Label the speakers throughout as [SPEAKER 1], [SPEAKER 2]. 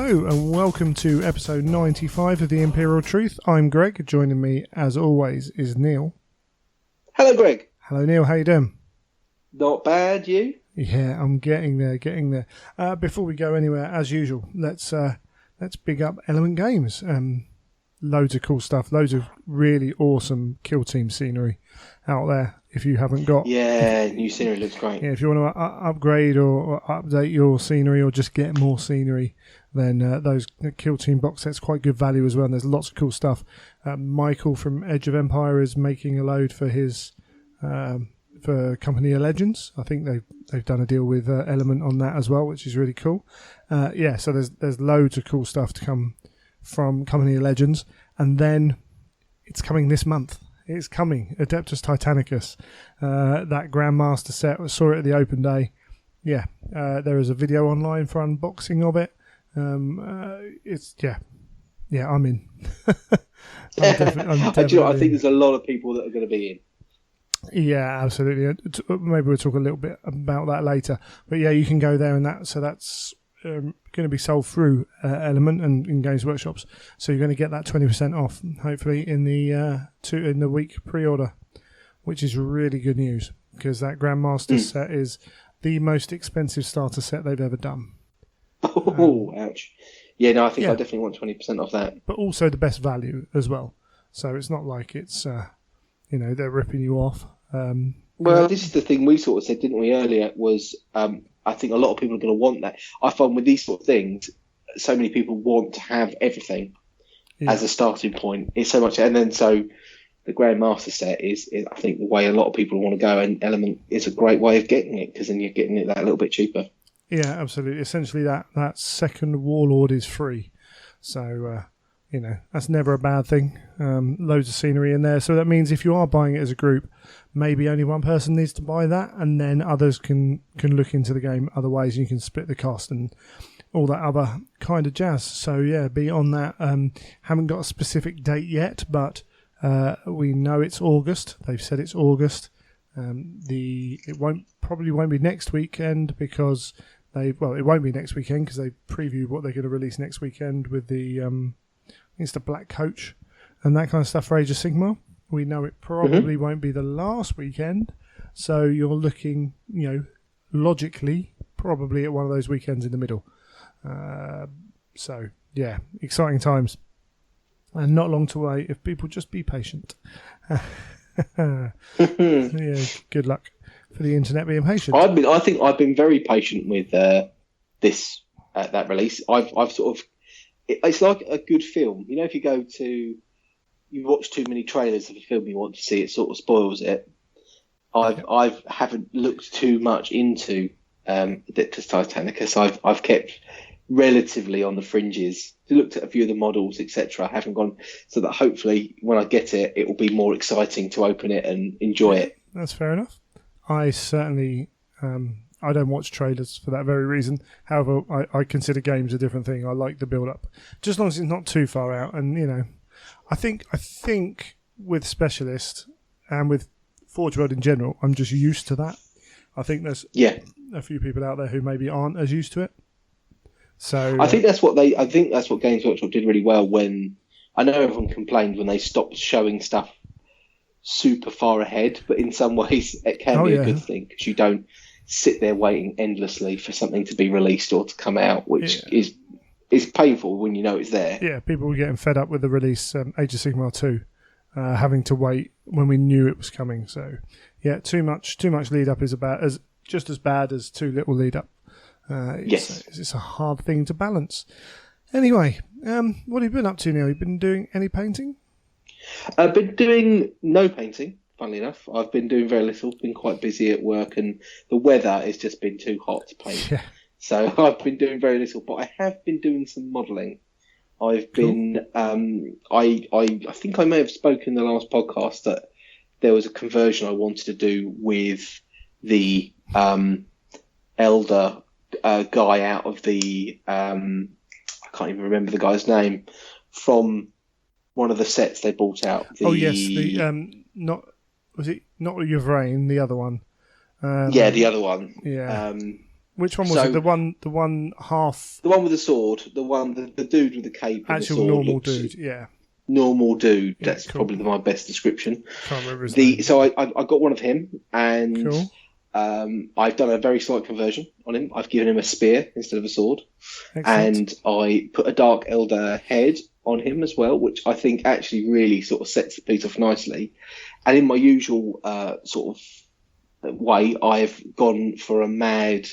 [SPEAKER 1] Hello and welcome to episode 95 of The Imperial Truth. I'm Greg. Joining me, as always, is Neil.
[SPEAKER 2] Hello, Greg.
[SPEAKER 1] Hello, Neil. How you doing?
[SPEAKER 2] Not bad, you?
[SPEAKER 1] Yeah, I'm getting there. Before we go anywhere, as usual, let's big up Element Games. Loads of cool stuff. Loads of really awesome kill team scenery out there. If you haven't got...
[SPEAKER 2] new scenery looks great.
[SPEAKER 1] Yeah, if you want to upgrade or update your scenery or just get more scenery, then those kill team box sets quite good value as well. And there's lots of cool stuff. Michael from Edge of Empire is making a load for his for Company of Legends. I think they've done a deal with Element on that as well, which is really cool. So there's loads of cool stuff to come from Company of Legends, and then it's coming this month. It's coming, Adeptus Titanicus, that Grandmaster set. We saw it at the open day. Yeah, there is a video online for unboxing of it. I'm in.
[SPEAKER 2] I think there's a lot of people that are going to be in.
[SPEAKER 1] Yeah, absolutely. Maybe we'll talk a little bit about that later. But yeah, you can go there, and that's going to be sold through Element and in Games Workshops. So you're going to get that 20% off, hopefully in the week pre-order, which is really good news because that Grandmaster set is the most expensive starter set they've ever done.
[SPEAKER 2] Oh, ouch! Yeah, no, I think I definitely want 20% off that.
[SPEAKER 1] But also the best value as well. So it's not like it's they're ripping you off.
[SPEAKER 2] This is the thing we sort of said, didn't we, earlier, was I think a lot of people are going to want that. I find with these sort of things, so many people want to have everything as a starting point. It's so much, and then so the Grandmaster set is I think the way a lot of people want to go, and Element is a great way of getting it because then you're getting it that little bit cheaper.
[SPEAKER 1] Yeah, absolutely. Essentially, that second Warlord is free, so that's never a bad thing. Loads of scenery in there, so that means if you are buying it as a group, maybe only one person needs to buy that, and then others can look into the game other ways, and you can split the cost and all that other kind of jazz. So yeah, be on that. Haven't got a specific date yet, but we know it's August. They've said it's August. It probably won't be next weekend because it won't be next weekend because they previewed what they're going to release next weekend with the it's the Black Coach and that kind of stuff for Age of Sigmar. We know it probably won't be the last weekend, so you're looking, logically, probably at one of those weekends in the middle. So, yeah, exciting times. And not long to wait if people just be patient. Yeah, good luck for the internet being patient.
[SPEAKER 2] I think I've been very patient with this that release. I've sort of... It's like a good film. If you watch too many trailers of a film you want to see, it sort of spoils it. I haven't looked too much into Adeptus Titanicus. I've kept relatively on the fringes. Looked at a few of the models, etc. I haven't gone, so that hopefully when I get it, it will be more exciting to open it and enjoy it.
[SPEAKER 1] That's fair enough. I certainly I don't watch trailers for that very reason. However, I consider games a different thing. I like the build-up, just as long as it's not too far out. And I think with Specialist and with Forge World in general, I'm just used to that. I think there's a few people out there who maybe aren't as used to it. So
[SPEAKER 2] I think that's what Games Workshop did really well. When I know everyone complained when they stopped showing stuff super far ahead, but in some ways it can be a good thing because you don't sit there waiting endlessly for something to be released or to come out, which is painful when you know it's there. Yeah, people were getting fed up with the release Age of Sigmar 2, having to wait when we knew it was coming. So yeah, too much lead up is just as bad as too little lead up. It's a hard thing to balance. Anyway, what have you been up to, Neil? You've been doing any painting? I've been doing no painting. Funnily enough, I've been doing very little. Been quite busy at work, and the weather has just been too hot to paint. Yeah. So I've been doing very little, but I have been doing some modelling. I've been. I think I may have spoken in the last podcast that there was a conversion I wanted to do with the elder guy out of the. I can't even remember the guy's name from one of the sets they bought out.
[SPEAKER 1] Was it not Yvrain, the other one?
[SPEAKER 2] The other one.
[SPEAKER 1] Yeah. Which one was it? The one half.
[SPEAKER 2] The one with the sword. The dude with the cape.
[SPEAKER 1] Actual
[SPEAKER 2] and the sword
[SPEAKER 1] normal dude. Yeah.
[SPEAKER 2] Normal dude.
[SPEAKER 1] Yeah,
[SPEAKER 2] That's
[SPEAKER 1] cool.
[SPEAKER 2] probably my best description.
[SPEAKER 1] Can't remember his name.
[SPEAKER 2] So I got one of him, and
[SPEAKER 1] Cool.
[SPEAKER 2] I've done a very slight conversion on him. I've given him a spear instead of a sword.
[SPEAKER 1] Excellent.
[SPEAKER 2] And I put a Dark Elder head on him as well, which I think actually really sort of sets the piece off nicely. And in my usual sort of way, I've gone for a mad,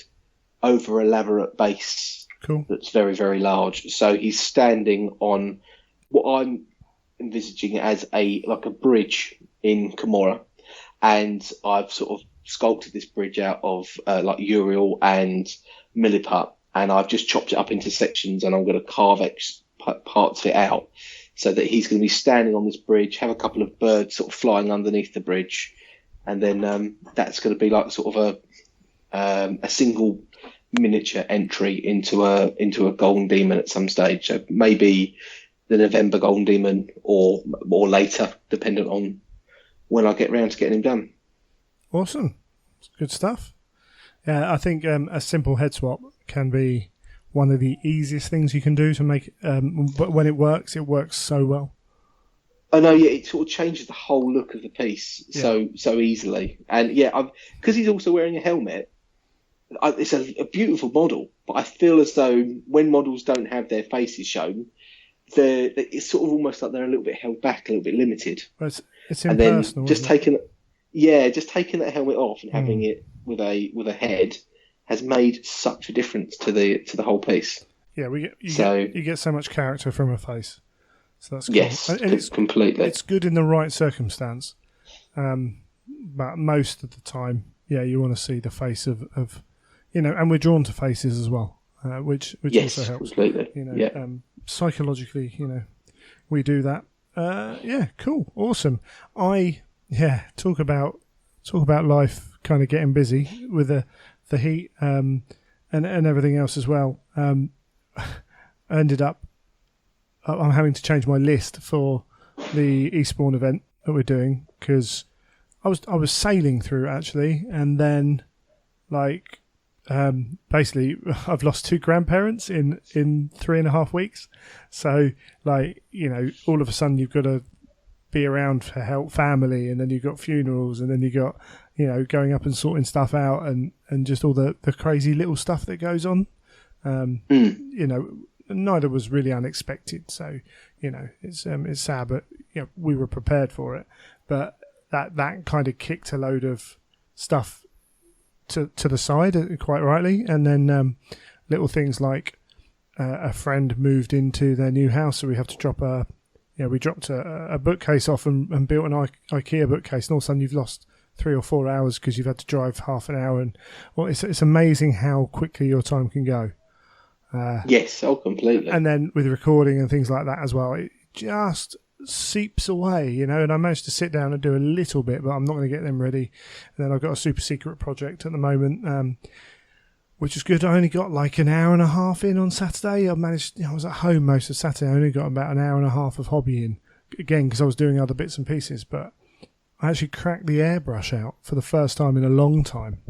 [SPEAKER 2] over elaborate base.
[SPEAKER 1] Cool.
[SPEAKER 2] That's very, very large. So he's standing on what I'm envisaging as a bridge in Kimura, and I've sort of sculpted this bridge out of like Uriel and Milliput, and I've just chopped it up into sections, and I'm going to carve parts of it out so that he's going to be standing on this bridge, have a couple of birds sort of flying underneath the bridge, and then that's going to be like sort of a single miniature entry into a Golden Demon at some stage. So maybe the November Golden Demon or later, dependent on when I get round to getting him done.
[SPEAKER 1] Awesome. Good stuff. Yeah, I think a simple head swap can be one of the easiest things you can do to make but when it works so well.
[SPEAKER 2] I know, yeah, it sort of changes the whole look of the piece so easily. And yeah, because he's also wearing a helmet, it's a beautiful model, but I feel as though when models don't have their faces shown, it's sort of almost like they're a little bit held back, a little bit limited.
[SPEAKER 1] Well, it's
[SPEAKER 2] and
[SPEAKER 1] impersonal.
[SPEAKER 2] Then just taking that helmet off and having it with a head has made such a difference to the whole piece.
[SPEAKER 1] Yeah, you get so much character from a face, so that's cool.
[SPEAKER 2] Yes,
[SPEAKER 1] and it's
[SPEAKER 2] completely.
[SPEAKER 1] It's good in the right circumstance, but most of the time, you want to see the face of and we're drawn to faces as well, which
[SPEAKER 2] yes,
[SPEAKER 1] also helps.
[SPEAKER 2] Completely.
[SPEAKER 1] Psychologically, we do that. Cool, awesome. Talk about life kind of getting busy with the heat and everything else as well. I ended up I'm having to change my list for the Eastbourne event that we're doing because I was sailing through actually, and then basically I've lost 2 grandparents in 3.5 weeks. So all of a sudden you've got to be around for help family, and then you've got funerals, and then you got going up and sorting stuff out, and just all the crazy little stuff that goes on. Neither was really unexpected, so it's sad, but we were prepared for it. But that kind of kicked a load of stuff to the side, quite rightly, and then little things like a friend moved into their new house, so we have to drop we dropped a bookcase off and built an IKEA bookcase, and all of a sudden you've lost 3 or 4 hours because you've had to drive half an hour, and it's amazing how quickly your time can go.
[SPEAKER 2] Yes, completely.
[SPEAKER 1] And then with recording and things like that as well, it just seeps away, and I managed to sit down and do a little bit, but I'm not going to get them ready. And then I've got a super secret project at the moment, which is good. I only got like an hour and a half in on Saturday. I managed, I was at home most of Saturday. I only got about an hour and a half of hobbying, again, because I was doing other bits and pieces, but I actually cracked the airbrush out for the first time in a long time.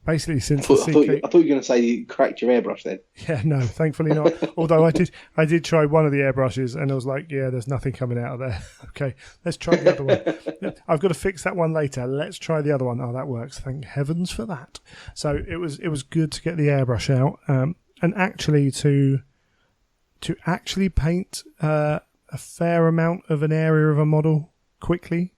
[SPEAKER 1] Basically, since
[SPEAKER 2] I thought you were going to say you cracked your airbrush then.
[SPEAKER 1] Yeah, no, thankfully not. Although I did try one of the airbrushes, and I was like, there's nothing coming out of there. Okay, let's try the other one. I've got to fix that one later. Let's try the other one. Oh, that works. Thank heavens for that. So it was good to get the airbrush out, and actually to actually paint a fair amount of an area of a model quickly.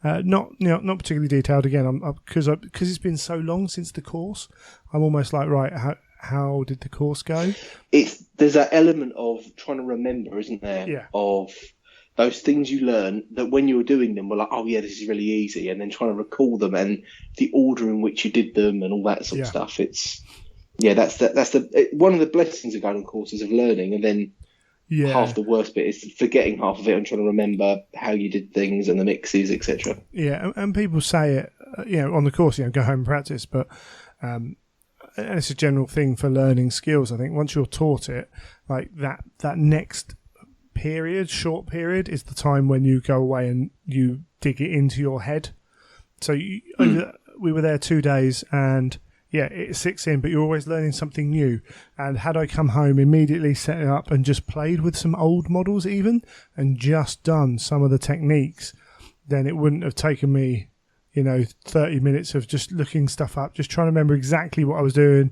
[SPEAKER 1] Not particularly detailed. Again, because it's been so long since the course. I'm almost like, right, how did the course go?
[SPEAKER 2] There's that element of trying to remember, isn't there?
[SPEAKER 1] Yeah.
[SPEAKER 2] Of those things you learn that when you were doing them were like, oh yeah, this is really easy, and then trying to recall them and the order in which you did them and all that sort of stuff. That's one of the blessings of going on courses of learning, and then. Yeah. Half the worst bit is forgetting half of it and trying to remember how you did things and the mixes, etc. Yeah,
[SPEAKER 1] and people say it, on the course, go home and practice, but and it's a general thing for learning skills. I think once you're taught it, like that next short period, is the time when you go away and you dig it into your head. So we were there 2 days, and it sinks in, but you're always learning something new. And had I come home, immediately set it up and just played with some old models even, and just done some of the techniques, then it wouldn't have taken me, 30 minutes of just looking stuff up, just trying to remember exactly what I was doing.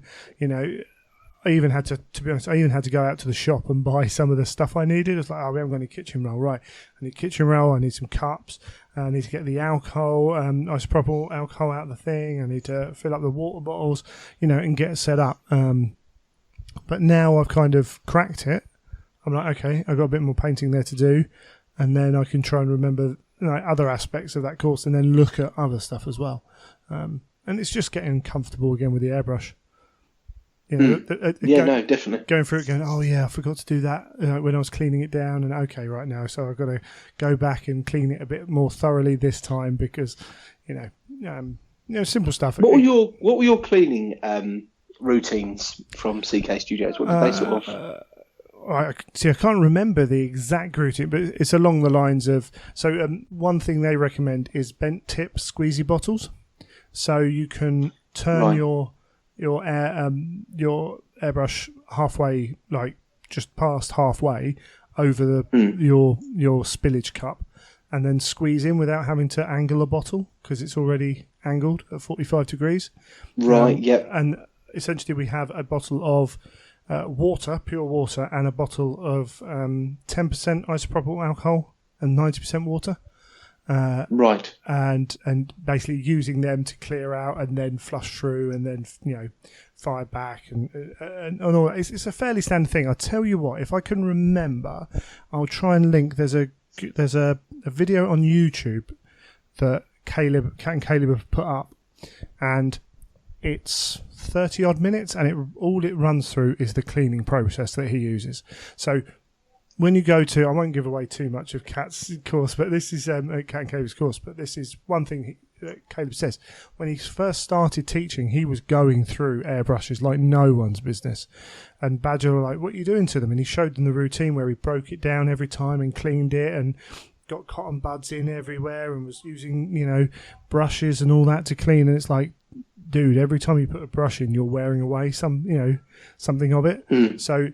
[SPEAKER 1] I even had to be honest, I even had to go out to the shop and buy some of the stuff I needed. It's like, we haven't got any kitchen roll. Right, I need kitchen roll, I need some cups, I need to get the alcohol, isopropyl alcohol out of the thing, I need to fill up the water bottles, and get it set up. But now I've kind of cracked it. I'm like, okay, I've got a bit more painting there to do, and then I can try and remember other aspects of that course and then look at other stuff as well. And it's just getting comfortable again with the airbrush.
[SPEAKER 2] Definitely.
[SPEAKER 1] Going through it, going, I forgot to do that when I was cleaning it down, and okay, right now, so I've got to go back and clean it a bit more thoroughly this time because, simple stuff.
[SPEAKER 2] What were your cleaning routines from CK Studios? What did they sort of?
[SPEAKER 1] I can't remember the exact routine, but it's along the lines of. So one thing they recommend is bent tip squeezy bottles, so you can turn your airbrush halfway, like just past halfway over your spillage cup, and then squeeze in without having to angle a bottle because it's already angled at 45 degrees.
[SPEAKER 2] Right. Yep.
[SPEAKER 1] And essentially, we have a bottle of water, pure water, and a bottle of 10% isopropyl alcohol and 90% water.
[SPEAKER 2] Right.
[SPEAKER 1] And basically using them to clear out and then flush through and then fire back and all that. It's a fairly standard thing. I'll tell you what, if I can remember, I'll try and link. There's a video on YouTube that Cat and Caleb have put up, and it's 30 odd minutes, and all it runs through is the cleaning process that he uses. So when you go to, I won't give away too much of Cat's course, but this is Cat and Caleb's course, but this is one thing Caleb says. When he first started teaching, he was going through airbrushes like no one's business. And Badger were like, what are you doing to them? And he showed them the routine where he broke it down every time and cleaned it and got cotton buds in everywhere and was using, brushes and all that to clean. And it's like, dude, every time you put a brush in, you're wearing away something of it. So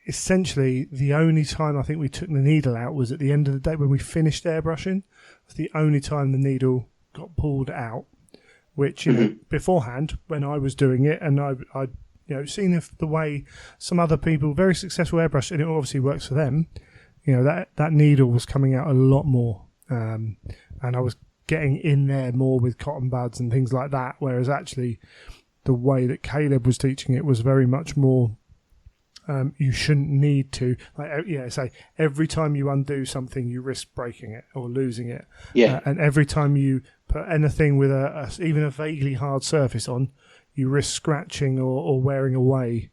[SPEAKER 1] essentially, the only time I think we took the needle out was at the end of the day when we finished airbrushing. It's the only time the needle got pulled out, which, beforehand, when I was doing it, and I'd seen the way some other people, very successful airbrush, and it obviously works for them, that needle was coming out a lot more. And I was getting in there more with cotton buds and things like that, whereas actually the way that Caleb was teaching it was very much more you shouldn't need to, say every time you undo something you risk breaking it or losing it, and every time you put anything with even a vaguely hard surface on, you risk scratching or wearing away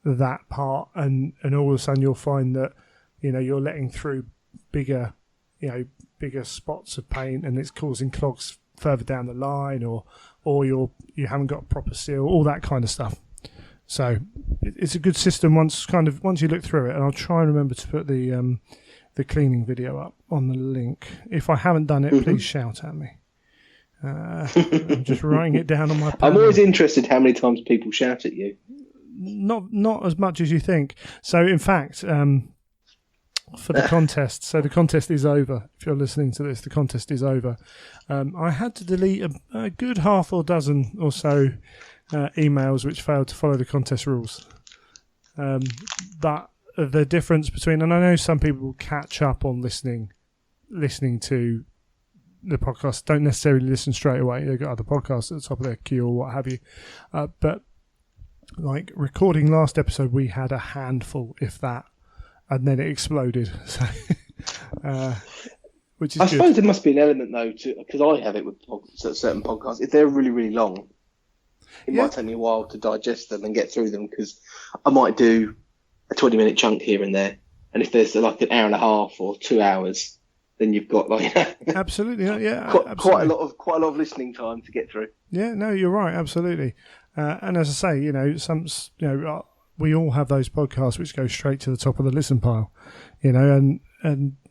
[SPEAKER 1] that part, and all of a sudden you'll find that you're letting through bigger spots of paint, and it's causing clogs further down the line, or you haven't got a proper seal, all that kind of stuff. So it's a good system once you look through it, and I'll try and remember to put the cleaning video up on the link. If I haven't done it, please shout at me. I'm just writing it down on my panel.
[SPEAKER 2] I'm always interested how many times people shout at you.
[SPEAKER 1] Not as much as you think. So in fact, for the contest, the contest is over. If you're listening to this, the contest is over. I had to delete a good half or dozen or so emails which failed to follow the contest rules. But the difference between, and I know some people will catch up on listening to the podcast, don't necessarily listen straight away. They've got other podcasts at the top of their queue or what have you. But like recording last episode, we had a handful, if that, and then it exploded. So, which is
[SPEAKER 2] I
[SPEAKER 1] good.
[SPEAKER 2] suppose there must be an element though, because I have it with certain podcasts. If they're really, really long, it might take me a while to digest them and get through them, because I might do a 20-minute chunk here and there. And if there's like an hour and a half or 2 hours, then you've got like
[SPEAKER 1] absolutely,
[SPEAKER 2] absolutely. quite a lot of listening time to get through.
[SPEAKER 1] Yeah, no, you're right, absolutely. And as I say, we all have those podcasts which go straight to the top of the listen pile, and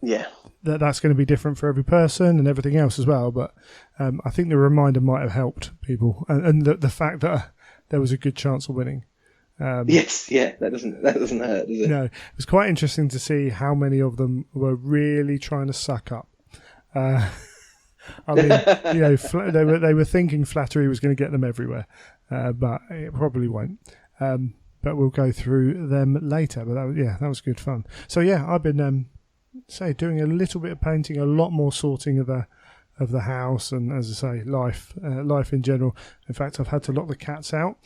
[SPEAKER 2] yeah,
[SPEAKER 1] that's going to be different for every person and everything else as well. But I think the reminder might have helped people, and the fact that there was a good chance of winning.
[SPEAKER 2] Yes, yeah, that doesn't hurt, does it?
[SPEAKER 1] No, it was quite interesting to see how many of them were really trying to suck up. I mean, they were thinking flattery was going to get them everywhere, but it probably won't. But we'll go through them later. But that was good fun. So yeah, I've been doing a little bit of painting, a lot more sorting of the house, and as I say, life in general. In fact, I've had to lock the cats out.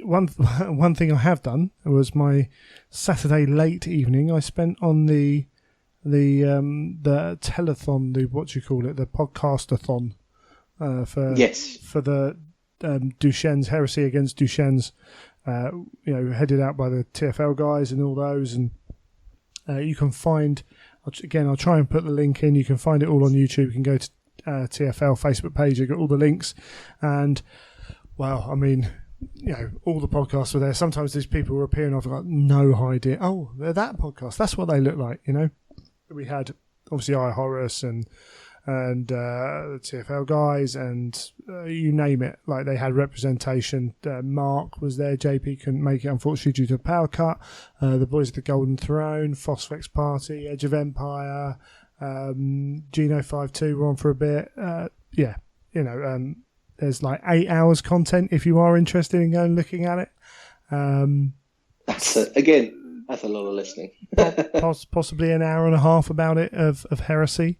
[SPEAKER 1] One thing I have done was my Saturday late evening I spent on the telethon, the podcastathon for the Duchenne's Heresy Against Duchenne's, headed out by the TFL guys and all those, and you can find, again, I'll try and put the link in, you can find it all on YouTube. You can go to TFL Facebook page, you've got all the links, and well, I mean, all the podcasts were there. Sometimes these people were appearing, I've got no idea, oh, they're that podcast, that's what they look like, We had obviously Horace and the TFL guys, and you name it. Like, they had representation. Mark was there. JP couldn't make it, unfortunately, due to a power cut. The boys of the Golden Throne, Phosphex Party, Edge of Empire, Geno 5-2 were on for a bit. There's like 8 hours content if you are interested in going looking at it.
[SPEAKER 2] That's a lot of listening.
[SPEAKER 1] Possibly an hour and a half about it of heresy.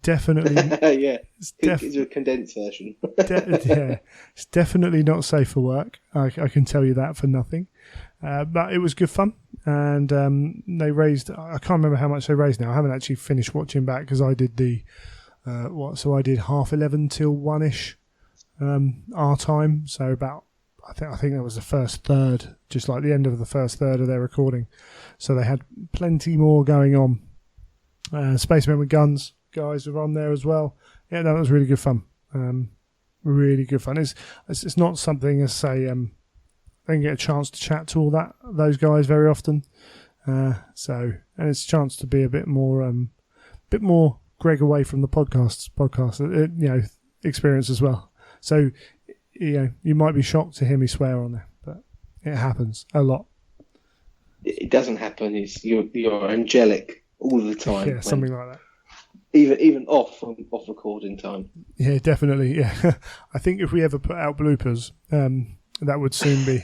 [SPEAKER 1] Definitely.
[SPEAKER 2] Yeah, it's a condensed version.
[SPEAKER 1] It's definitely not safe for work. I can tell you that for nothing. But it was good fun, and they raised, I can't remember how much they raised now. I haven't actually finished watching back because I did so I did 11:30 till 1ish our time. So about, I think that was the first third, just like the end of the first third of their recording. So they had plenty more going on. Spacemen with Guns guys were on there as well. Yeah, that was really good fun. Really good fun. It's not something, as say, I didn't get a chance to chat to those guys very often. And it's a chance to be a bit more Greg away from the podcast experience as well. So, you might be shocked to hear me swear on there, but it happens a lot.
[SPEAKER 2] It doesn't happen. You're angelic all the time.
[SPEAKER 1] Yeah, something like that.
[SPEAKER 2] Even off recording time.
[SPEAKER 1] Yeah, definitely. Yeah, I think if we ever put out bloopers, that would soon be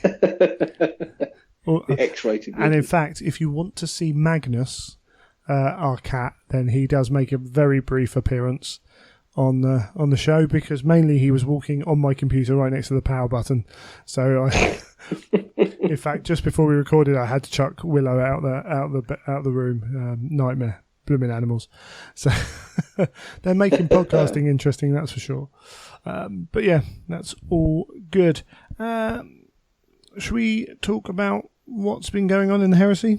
[SPEAKER 2] the X-rated.
[SPEAKER 1] And in fact, if you want to see Magnus, our cat, then he does make a very brief appearance on the show, because mainly he was walking on my computer right next to the power button. So in fact, just before we recorded, I had to chuck Willow out the room. Nightmare, blooming animals. So they're making podcasting interesting, that's for sure. But yeah, that's all good. Should we talk about what's been going on in the Heresy?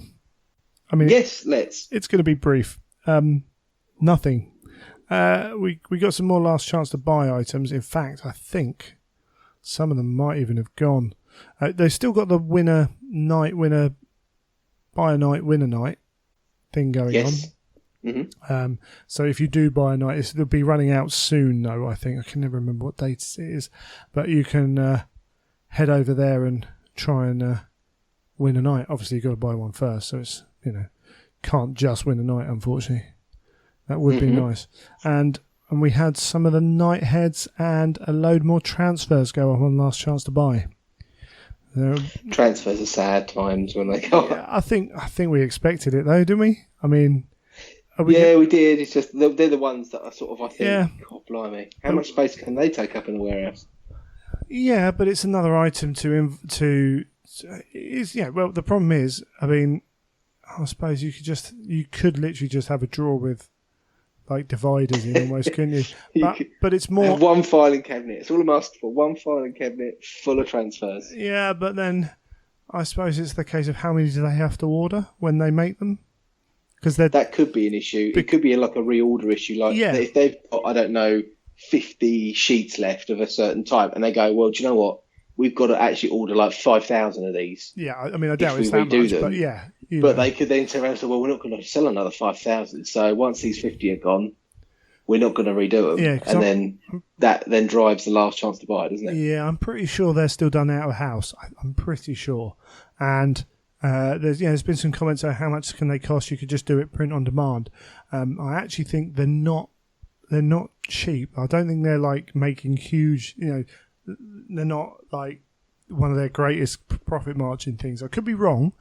[SPEAKER 1] I mean,
[SPEAKER 2] yes, let's.
[SPEAKER 1] It's going to be brief. Nothing. We got some more last chance to buy items. In fact, I think some of them might even have gone. They've still got the buy a night, winner night thing going on.
[SPEAKER 2] Mm-hmm.
[SPEAKER 1] So if you do buy a night, it'll be running out soon, though, I think. I can never remember what date it is. But you can head over there and try and win a night. Obviously, you've got to buy one first, so it's, can't just win a night, unfortunately. That would be nice. And we had some of the night heads and a load more transfers go up on last chance to buy.
[SPEAKER 2] Transfers are sad times when they go up.
[SPEAKER 1] I think we expected it, though, didn't we? I mean...
[SPEAKER 2] we did. It's just they're the ones that are sort of, I think, God blimey, how much space can they take up in the warehouse? Yeah,
[SPEAKER 1] but it's another item to well, the problem is, I mean, I suppose you could literally just have a drawer with like dividers in almost, couldn't you? But it's more
[SPEAKER 2] have one filing cabinet. It's all I'm asked for. One filing cabinet full of transfers.
[SPEAKER 1] Yeah, but then I suppose it's the case of how many do they have to order when they make them? Because that
[SPEAKER 2] could be an issue. It could be like a reorder issue. Like if they've got, I don't know, 50 sheets left of a certain type, and they go, well, do you know what? We've got to actually order like 5,000 of these.
[SPEAKER 1] Yeah, I mean, I doubt it's that much, but yeah.
[SPEAKER 2] But they could then turn around and say, well, we're not going to sell another 5,000. So once these 50 are gone, we're not going to redo them.
[SPEAKER 1] Yeah,
[SPEAKER 2] and then that then drives the last chance to buy, doesn't it?
[SPEAKER 1] Yeah, I'm pretty sure they're still done out of house. I'm pretty sure. And there's been some comments on how much can they cost. You could just do it print on demand. I actually think they're not cheap. I don't think they're like making huge. They're not like one of their greatest profit margin things. I could be wrong,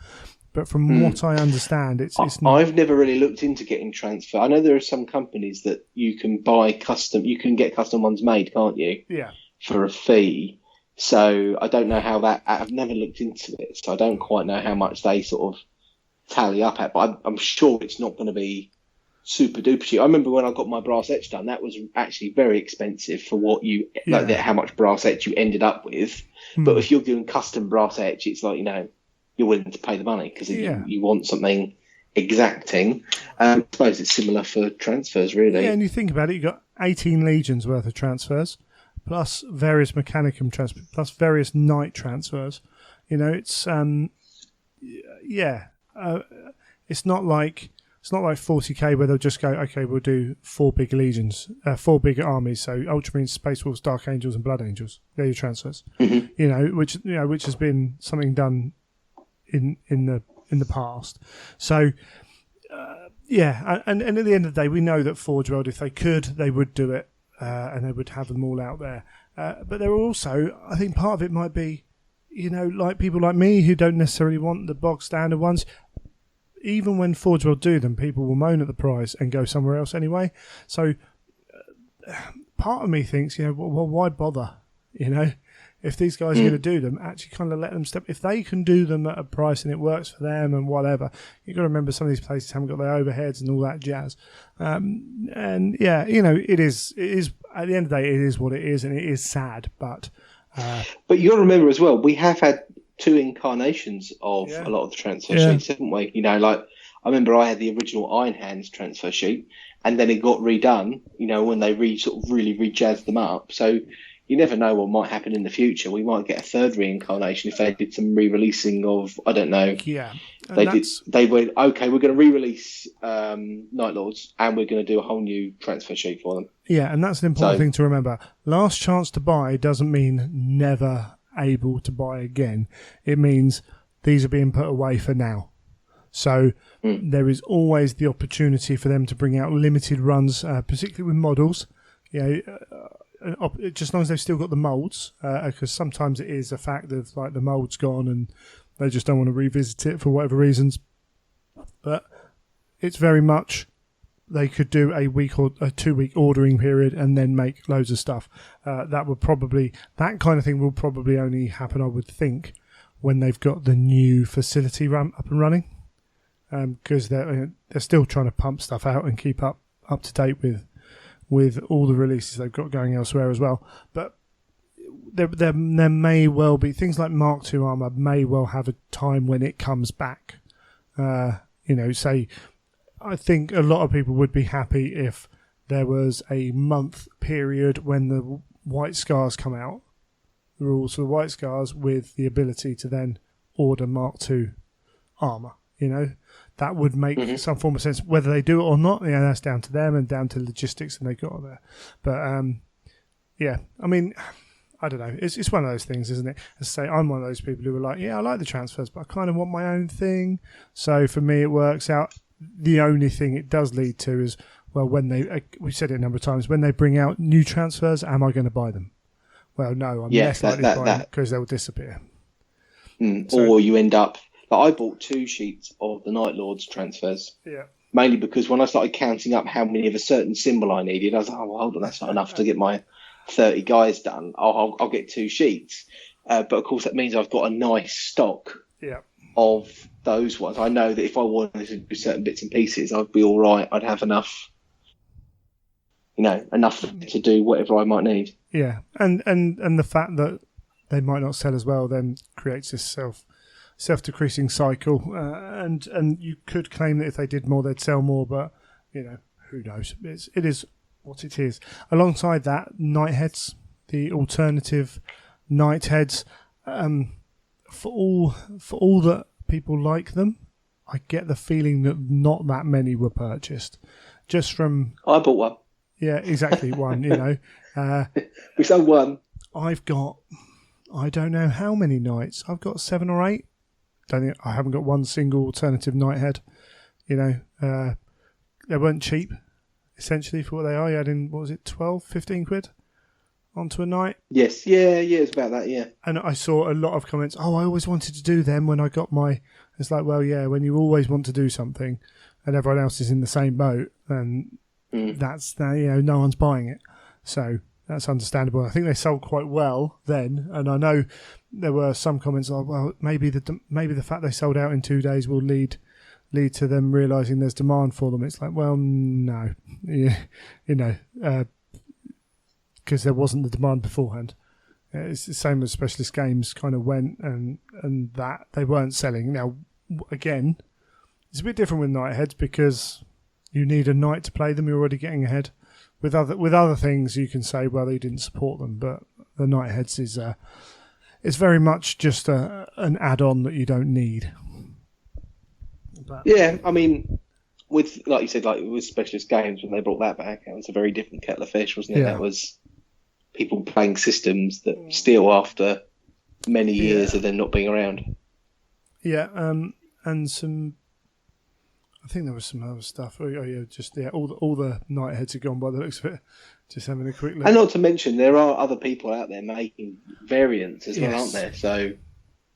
[SPEAKER 1] but from what I understand, it's not.
[SPEAKER 2] I've never really looked into getting transfer. I know there are some companies that you can buy custom. You can get custom ones made, can't you?
[SPEAKER 1] Yeah.
[SPEAKER 2] For a fee. So I don't know how that. I've never looked into it, so I don't quite know how much they sort of tally up at. But I'm sure it's not going to be super duper cheap. I remember when I got my brass etch done, that was actually very expensive for what you how much brass etch you ended up with. But if you're doing custom brass etch, it's like you're willing to pay the money because you want something exacting. I suppose it's similar for transfers, really.
[SPEAKER 1] Yeah, and you think about it, you've got 18 legions worth of transfers, plus various mechanicum transfers, plus various night transfers. It's it's not like 40k where they'll just go, okay, we'll do 4 big legions, 4 big armies, so Ultramarines, Space Wolves, Dark Angels, and Blood Angels. They're your transfers. Which has been something done in the past. So and at the end of the day, we know that Forge World, if they could, they would do it, and they would have them all out there. But there are also, I think part of it might be, like people like me who don't necessarily want the bog standard ones. Even when Forge World do them, people will moan at the price and go somewhere else anyway. So part of me thinks, well, why bother? If these guys are going to do them, actually kind of let them step. If they can do them at a price and it works for them and whatever, you've got to remember some of these places haven't got their overheads and all that jazz. It is at the end of the day, it is what it is, and it is sad. But
[SPEAKER 2] you got to remember as well, we have had 2 incarnations of a lot of the transfer sheets, haven't we? Like I remember I had the original Iron Hands transfer sheet, and then it got redone. When they really rejazzed them up. So you never know what might happen in the future. We might get a 3rd reincarnation if they did some re-releasing of, I don't know.
[SPEAKER 1] Yeah.
[SPEAKER 2] They went, okay, we're going to re-release Night Lords, and we're going to do a whole new transfer sheet for them.
[SPEAKER 1] Yeah, and that's an important thing to remember. Last chance to buy doesn't mean never able to buy again. It means these are being put away for now. So there is always the opportunity for them to bring out limited runs, particularly with models. Just as long as they've still got the moulds, because sometimes it is a fact that like the mould's gone and they just don't want to revisit it for whatever reasons. But it's very much they could do a week or a 2-week ordering period and then make loads of stuff. That kind of thing will probably only happen, I would think, when they've got the new facility up and running, because they're still trying to pump stuff out and keep up to date with all the releases they've got going elsewhere as well. But there may well be things like Mark II armor may well have a time when it comes back. Say, I think a lot of people would be happy if there was a month period when the White Scars come out, the rules for the White Scars, with the ability to then order Mark II armor. That would make some form of sense. Whether they do it or not, that's down to them and down to logistics and they got there. But I mean, I don't know. It's one of those things, isn't it? As I say, I'm one of those people who are like, I like the transfers, but I kind of want my own thing. So for me, it works out. The only thing it does lead to is, well, when we've said it a number of times, when they bring out new transfers, am I going to buy them? Well, no, I'm less likely to buy them because they'll disappear.
[SPEAKER 2] Or you end up, I bought 2 sheets of the Night Lords transfers. Yeah. Mainly because when I started counting up how many of a certain symbol I needed, I was like, oh, well, hold on, that's not enough to get my 30 guys done. I'll get 2 sheets. But of course, that means I've got a nice stock of those ones. I know that if I wanted to do certain bits and pieces, I'd be all right. I'd have enough to do whatever I might need.
[SPEAKER 1] Yeah, and the fact that they might not sell as well then creates this self-decreasing cycle. And you could claim that if they did more, they'd sell more, but who knows? It is what it is. Alongside that, Nightheads, the alternative Nightheads, for all that people like them, I get the feeling that not that many were purchased. Just from
[SPEAKER 2] I bought one.
[SPEAKER 1] Yeah, exactly, one,
[SPEAKER 2] We sold one.
[SPEAKER 1] I don't know how many nights. I've got 7 or 8. I haven't got one single alternative nighthead. They weren't cheap, essentially, for what they are. You had in, 12, 15 quid onto a night?
[SPEAKER 2] Yes, yeah, it's about that, yeah.
[SPEAKER 1] And I saw a lot of comments, I always wanted to do them when I got my... It's like, well, yeah, when you always want to do something and everyone else is in the same boat, then that's, no one's buying it. So that's understandable. I think they sold quite well then, and I know there were some comments like, well, maybe the fact they sold out in 2 days will lead to them realising there's demand for them. It's like, well, no, because there wasn't the demand beforehand. It's the same as specialist games kind of went, and that they weren't selling. Now, again, it's a bit different with Nightheads because you need a night to play them. You're already getting ahead. With other things, you can say, well, they didn't support them, but the Nightheads is it's very much just an add-on that you don't need. But,
[SPEAKER 2] yeah, I mean, with like you said, like with specialist games when they brought that back, it was a very different kettle of fish, wasn't it?
[SPEAKER 1] Yeah.
[SPEAKER 2] That was people playing systems that still, after many years of them not being around.
[SPEAKER 1] Yeah, and some. I think there was some other stuff. All the Nightheads are gone by the looks of it. Just having a quick look.
[SPEAKER 2] And not to mention, there are other people out there making variants as well, aren't there? So,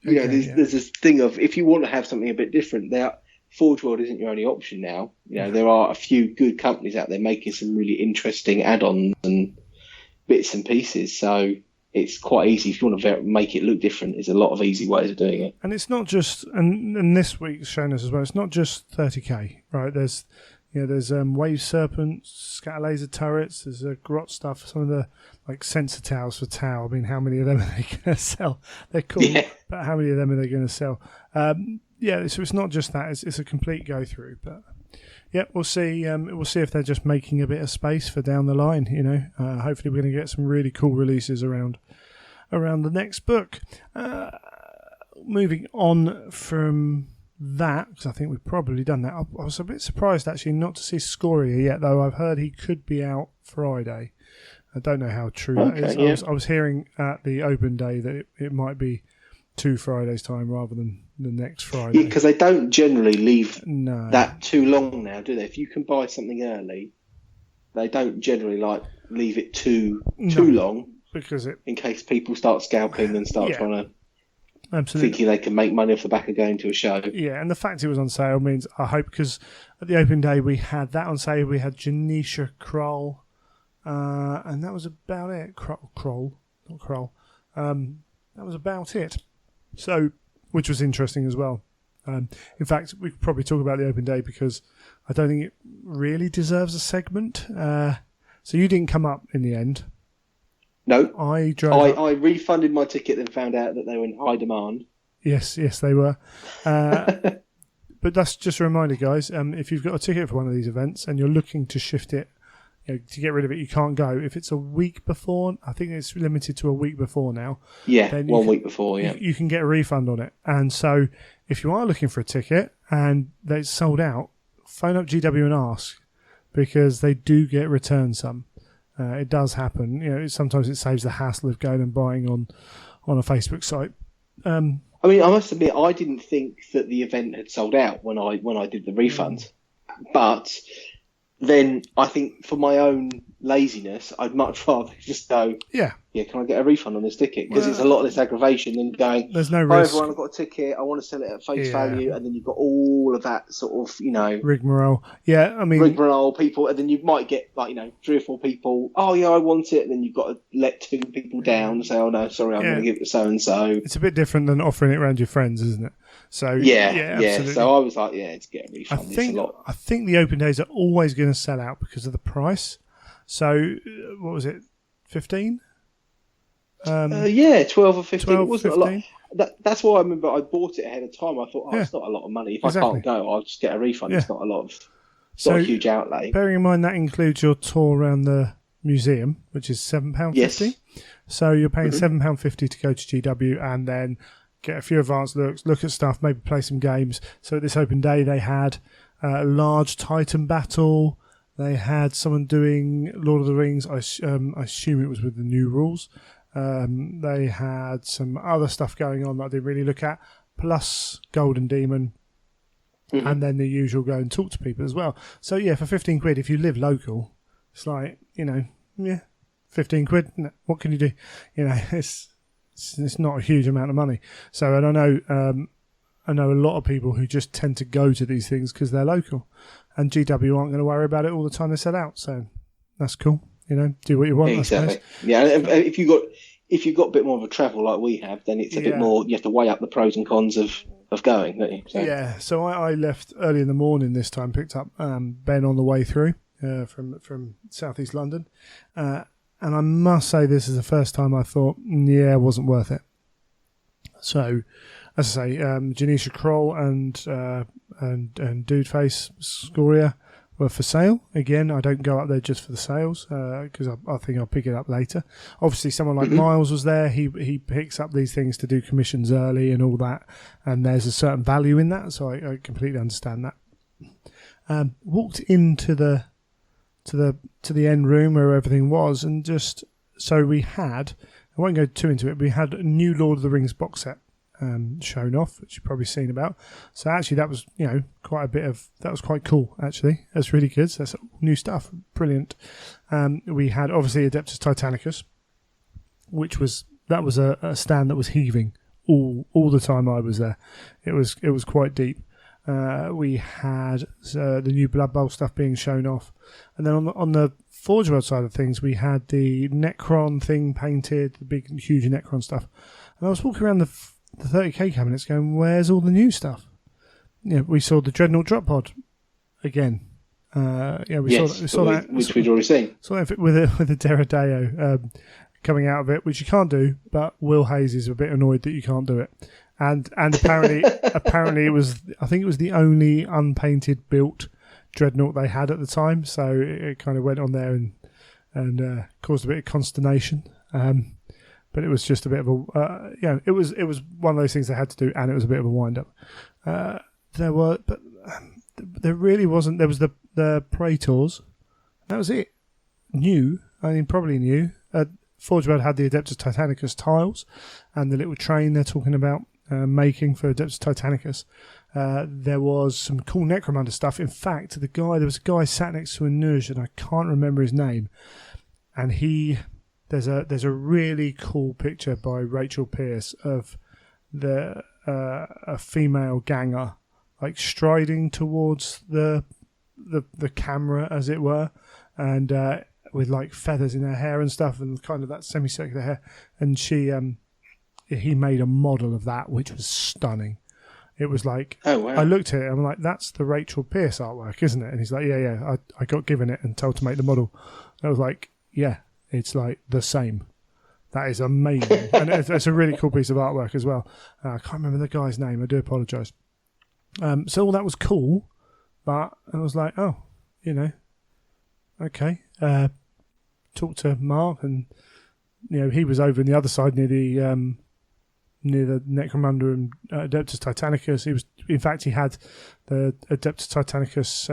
[SPEAKER 2] there's this thing of, if you want to have something a bit different, Forge World isn't your only option now. There are a few good companies out there making some really interesting add-ons and bits and pieces. So it's quite easy. If you want to make it look different, there's a lot of easy ways of doing it.
[SPEAKER 1] And it's not just, and this week's shown us as well, it's not just 30k, right? There's Wave Serpents, Scatter Laser Turrets, there's Grot stuff, some of the like sensor towers for Tau. I mean, how many of them are they going to sell? They're cool, but how many of them are they going to sell? So it's not just that, it's a complete go through, but yeah, we'll see. We'll see if they're just making a bit of space for down the line. Hopefully we're going to get some really cool releases around the next book. Moving on from that, because I think we've probably done that. I was a bit surprised actually not to see Scoria yet, though. I've heard he could be out Friday. I don't know how true that is.
[SPEAKER 2] Yeah.
[SPEAKER 1] I was hearing at the open day that it might be 2 Fridays' time rather than the next Friday.
[SPEAKER 2] Because they don't generally leave
[SPEAKER 1] No.
[SPEAKER 2] that too long now, do they? If you can buy something early, they don't generally leave it too long,
[SPEAKER 1] because
[SPEAKER 2] in case people start scalping and start trying to
[SPEAKER 1] absolutely
[SPEAKER 2] thinking they can make money off the back of going to a show.
[SPEAKER 1] Yeah, and the fact it was on sale means, I hope, because at the open day we had that on sale. We had Janisha Kroll, and that was about it. Kroll, not Kroll. That was about it. So, which was interesting as well. In fact, we could probably talk about the open day because I don't think it really deserves a segment. So you didn't come up in the end.
[SPEAKER 2] No.
[SPEAKER 1] I
[SPEAKER 2] refunded my ticket and found out that they were in high demand.
[SPEAKER 1] Yes, they were. But that's just a reminder, guys. If you've got a ticket for one of these events and you're looking to shift it, to get rid of it, you can't go. If it's a week before, I think it's limited to a week before now.
[SPEAKER 2] Yeah, then week before, yeah.
[SPEAKER 1] You can get a refund on it. And so if you are looking for a ticket and it's sold out, phone up GW and ask, because they do get returned some. It does happen. Sometimes it saves the hassle of going and buying on a Facebook site.
[SPEAKER 2] I mean, I must admit, I didn't think that the event had sold out when I did the refund. But then I think for my own laziness, I'd much rather just go, can I get a refund on this ticket? Because it's a lot less aggravation than going,
[SPEAKER 1] there's no
[SPEAKER 2] hi
[SPEAKER 1] risk.
[SPEAKER 2] everyone, I've got a ticket, I want to sell it at face value, and then you've got all of that sort of,
[SPEAKER 1] rigmarole. Yeah, I mean,
[SPEAKER 2] rigmarole people, and then you might get 3 or 4 people, oh yeah, I want it, and then you've got to let 2 people down and say, oh no, sorry, I'm going to give it to so-and-so. It's
[SPEAKER 1] a bit different than offering it around your friends, isn't it? So
[SPEAKER 2] yeah. So I was like, to get a refund.
[SPEAKER 1] I think the open days are always going to sell out because of the price. So what was it, 15?
[SPEAKER 2] 12 or 15.
[SPEAKER 1] 12,
[SPEAKER 2] it wasn't
[SPEAKER 1] 15.
[SPEAKER 2] A lot. That's why I remember I bought it ahead of time. I thought, it's not a lot of money. If I can't go, I'll just get a refund. It's not a lot of, not a huge outlay.
[SPEAKER 1] Bearing in mind that includes your tour around the museum, which is £7.50.
[SPEAKER 2] Yes.
[SPEAKER 1] So you're paying £7.50 to go to GW and then get a few advanced looks, look at stuff, maybe play some games. So at this open day, they had a large Titan battle. They had someone doing Lord of the Rings. I assume it was with the new rules. They had some other stuff going on that I didn't really look at, plus Golden Demon, and then the usual go and talk to people as well. So yeah, for 15 quid, if you live local, it's like, 15 quid. No, what can you do? It's not a huge amount of money. So, and I know a lot of people who just tend to go to these things because they're local, and GW aren't going to worry about it all the time they set out. So that's cool. Do what you want.
[SPEAKER 2] Exactly.
[SPEAKER 1] I suppose.
[SPEAKER 2] Yeah. If you've got a bit more of a travel like we have, then it's a bit more. You have to weigh up the pros and cons of going, don't you? So.
[SPEAKER 1] Yeah. So I left early in the morning this time. Picked up Ben on the way through from southeast London, and I must say this is the first time I thought, it wasn't worth it. So, as I say, Janisha Kroll and Dudeface Scoria were for sale. Again, I don't go up there just for the sales because I think I'll pick it up later. Obviously, someone like Miles was there. He picks up these things to do commissions early and all that, and there's a certain value in that. So I completely understand that. Walked into the end room where everything was, and just so we had. I won't go too into it. But we had a new Lord of the Rings box set shown off, which you've probably seen about. So actually, that was quite a bit of that was quite cool. Actually, that's really good. So that's new stuff, brilliant. We had obviously Adeptus Titanicus, which was a stand that was heaving all the time I was there. It was quite deep. We had the new Blood Bowl stuff being shown off, and then on the Forge World side of things, we had the Necron thing painted, the big, huge Necron stuff. And I was walking around the 30k cabinets going, where's all the new stuff? We saw the Dreadnought drop pod again. We saw that.
[SPEAKER 2] Which we'd already seen.
[SPEAKER 1] Saw that with a Deredeo coming out of it, which you can't do, but Will Hayes is a bit annoyed that you can't do it. And apparently it was, I think it was the only unpainted built Dreadnought they had at the time, so it kind of went on there and caused a bit of consternation. But it was just a bit of a it was one of those things they had to do, and it was a bit of a wind up. There really wasn't. There was the Praetors. That was it. New. I mean, probably new. Forge World had the Adeptus Titanicus tiles and the little train they're talking about making for Adeptus Titanicus. There was some cool Necromunda stuff. In fact, there was a guy sat next to a Nuj, and I can't remember his name. And there's a really cool picture by Rachel Pierce of a female ganger like striding towards the camera, as it were, and with like feathers in her hair and stuff, and kind of that semicircular hair. And he made a model of that, which was stunning. It was like,
[SPEAKER 2] oh, wow.
[SPEAKER 1] I looked at it, I'm like, that's the Rachel Pierce artwork, isn't it? And he's like, yeah, I got given it and told to make the model. And I was like, yeah, it's like the same. That is amazing. And it's a really cool piece of artwork as well. I can't remember the guy's name, I do apologise. So all that was cool, but I was like, oh, okay. Talked to Mark, and he was over on the other side near the Necromunda and Adeptus Titanicus. He had the Adeptus Titanicus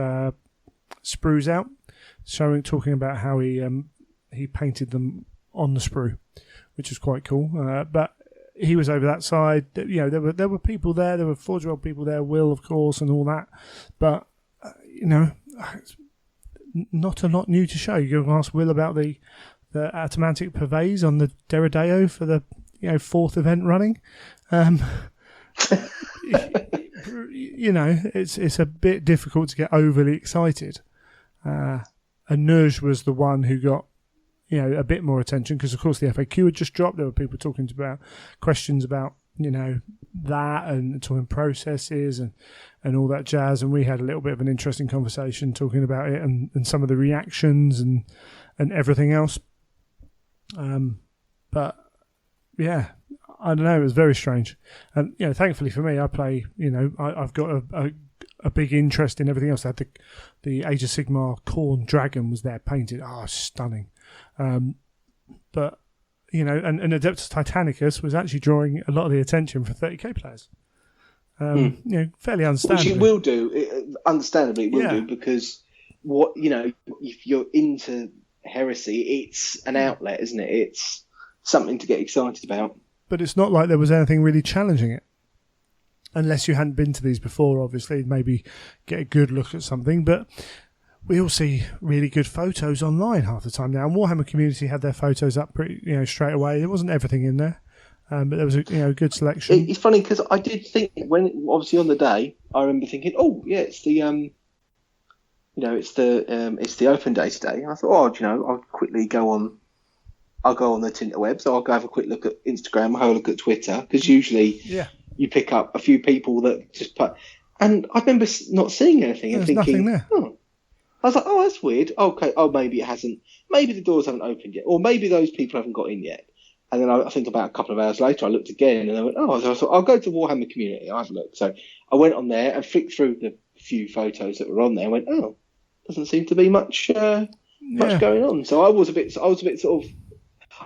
[SPEAKER 1] sprues out, talking about how he painted them on the sprue, which was quite cool. But he was over that side. There were people there. There were Forge World people there. Will, of course, and all that. But not a lot new to show. You can ask Will about the Atomantic Purveyes on the Deredeo for the fourth event running. It's a bit difficult to get overly excited. And Nurj was the one who got a bit more attention because, of course, the FAQ had just dropped. There were people talking about questions about that and talking processes and all that jazz, and we had a little bit of an interesting conversation talking about it and some of the reactions and everything else. But yeah, I don't know, it was very strange. And thankfully for me, I play, I've got a big interest in everything else. I had the Age of Sigmar Khorne Dragon was there painted. stunning. But and Adeptus Titanicus was actually drawing a lot of the attention for 30k players. Fairly understandably.
[SPEAKER 2] Which it will do. Understandably, it will do, because what, if you're into heresy, it's an outlet, isn't it? It's something to get excited about.
[SPEAKER 1] But it's not like there was anything really challenging it. Unless you hadn't been to these before, obviously, maybe get a good look at something. But we all see really good photos online half the time now. And Warhammer Community had their photos up pretty, straight away. There wasn't everything in there, but there was a good selection.
[SPEAKER 2] It's funny because I did think obviously on the day, I remember thinking, oh yeah, it's the it's the open day today. And I thought, I'll quickly go on. I'll go on the Tinterwebs. So I'll go have a quick look at Instagram, have a look at Twitter, because usually you pick up a few people that just put. And I remember not seeing anything and
[SPEAKER 1] thinking, nothing there.
[SPEAKER 2] Oh. I was like, oh, that's weird. Okay, maybe it hasn't. Maybe the doors haven't opened yet, or maybe those people haven't got in yet. And then I think about a couple of hours later, I looked again and I went, oh, so I thought, I'll go to Warhammer Community. I'll have a look. So I went on there and flicked through the few photos that were on there and went, oh, doesn't seem to be much going on. So I was a bit sort of,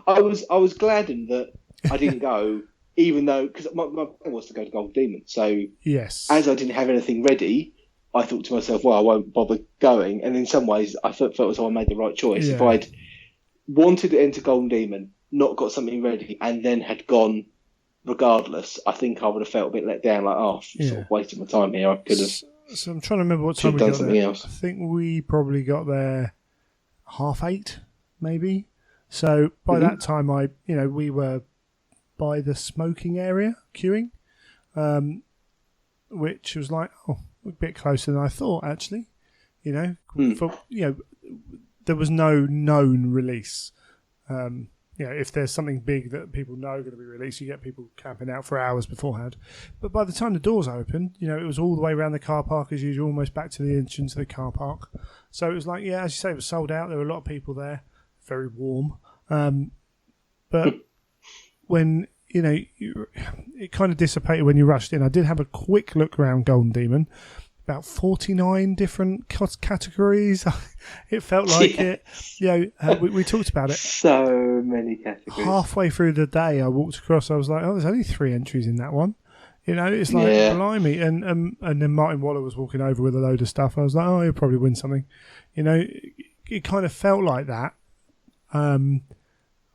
[SPEAKER 2] I was gladdened that I didn't go, even though, because my plan was to go to Gold Demon. So
[SPEAKER 1] yes,
[SPEAKER 2] as I didn't have anything ready, I thought to myself, well, I won't bother going. And in some ways, I felt as though I made the right choice.
[SPEAKER 1] Yeah.
[SPEAKER 2] If I'd wanted to enter Golden Demon, not got something ready, and then had gone regardless, I think I would have felt a bit let down, like, sort of wasted my time here. I could have.
[SPEAKER 1] So I'm trying to remember what time we got there. Else. I think we probably got there 8:30, maybe. So by that time, we were by the smoking area queuing, which was like, a bit closer than I thought, actually. There was no known release. If there's something big that people know going to be released, you get people camping out for hours beforehand. But by the time the doors opened, it was all the way around the car park as usual, almost back to the entrance of the car park. So it was like, as you say, it was sold out. There were a lot of people there, very warm. But when, it kind of dissipated when you rushed in. I did have a quick look around Golden Demon. About 49 different categories. It felt like it. We talked about it.
[SPEAKER 2] So many categories.
[SPEAKER 1] Halfway through the day, I walked across. I was like, there's only 3 entries in that one. It's like, blimey. And then Martin Waller was walking over with a load of stuff. I was like, he'll probably win something. It kind of felt like that.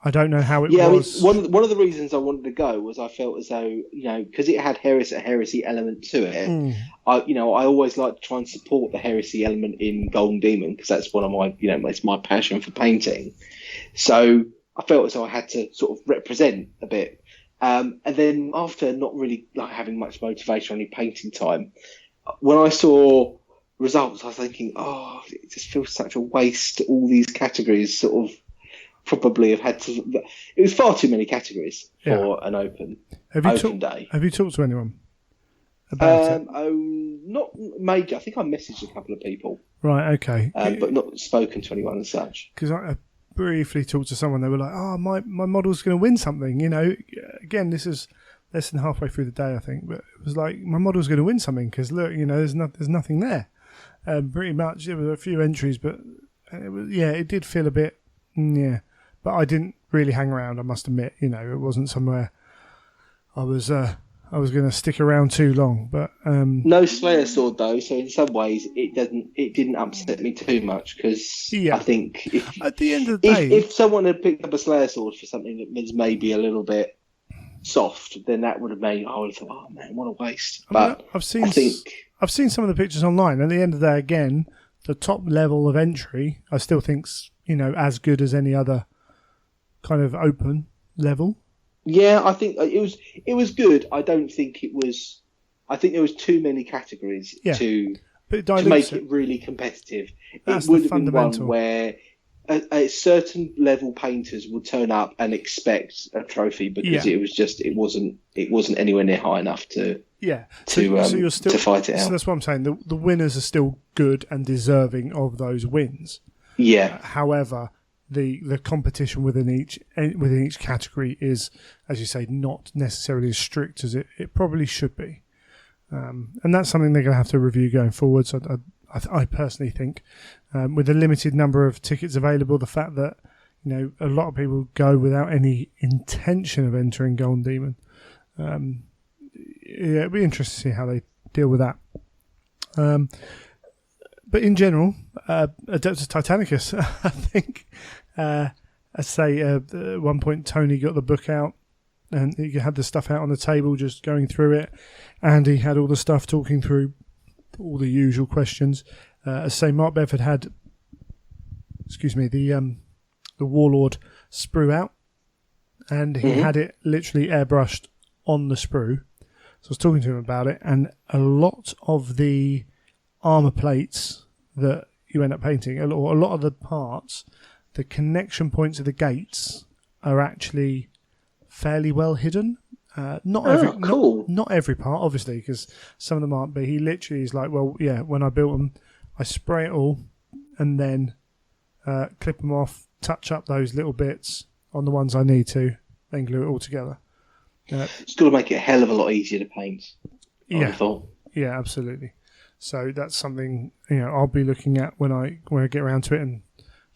[SPEAKER 1] I don't know how it was.
[SPEAKER 2] I mean, one of the reasons I wanted to go was I felt as though, because it had a heresy element to it. I always like to try and support the heresy element in Golden Demon because that's one of my, it's my passion for painting. So I felt as though I had to sort of represent a bit. And then after not really having much motivation or any painting time, when I saw results, I was thinking, it just feels such a waste. All these categories sort of probably have had to. It was far too many categories for an open day.
[SPEAKER 1] Have you talked to anyone about it?
[SPEAKER 2] Not major. I think I messaged a couple of people.
[SPEAKER 1] Right. Okay.
[SPEAKER 2] But not spoken to anyone as such.
[SPEAKER 1] Because I briefly talked to someone. They were like, my model's going to win something. Again, this is less than halfway through the day, I think. But it was like my model's going to win something because look, there's nothing there. Pretty much, there were a few entries, but it did feel a bit. But I didn't really hang around, I must admit. It wasn't somewhere I was going to stick around too long. But
[SPEAKER 2] no Slayer sword though, so in some ways it didn't upset me too much because I think
[SPEAKER 1] at the end of the day,
[SPEAKER 2] if someone had picked up a Slayer sword for something that was maybe a little bit soft, then that would have made I would have thought, oh man, what a waste.
[SPEAKER 1] I've seen some of the pictures online. At the end of the day, again, the top level of entry, I still think's as good as any other kind of open level.
[SPEAKER 2] Yeah, I think it was good. I don't think it was. I think there was too many categories to make it really competitive.
[SPEAKER 1] That's
[SPEAKER 2] it would have been
[SPEAKER 1] fundamental.
[SPEAKER 2] One where a certain level painters would turn up and expect a trophy because it wasn't anywhere near high enough to
[SPEAKER 1] so you're still,
[SPEAKER 2] to fight it out.
[SPEAKER 1] So that's what I'm saying. The winners are still good and deserving of those wins.
[SPEAKER 2] Yeah.
[SPEAKER 1] However, the competition within each category is, as you say, not necessarily as strict as it probably should be, and that's something they're going to have to review going forward. So I personally think, with the limited number of tickets available, the fact that a lot of people go without any intention of entering Golden Demon, it'd be interesting to see how they deal with that. but in general, Adeptus Titanicus, I think, I say at one point Tony got the book out and he had the stuff out on the table just going through it, and he had all the stuff talking through all the usual questions. As say, Mark Bedford had, the Warlord sprue out, and he had it literally airbrushed on the sprue. So I was talking to him about it, and a lot of the armour plates that you end up painting, or a lot of the parts, the connection points of the gates are actually fairly well hidden. Not every part, obviously, because some of them aren't, but he literally is like, well, yeah, when I built them, I spray it all and then clip them off, touch up those little bits on the ones I need to, then glue it all together.
[SPEAKER 2] It's going to make it a hell of a lot easier to paint. I thought. Yeah,
[SPEAKER 1] absolutely. So that's something I'll be looking at when I get around to it and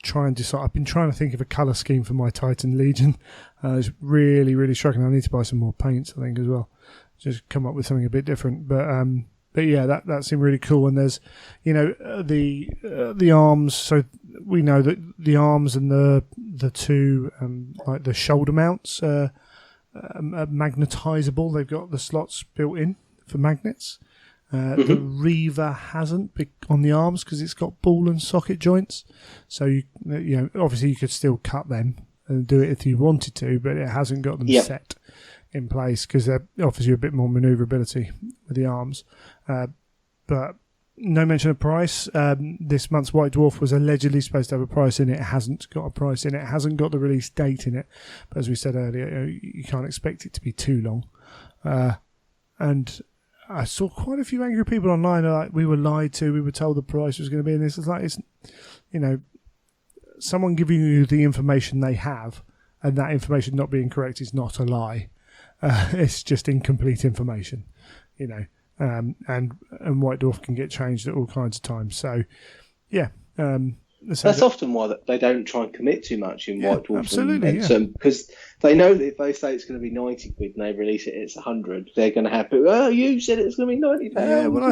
[SPEAKER 1] try and decide. I've been trying to think of a colour scheme for my Titan Legion. It's really, really struggling. I need to buy some more paints, I think, as well. Just come up with something a bit different. But yeah, that seemed really cool. And there's, the arms. So we know that the arms and the two like the shoulder mounts are magnetizable. They've got the slots built in for magnets. The Reaver hasn't on the arms because it's got ball and socket joints. So obviously you could still cut them and do it if you wanted to, but it hasn't got them set in place because that offers you a bit more manoeuvrability with the arms. But no mention of price. This month's White Dwarf was allegedly supposed to have a price in it. It hasn't got a price in it. It hasn't got the release date in it. But as we said earlier, you can't expect it to be too long. And I saw quite a few angry people online like, we were lied to, we were told the price was going to be, and this is like, someone giving you the information they have, and that information not being correct is not a lie. It's just incomplete information, and White Dwarf can get changed at all kinds of times. So, yeah.
[SPEAKER 2] That's often why they don't try and commit too much in White Dwarf.
[SPEAKER 1] Absolutely,
[SPEAKER 2] because they know that if they say it's going to be 90 quid and they release it, it's 100. They're going to have to. Oh, you said it's going to be 90 pounds.
[SPEAKER 1] Yeah, well,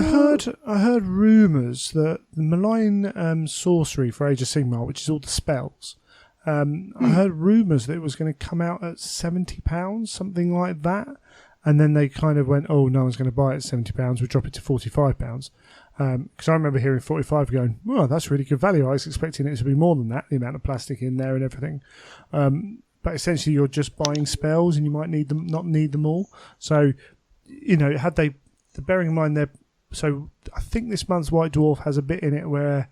[SPEAKER 1] I heard rumours that the malign sorcery for Age of Sigmar, which is all the spells, I heard rumours that it was going to come out at £70, something like that, and then they kind of went, oh, no one's going to buy it at £70. We'll drop it to £45. Because I remember hearing 45 going, well, that's really good value. I was expecting it to be more than that, the amount of plastic in there and everything. But essentially you're just buying spells and you might need them, not need them all. So, had they, bearing in mind so I think this month's White Dwarf has a bit in it where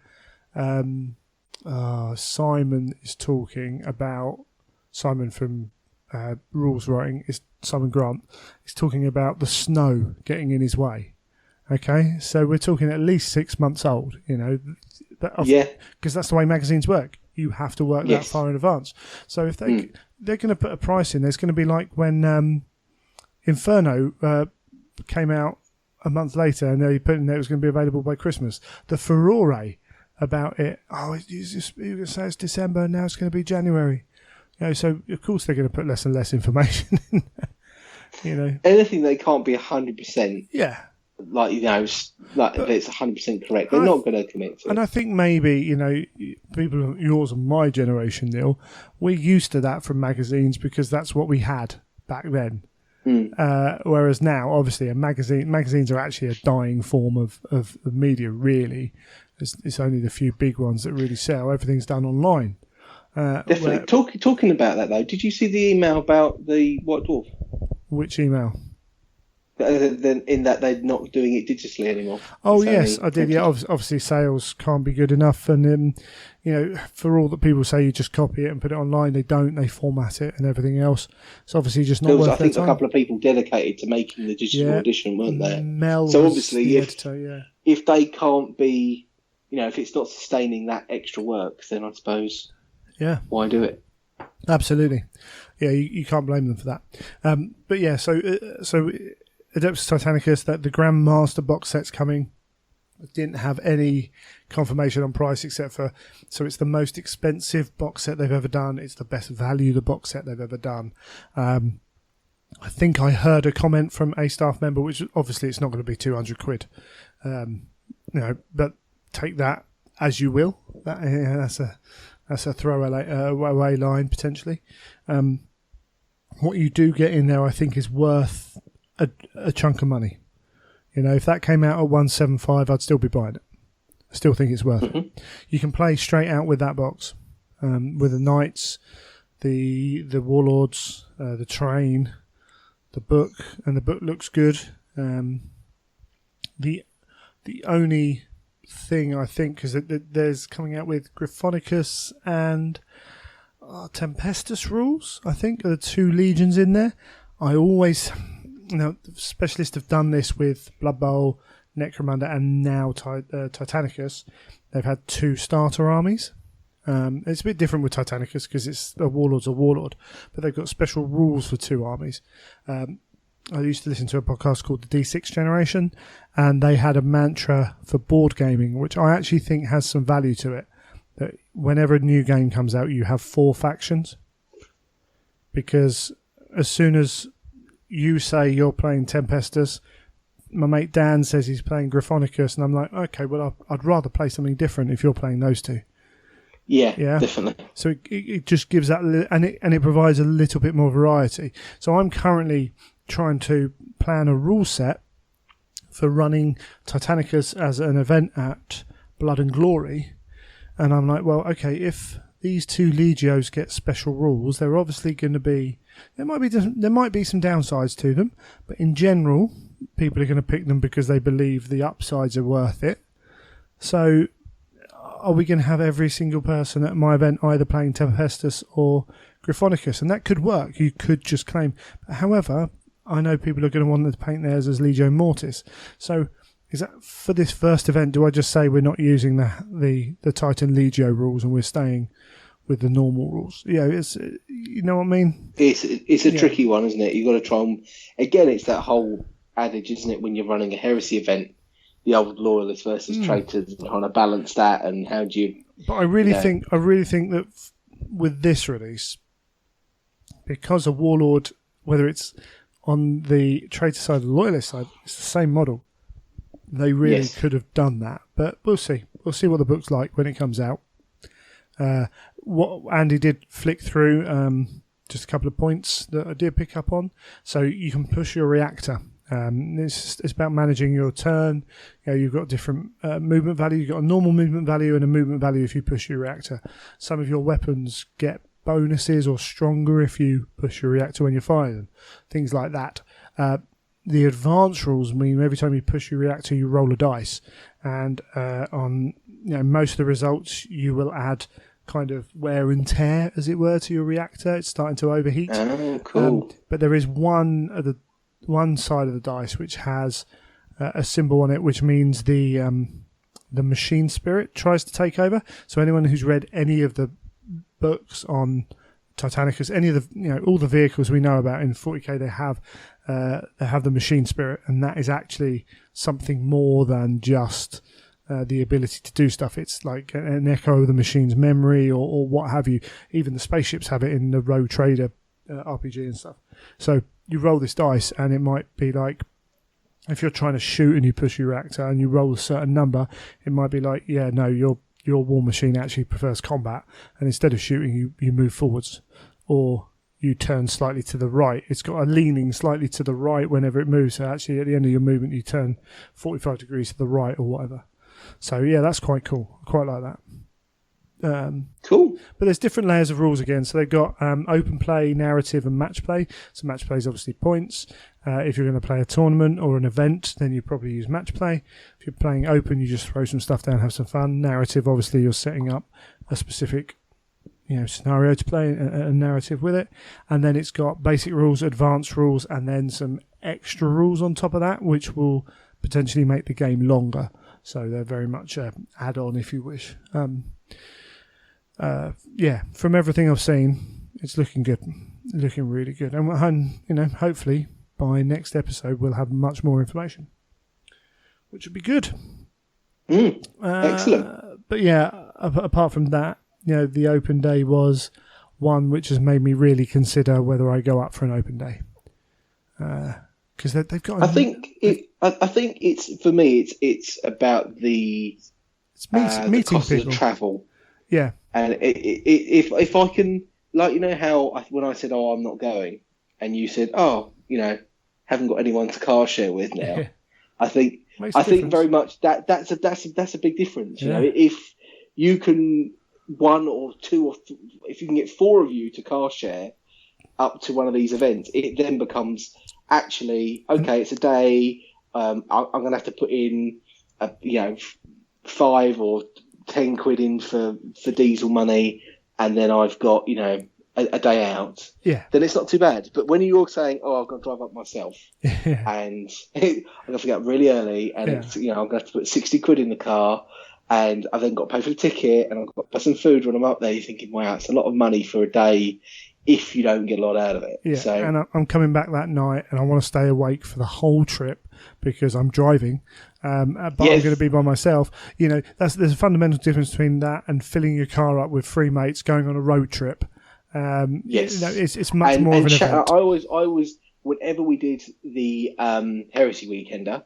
[SPEAKER 1] Simon is talking about, Simon from Rules Writing, Simon Grant, is talking about the snow getting in his way. Okay, so we're talking at least 6 months old, because that's the way magazines work. You have to work that far in advance. So if they're going to put a price in, there's going to be like when Inferno came out a month later and they put in there it was going to be available by Christmas. The furore about it, you're going to say it's December, now it's going to be January. So of course they're going to put less and less information in there.
[SPEAKER 2] Anything they can't be 100%.
[SPEAKER 1] Yeah.
[SPEAKER 2] Like if it's 100% correct, they're not going to commit to it.
[SPEAKER 1] And I think maybe people yours and my generation, Neil, we're used to that from magazines because that's what we had back then. Whereas now, obviously, magazines are actually a dying form of media. Really, it's only the few big ones that really sell. Everything's done online.
[SPEAKER 2] Definitely. Talking about that though, did you see the email about the White Dwarf?
[SPEAKER 1] Which email?
[SPEAKER 2] In that they're not doing it digitally anymore.
[SPEAKER 1] Oh, yes, I did. Yeah, obviously sales can't be good enough. And, for all that people say you just copy it and put it online, they don't. They format it and everything else. It's obviously just not worth
[SPEAKER 2] I think
[SPEAKER 1] their time.
[SPEAKER 2] a couple of people dedicated to making the digital edition, weren't there?
[SPEAKER 1] Mel
[SPEAKER 2] so obviously,
[SPEAKER 1] the
[SPEAKER 2] if
[SPEAKER 1] editor,
[SPEAKER 2] if they can't be, if it's not sustaining that extra work, then I suppose, why do it?
[SPEAKER 1] Absolutely. Yeah, you can't blame them for that. But yeah, so Adeptus Titanicus, that the Grandmaster box set's coming. I didn't have any confirmation on price except for, so it's the most expensive box set they've ever done. It's the best value the box set they've ever done. I think I heard a comment from a staff member, which obviously it's not going to be 200 quid. But take that as you will. That's a throwaway line potentially. What you do get in there, I think, is worth a chunk of money. If that came out at 175, I'd still be buying it. I still think it's worth it. You can play straight out with that box, with the knights, the warlords, the train, the book, and the book looks good. The only thing I think is that there's coming out with Gryphonicus and Tempestus rules, I think, are the 2 legions in there. I always, the specialists have done this with Blood Bowl, Necromunda, and now Titanicus. They've had 2 starter armies. It's a bit different with Titanicus because it's a warlord's a warlord, but they've got special rules for 2 armies. I used to listen to a podcast called the D6 Generation, and they had a mantra for board gaming, which I actually think has some value to it. That whenever a new game comes out, you have 4 factions. Because as soon as you say you're playing Tempestus, my mate Dan says he's playing Gryphonicus, and I'm like, okay, well, I'd rather play something different if you're playing those 2.
[SPEAKER 2] Yeah, definitely.
[SPEAKER 1] So it just gives that, and it provides a little bit more variety. So I'm currently trying to plan a rule set for running Titanicus as an event at Blood and Glory, and I'm like, well, okay, if these 2 legios get special rules, they're obviously going to be there might be some downsides to them, but in general, people are going to pick them because they believe the upsides are worth it. So, are we going to have every single person at my event either playing Tempestus or Gryphonicus? And that could work. You could just claim. However, I know people are going to want to paint theirs as Legio Mortis. So, is that for this first event? Do I just say we're not using the Titan Legio rules and we're staying with the normal rules? Yeah, it's, you know what I mean.
[SPEAKER 2] It's a tricky one, isn't it? You've got to try and again, it's that whole adage, isn't it? When you're running a heresy event, the old loyalists versus traitors, and trying to balance that, and how do you? But
[SPEAKER 1] I really think that with this release, because a warlord, whether it's on the traitor side or the loyalist side, it's the same model. They really could have done that, but we'll see. We'll see what the book's like when it comes out. What Andy did flick through, just a couple of points that I did pick up on. So you can push your reactor. It's about managing your turn. You've got different movement value. You've got a normal movement value and a movement value if you push your reactor. Some of your weapons get bonuses or stronger if you push your reactor when you fire them. Things like that. The advanced rules mean every time you push your reactor, you roll a dice, and on most of the results, you will add kind of wear and tear, as it were, to your reactor. It's starting to overheat.
[SPEAKER 2] Oh, cool!
[SPEAKER 1] But there is one side of the dice which has a symbol on it, which means the machine spirit tries to take over. So anyone who's read any of the books on Titanicus, any of the all the vehicles we know about in 40k, they have the machine spirit, and that is actually something more than just the ability to do stuff. It's like an echo of the machine's memory or what have you. Even the spaceships have it in the Rogue Trader RPG and stuff. So you roll this dice, and it might be like, if you're trying to shoot and you push your reactor and you roll a certain number, it might be like, your war machine actually prefers combat, and instead of shooting, you move forwards, or you turn slightly to the right. It's got a leaning slightly to the right whenever it moves. So actually, at the end of your movement, you turn 45 degrees to the right or whatever. So yeah, that's quite cool. I quite like that.
[SPEAKER 2] Cool.
[SPEAKER 1] But there's different layers of rules again. So they've got open play, narrative, and match play. So match play is obviously points. If you're going to play a tournament or an event, then you probably use match play. If you're playing open, you just throw some stuff down, have some fun. Narrative, obviously, you're setting up a specific scenario to play, a narrative with it. And then it's got basic rules, advanced rules, and then some extra rules on top of that, which will potentially make the game longer. So they're very much an add-on, if you wish. From everything I've seen, it's looking good, looking really good. And hopefully by next episode we'll have much more information, which would be good.
[SPEAKER 2] Excellent.
[SPEAKER 1] But yeah, apart from that, the open day was one which has made me really consider whether I go up for an open day. Because they've got.
[SPEAKER 2] I think it's for me. It's about the
[SPEAKER 1] It's
[SPEAKER 2] the
[SPEAKER 1] meeting
[SPEAKER 2] cost
[SPEAKER 1] people.
[SPEAKER 2] of the travel.
[SPEAKER 1] Yeah.
[SPEAKER 2] And if I can, like, you know how when I said, "Oh, I'm not going," and you said, "Oh, haven't got anyone to car share with now."
[SPEAKER 1] Yeah.
[SPEAKER 2] I think
[SPEAKER 1] Makes a
[SPEAKER 2] think
[SPEAKER 1] difference.
[SPEAKER 2] very much that's a big difference.
[SPEAKER 1] Yeah.
[SPEAKER 2] If you can one or two or if you can get four of you to car share up to one of these events, it then becomes actually okay. It's a day. I'm going to have to put in, 5 or 10 quid in for diesel money, and then I've got a day out.
[SPEAKER 1] Yeah.
[SPEAKER 2] Then it's not too bad. But when you're saying, "Oh, I've got to drive up myself,"
[SPEAKER 1] Yeah.
[SPEAKER 2] and I'm going to get up really early, and it's I'm going to have to put 60 quid in the car, and I've then got to pay for the ticket, and I've got to buy some food when I'm up there. You're thinking, wow, it's a lot of money for a day if you don't get a lot out of it.
[SPEAKER 1] Yeah,
[SPEAKER 2] so,
[SPEAKER 1] and I'm coming back that night, and I want to stay awake for the whole trip because I'm driving, but I'm going to be by myself. There's a fundamental difference between that and filling your car up with three mates going on a road trip.
[SPEAKER 2] Yes,
[SPEAKER 1] it's much more of an event.
[SPEAKER 2] I always, whenever we did the Heresy Weekender,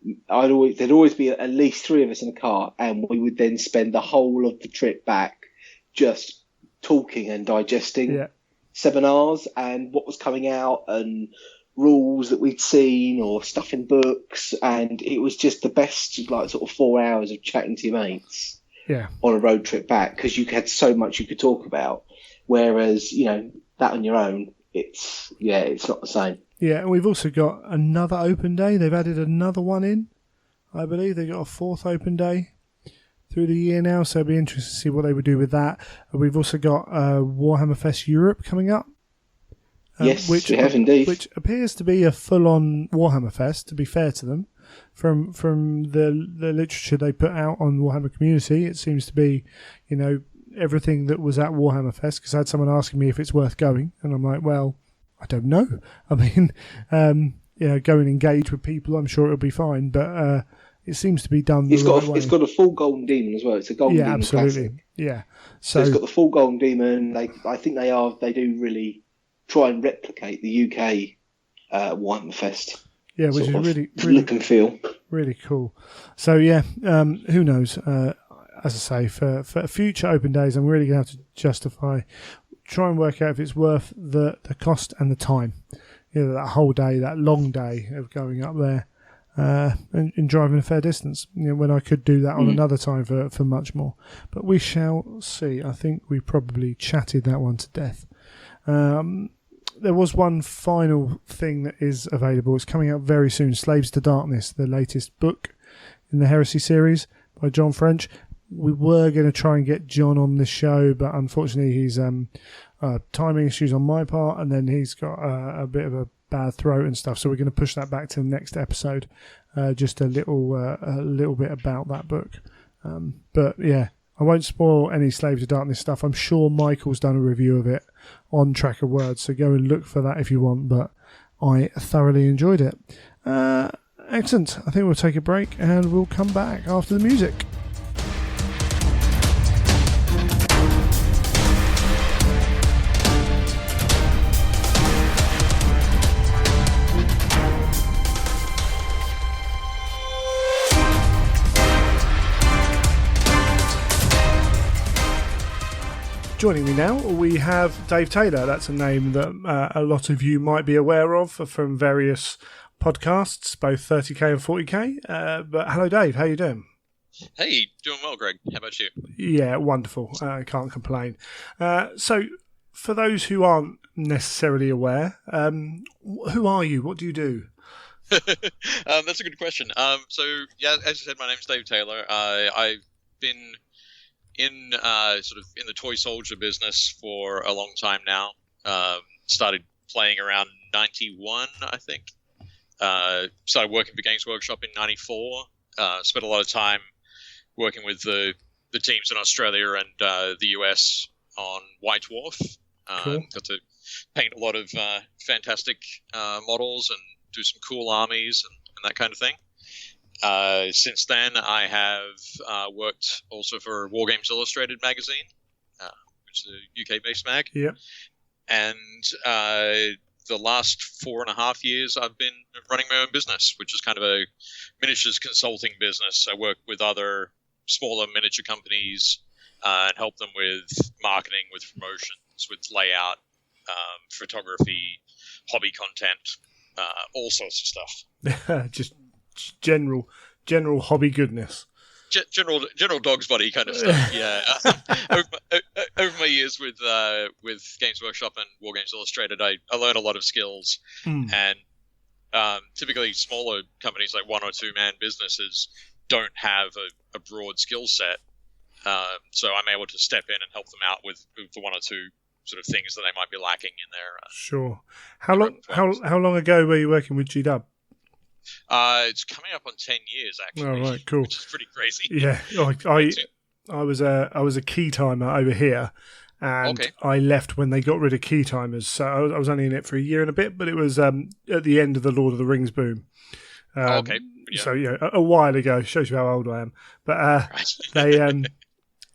[SPEAKER 2] there'd always be at least 3 of us in a car, and we would then spend the whole of the trip back just talking and digesting seminars and what was coming out and rules that we'd seen or stuff in books, and it was just the best sort of 4 hours of chatting to your mates on a road trip back, because you had so much you could talk about, whereas that on your own, it's not the same.
[SPEAKER 1] Yeah, and we've also got another open day. They've added another one in, I believe. They've got a 4th open day through the year now, so it'll be interesting to see what they would do with that. We've also got Warhammer Fest Europe coming up.
[SPEAKER 2] Yes, we have indeed.
[SPEAKER 1] Which appears to be a full-on Warhammer Fest, to be fair to them. From the literature they put out on Warhammer Community, it seems to be, everything that was at Warhammer Fest, because I had someone asking me if it's worth going, and I'm like, well, I don't know. I mean, go and engage with people. I'm sure it'll be fine, but it seems to be done the right way.
[SPEAKER 2] It's got a full Golden Demon as well. It's a Golden Demon
[SPEAKER 1] absolutely.
[SPEAKER 2] classic.
[SPEAKER 1] Yeah,
[SPEAKER 2] so it's got the full Golden Demon. I think they do really try and replicate the UK Warhammer Fest.
[SPEAKER 1] Yeah, which is really
[SPEAKER 2] look and feel
[SPEAKER 1] really cool. So who knows? As I say, for future open days, I'm really going to have to try and work out if it's worth the cost and the time. That whole day, that long day of going up there and driving a fair distance. When I could do that on another time for much more. But we shall see. I think we probably chatted that one to death. There was one final thing that is available. It's coming out very soon. Slaves to Darkness, the latest book in the Heresy series by John French. We were going to try and get John on the show, but unfortunately he's timing issues on my part, and then he's got a bit of a bad throat and stuff. So we're going to push that back to the next episode. Just a little bit about that book. But yeah, I won't spoil any Slaves to Darkness stuff. I'm sure Michael's done a review of it on Track of Words, so go and look for that if you want, but I thoroughly enjoyed it. Excellent. I think we'll take a break and we'll come back after the music. Joining me now, we have Dave Taylor. That's a name that a lot of you might be aware of from various podcasts, both 30k and 40k. But hello, Dave. How you doing?
[SPEAKER 3] Hey, doing well, Greg. How about you?
[SPEAKER 1] Yeah, wonderful. I can't complain. So, for those who aren't necessarily aware, who are you? What do you do?
[SPEAKER 3] That's a good question. So, yeah, as you said, my name's Dave Taylor. I've been in the toy soldier business for a long time now. Started playing around 91, I think. Started working for Games Workshop in 94. Spent a lot of time working with the teams in Australia and the US on White Dwarf.
[SPEAKER 1] Cool.
[SPEAKER 3] Got to paint a lot of fantastic models and do some cool armies and that kind of thing. Since then, I have worked also for War Games Illustrated magazine, which is a UK-based mag.
[SPEAKER 1] Yeah.
[SPEAKER 3] And the last 4.5 years, I've been running my own business, which is kind of a miniatures consulting business. I work with other smaller miniature companies and help them with marketing, with promotions, with layout, photography, hobby content, all sorts of
[SPEAKER 1] stuff. Just general hobby goodness.
[SPEAKER 3] General dog's body kind of stuff. Yeah. Over my years with Games Workshop and War Games Illustrated, I learned a lot of skills, and typically smaller companies like 1 or 2 man businesses don't have a broad skill set, so I'm able to step in and help them out with the 1 or 2 sort of things that they might be lacking in their.
[SPEAKER 1] Sure. How long ago were you working with GW?
[SPEAKER 3] It's coming up on 10 years actually.
[SPEAKER 1] Oh, right, cool.
[SPEAKER 3] Which is pretty crazy.
[SPEAKER 1] Yeah, I was a key timer over here, and I left when they got rid of key timers. So I was only in it for a year and a bit, but it was at the end of the Lord of the Rings boom.
[SPEAKER 3] Yeah.
[SPEAKER 1] So a while ago. Shows you how old I am. But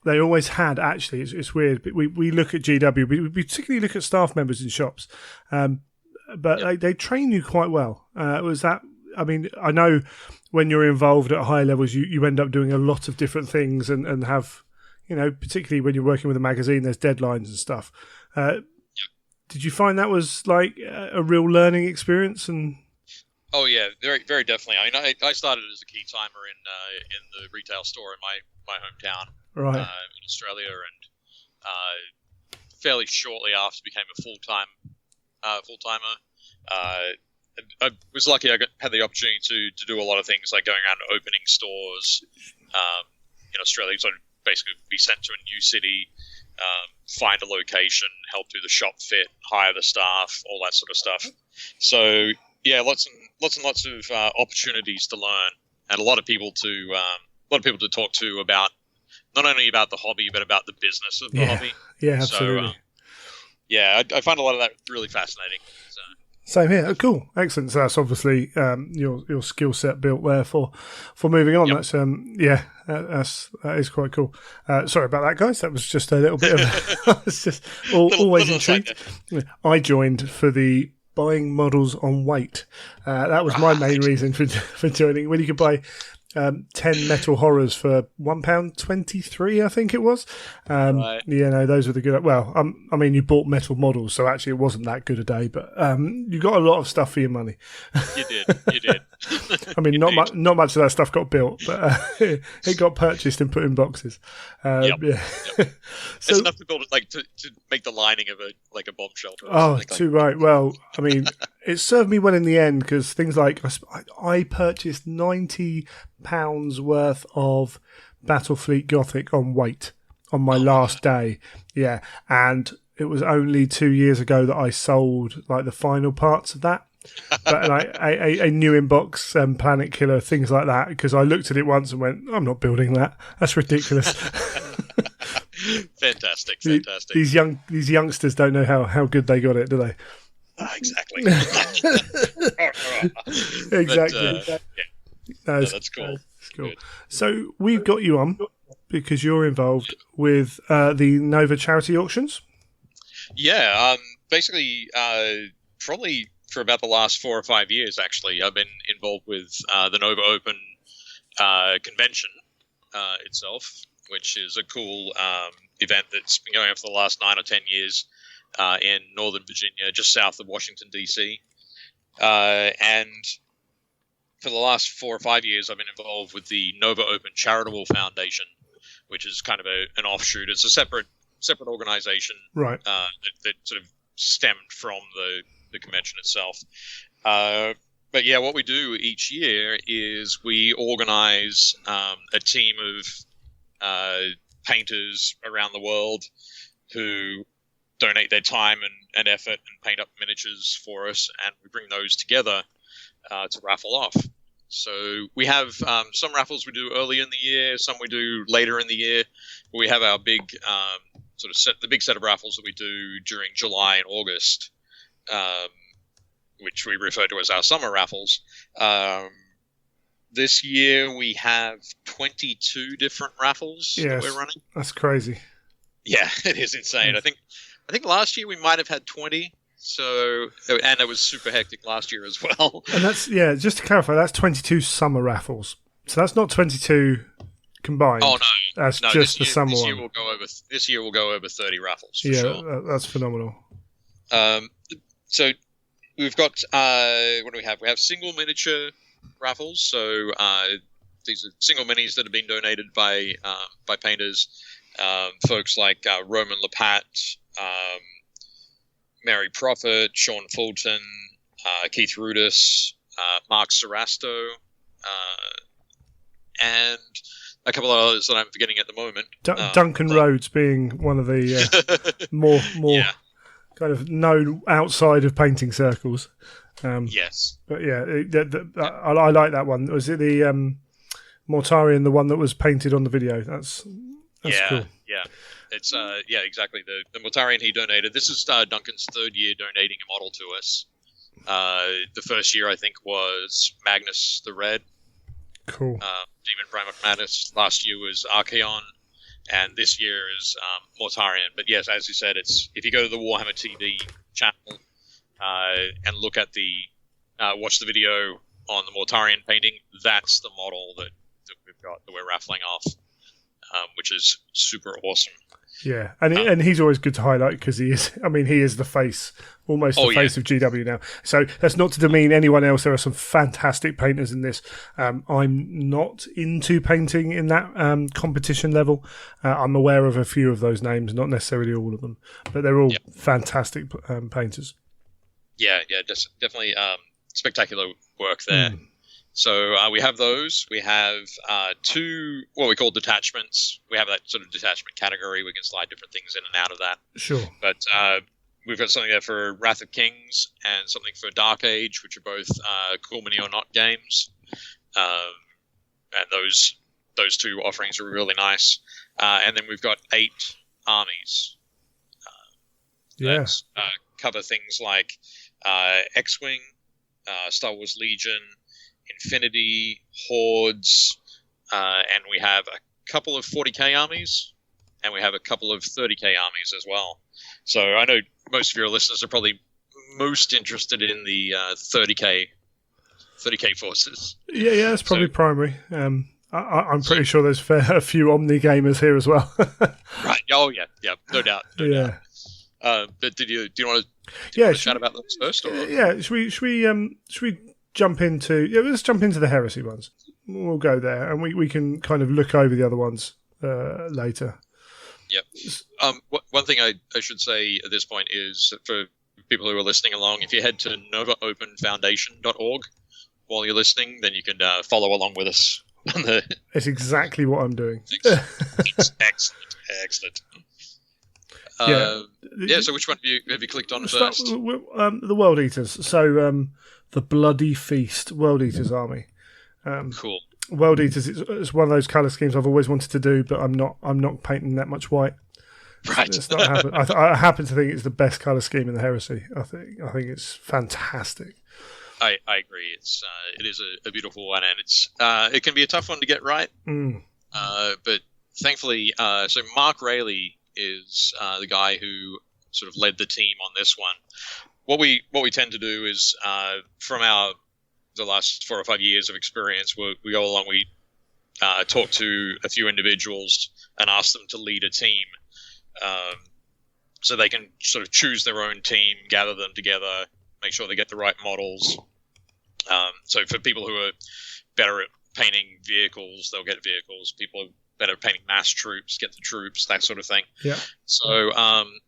[SPEAKER 1] they always had, actually. It's weird. But we look at GW. We particularly look at staff members in shops, but they train you quite well. Was that? I mean, I know when you're involved at high levels, you end up doing a lot of different things and have, particularly when you're working with a magazine, there's deadlines and stuff. Did you find that was like a real learning experience? And
[SPEAKER 3] oh yeah, very very definitely. I mean, I started as a key timer in the retail store in my hometown,
[SPEAKER 1] right,
[SPEAKER 3] in Australia, and fairly shortly after became a full timer. I was lucky. I had the opportunity to do a lot of things like going around and opening stores in Australia. So I'd basically be sent to a new city, find a location, help do the shop fit, hire the staff, all that sort of stuff. So yeah, lots and lots of opportunities to learn, and a lot of people to talk to about not only about the hobby but about the business of the hobby.
[SPEAKER 1] Yeah, absolutely.
[SPEAKER 3] So I find a lot of that really fascinating. So.
[SPEAKER 1] Same here. Oh, cool, excellent. So that's obviously your skill set built there for moving on. Yep. That's that is quite cool. Sorry about that, guys. That was just a little bit of. It's just always intrigued. I joined for the buying models on weight. That was my main reason for joining. When you could buy 10 metal horrors for £1.23, I think it was.
[SPEAKER 3] Right.
[SPEAKER 1] Yeah, no, those were the good. Well, I mean, you bought metal models, so actually it wasn't that good a day. But you got a lot of stuff for your money.
[SPEAKER 3] You did.
[SPEAKER 1] I mean, not much of that stuff got built, but it got purchased and put in boxes.
[SPEAKER 3] Yep.
[SPEAKER 1] Yeah.
[SPEAKER 3] Yep. So, it's enough to build it, like to make the lining of a bomb shelter.
[SPEAKER 1] Oh, too right. Well, I mean, it served me well in the end because things like I purchased £90 worth of Battlefleet Gothic on weight on my last day. Yeah, and it was only 2 years ago that I sold like the final parts of that. But like a new in-box Planet Killer, things like that, because I looked at it once and went, I'm not building that. That's ridiculous.
[SPEAKER 3] Fantastic.
[SPEAKER 1] These youngsters don't know how good they got it, do they?
[SPEAKER 3] Exactly.
[SPEAKER 1] Exactly.
[SPEAKER 3] But, that's cool.
[SPEAKER 1] That's cool. So we've got you on because you're involved with the Nova Charity Auctions.
[SPEAKER 3] Yeah, basically, probably for about the last 4 or 5 years, actually, I've been involved with the Nova Open convention itself, which is a cool event that's been going on for the last 9 or 10 years in Northern Virginia, just south of Washington, D.C. And for the last 4 or 5 years, I've been involved with the Nova Open Charitable Foundation, which is kind of an offshoot. It's a separate organization,
[SPEAKER 1] right?
[SPEAKER 3] That sort of stemmed from the convention itself. But yeah, what we do each year is we organize a team of painters around the world who donate their time and effort and paint up miniatures for us, and we bring those together to raffle off. So we have some raffles we do early in the year, some we do later in the year. We have our big the big set of raffles that we do during July and August, which we refer to as our summer raffles. This year we have 22 different raffles that we're running.
[SPEAKER 1] That's crazy.
[SPEAKER 3] Yeah, it is insane. I think last year we might have had 20. So, and it was super hectic last year as well.
[SPEAKER 1] And that's, just to clarify, that's 22 summer raffles. So that's not 22 combined.
[SPEAKER 3] Oh
[SPEAKER 1] That's
[SPEAKER 3] no!
[SPEAKER 1] just the summer
[SPEAKER 3] this year
[SPEAKER 1] one.
[SPEAKER 3] will go over. This year will go over 30 raffles for
[SPEAKER 1] Yeah,
[SPEAKER 3] sure.
[SPEAKER 1] that's phenomenal.
[SPEAKER 3] So we've got what do we have? We have single miniature raffles. So these are single minis that have been donated by painters, folks like Roman Lapat, Mary Prophet, Sean Fulton, Keith Rudis, Mark Serasto, and a couple of others that I'm forgetting at the moment.
[SPEAKER 1] Duncan Rhodes being one of the more
[SPEAKER 3] yeah.
[SPEAKER 1] kind of known outside of painting circles.
[SPEAKER 3] Yes.
[SPEAKER 1] But yeah, I like that one. Was it the Mortarian, the one that was painted on the video? That's cool.
[SPEAKER 3] Yeah. It's exactly. The Mortarian he donated. This is Duncan's third year donating a model to us. The first year I think was Magnus the Red.
[SPEAKER 1] Cool.
[SPEAKER 3] Demon Primarch Magnus. Last year was Archaon, and this year is Mortarian. But yes, as you said, it's if you go to the Warhammer TV channel and look at the watch the video on the Mortarian painting, that's the model that we've got that we're raffling off, which is super awesome.
[SPEAKER 1] Yeah, and he's always good to highlight because he is the face, almost the face of GW now. So that's not to demean anyone else. There are some fantastic painters in this. I'm not into painting in that competition level. I'm aware of a few of those names, not necessarily all of them, but they're all fantastic painters. Yeah,
[SPEAKER 3] definitely spectacular work there. So we have those. We have two what we call detachments. We have that sort of detachment category. We can slide different things in and out of that.
[SPEAKER 1] Sure.
[SPEAKER 3] But we've got something there for Wrath of Kings and something for Dark Age, which are both Cool Mini or Not games. And those two offerings are really nice. And then we've got 8 armies. That cover things like X-Wing, Star Wars Legion, Infinity, Hordes, and we have a couple of 40k armies, and we have a couple of 30k armies as well. So I know most of your listeners are probably most interested in the 30k forces.
[SPEAKER 1] Yeah, that's probably primary. I'm pretty sure there's a few Omni gamers here as well.
[SPEAKER 3] Right. Oh yeah, no doubt. But do you want to chat about those first? Or?
[SPEAKER 1] Yeah. Should we jump into? Yeah, let's jump into the heresy ones. We'll go there, and we can kind of look over the other ones later.
[SPEAKER 3] Yep. One thing I should say at this point is for people who are listening along, if you head to novaopenfoundation.org while you're listening, then you can follow along with us.
[SPEAKER 1] It's exactly what I'm doing.
[SPEAKER 3] Excellent. So which one have you clicked on first?
[SPEAKER 1] The World Eaters. So the Bloody Feast World Eaters army.
[SPEAKER 3] Cool.
[SPEAKER 1] World Eaters. It's one of those colour schemes I've always wanted to do, but I'm not painting that much white.
[SPEAKER 3] Right.
[SPEAKER 1] It's not happening. I happen to think it's the best colour scheme in the Heresy. I think it's fantastic.
[SPEAKER 3] I agree. It is a beautiful one, and it can be a tough one to get right. But thankfully, so Mark Rayleigh is the guy who sort of led the team on this one. What we tend to do is from the last 4 or 5 years of experience, we go along. We talk to a few individuals and ask them to lead a team, so they can sort of choose their own team, gather them together, make sure they get the right models. So for people who are better at painting vehicles, they'll get vehicles. People who are better at painting mass troops, get the troops, that sort of thing.
[SPEAKER 1] Yeah.
[SPEAKER 3] So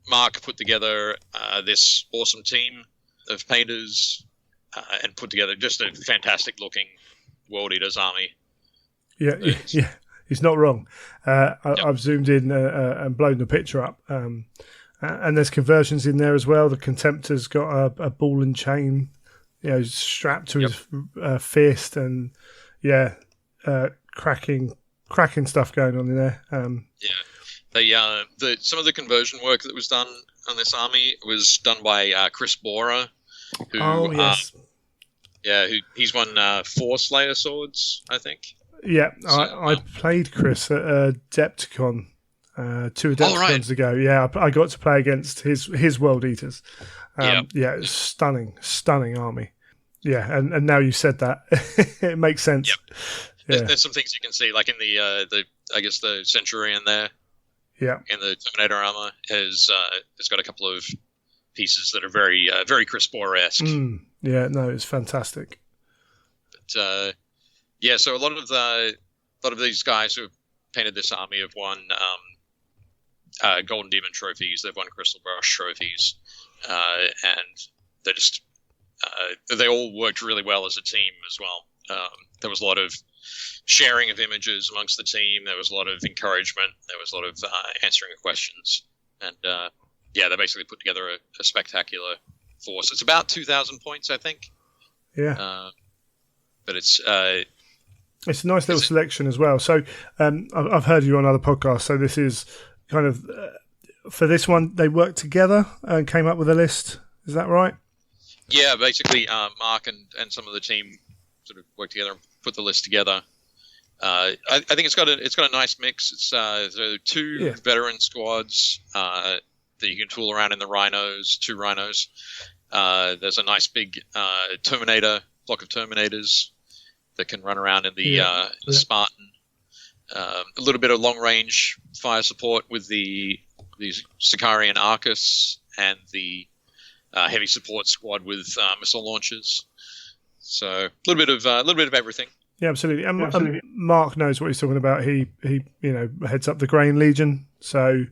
[SPEAKER 3] Mark put together this awesome team of painters and put together just a fantastic looking World Eaters army. Yeah,
[SPEAKER 1] he's not wrong. I've zoomed in and blown the picture up. And there's conversions in there as well. The Contemptor's got a ball and chain, strapped to his fist, and cracking stuff going on in there.
[SPEAKER 3] Some of the conversion work that was done on this army was done by Chris Borer, who he's won 4 Slayer swords, I think. Yeah,
[SPEAKER 1] so, I played Chris at Adepticon 2 Adepticons ago. Yeah, I got to play against his World Eaters. It's stunning army. Yeah, and now you said that, it makes sense.
[SPEAKER 3] There's some things you can see, like in the I guess the Centurion there.
[SPEAKER 1] Yeah.
[SPEAKER 3] In the Terminator armor has it's got a couple of pieces that are very very Chris Bohr-esque.
[SPEAKER 1] Yeah, no, it's fantastic.
[SPEAKER 3] But yeah, so a lot of these guys who have painted this army have won Golden Demon trophies. They've won Crystal Brush trophies, and they just they all worked really well as a team as well. There was a lot of sharing of images amongst the team. There was a lot of encouragement. There was a lot of answering of questions, and yeah, they basically put together a spectacular force. It's about 2,000 points, I think.
[SPEAKER 1] Yeah,
[SPEAKER 3] but it's
[SPEAKER 1] a nice little selection as well. So I've heard you on other podcasts. So this is kind of for this one, they worked together and came up with a list. Is that right?
[SPEAKER 3] Yeah, basically, Mark and some of the team sort of worked together and put the list together. I think it's got a nice mix. It's there are two veteran squads that you can tool around in the rhinos. 2 rhinos. There's a nice big Terminator block of Terminators that can run around in the Spartan. A little bit of long range fire support with these Sicarian Arcus and the heavy support squad with missile launchers. So a little bit of everything.
[SPEAKER 1] Yeah, absolutely. Mark knows what he's talking about. He heads up the Grain Legion. So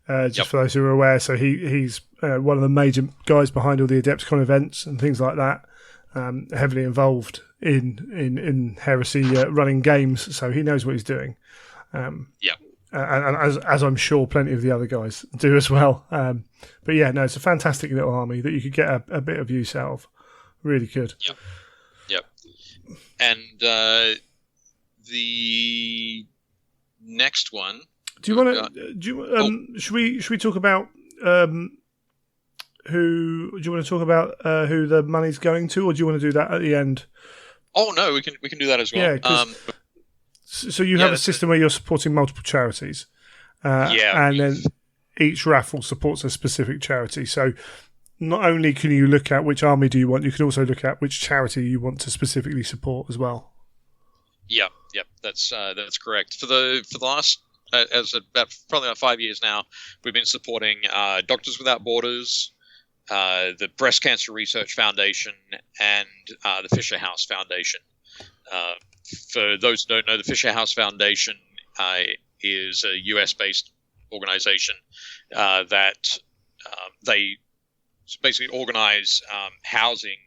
[SPEAKER 1] just for those who are aware, so he's one of the major guys behind all the Adepticon events and things like that. Heavily involved in Heresy running games, so he knows what he's doing. And as I'm sure plenty of the other guys do as well. But yeah, no, it's a fantastic little army that you could get a bit of use out of. Really good.
[SPEAKER 3] Yep. And the next one.
[SPEAKER 1] Do you want to? Should we talk about who? Do you want to talk about who the money's going to, or do you want to do that at the end?
[SPEAKER 3] Oh no, we can do that as well.
[SPEAKER 1] Yeah. So you have a system where you're supporting multiple charities, and then each raffle supports a specific charity. So not only can you look at which army do you want, you can also look at which charity you want to specifically support as well. Yep,
[SPEAKER 3] that's correct. For the last probably about 5 years now, we've been supporting Doctors Without Borders, the Breast Cancer Research Foundation, and the Fisher House Foundation. For those who don't know, the Fisher House Foundation is a US-based organization that they basically organize housing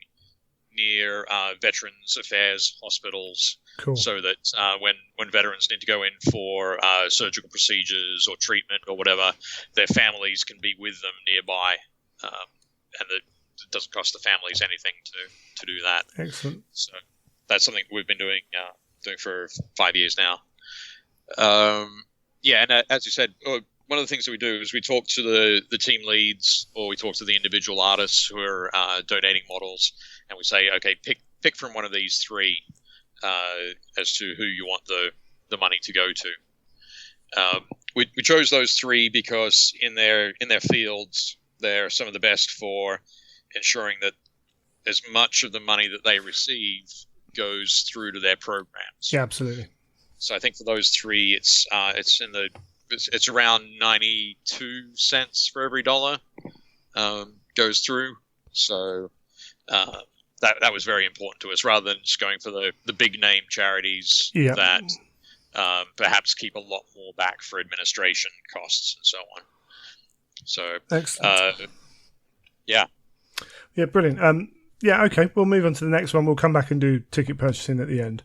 [SPEAKER 3] near Veterans Affairs hospitals.
[SPEAKER 1] Cool.
[SPEAKER 3] So that when veterans need to go in for surgical procedures or treatment or whatever, their families can be with them nearby, and it doesn't cost the families anything to do that.
[SPEAKER 1] Excellent.
[SPEAKER 3] So that's something we've been doing for 5 years now. And as you said, one of the things that we do is we talk to the team leads, or we talk to the individual artists who are donating models, and we say, okay, pick from one of these 3 as to who you want the money to go to. We chose those 3 because in their fields, they're some of the best for ensuring that as much of the money that they receive goes through to their programs.
[SPEAKER 1] Yeah, absolutely.
[SPEAKER 3] So I think for those 3, it's around 92 cents for every dollar goes through. So that was very important to us, rather than just going for the big name charities that perhaps keep a lot more back for administration costs and so on. So
[SPEAKER 1] excellent.
[SPEAKER 3] Yeah,
[SPEAKER 1] brilliant. Okay, we'll move on to the next one. We'll come back and do ticket purchasing at the end.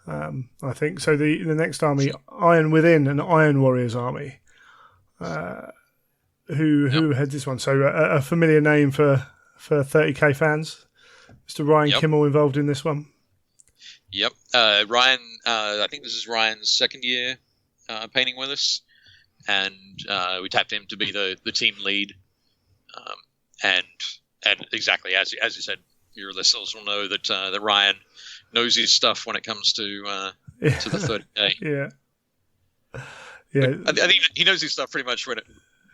[SPEAKER 1] I think so. The next army, Iron Within, an Iron Warriors army. Who had this one? So a familiar name for 30k fans. Mr. Ryan Kimmel involved in this one.
[SPEAKER 3] Yep. Ryan, I think this is Ryan's second year painting with us, and we tapped him to be the team lead. And exactly as you said, your listeners will know that Ryan knows his stuff when it comes to the 30k.
[SPEAKER 1] Yeah.
[SPEAKER 3] I think he knows his stuff pretty much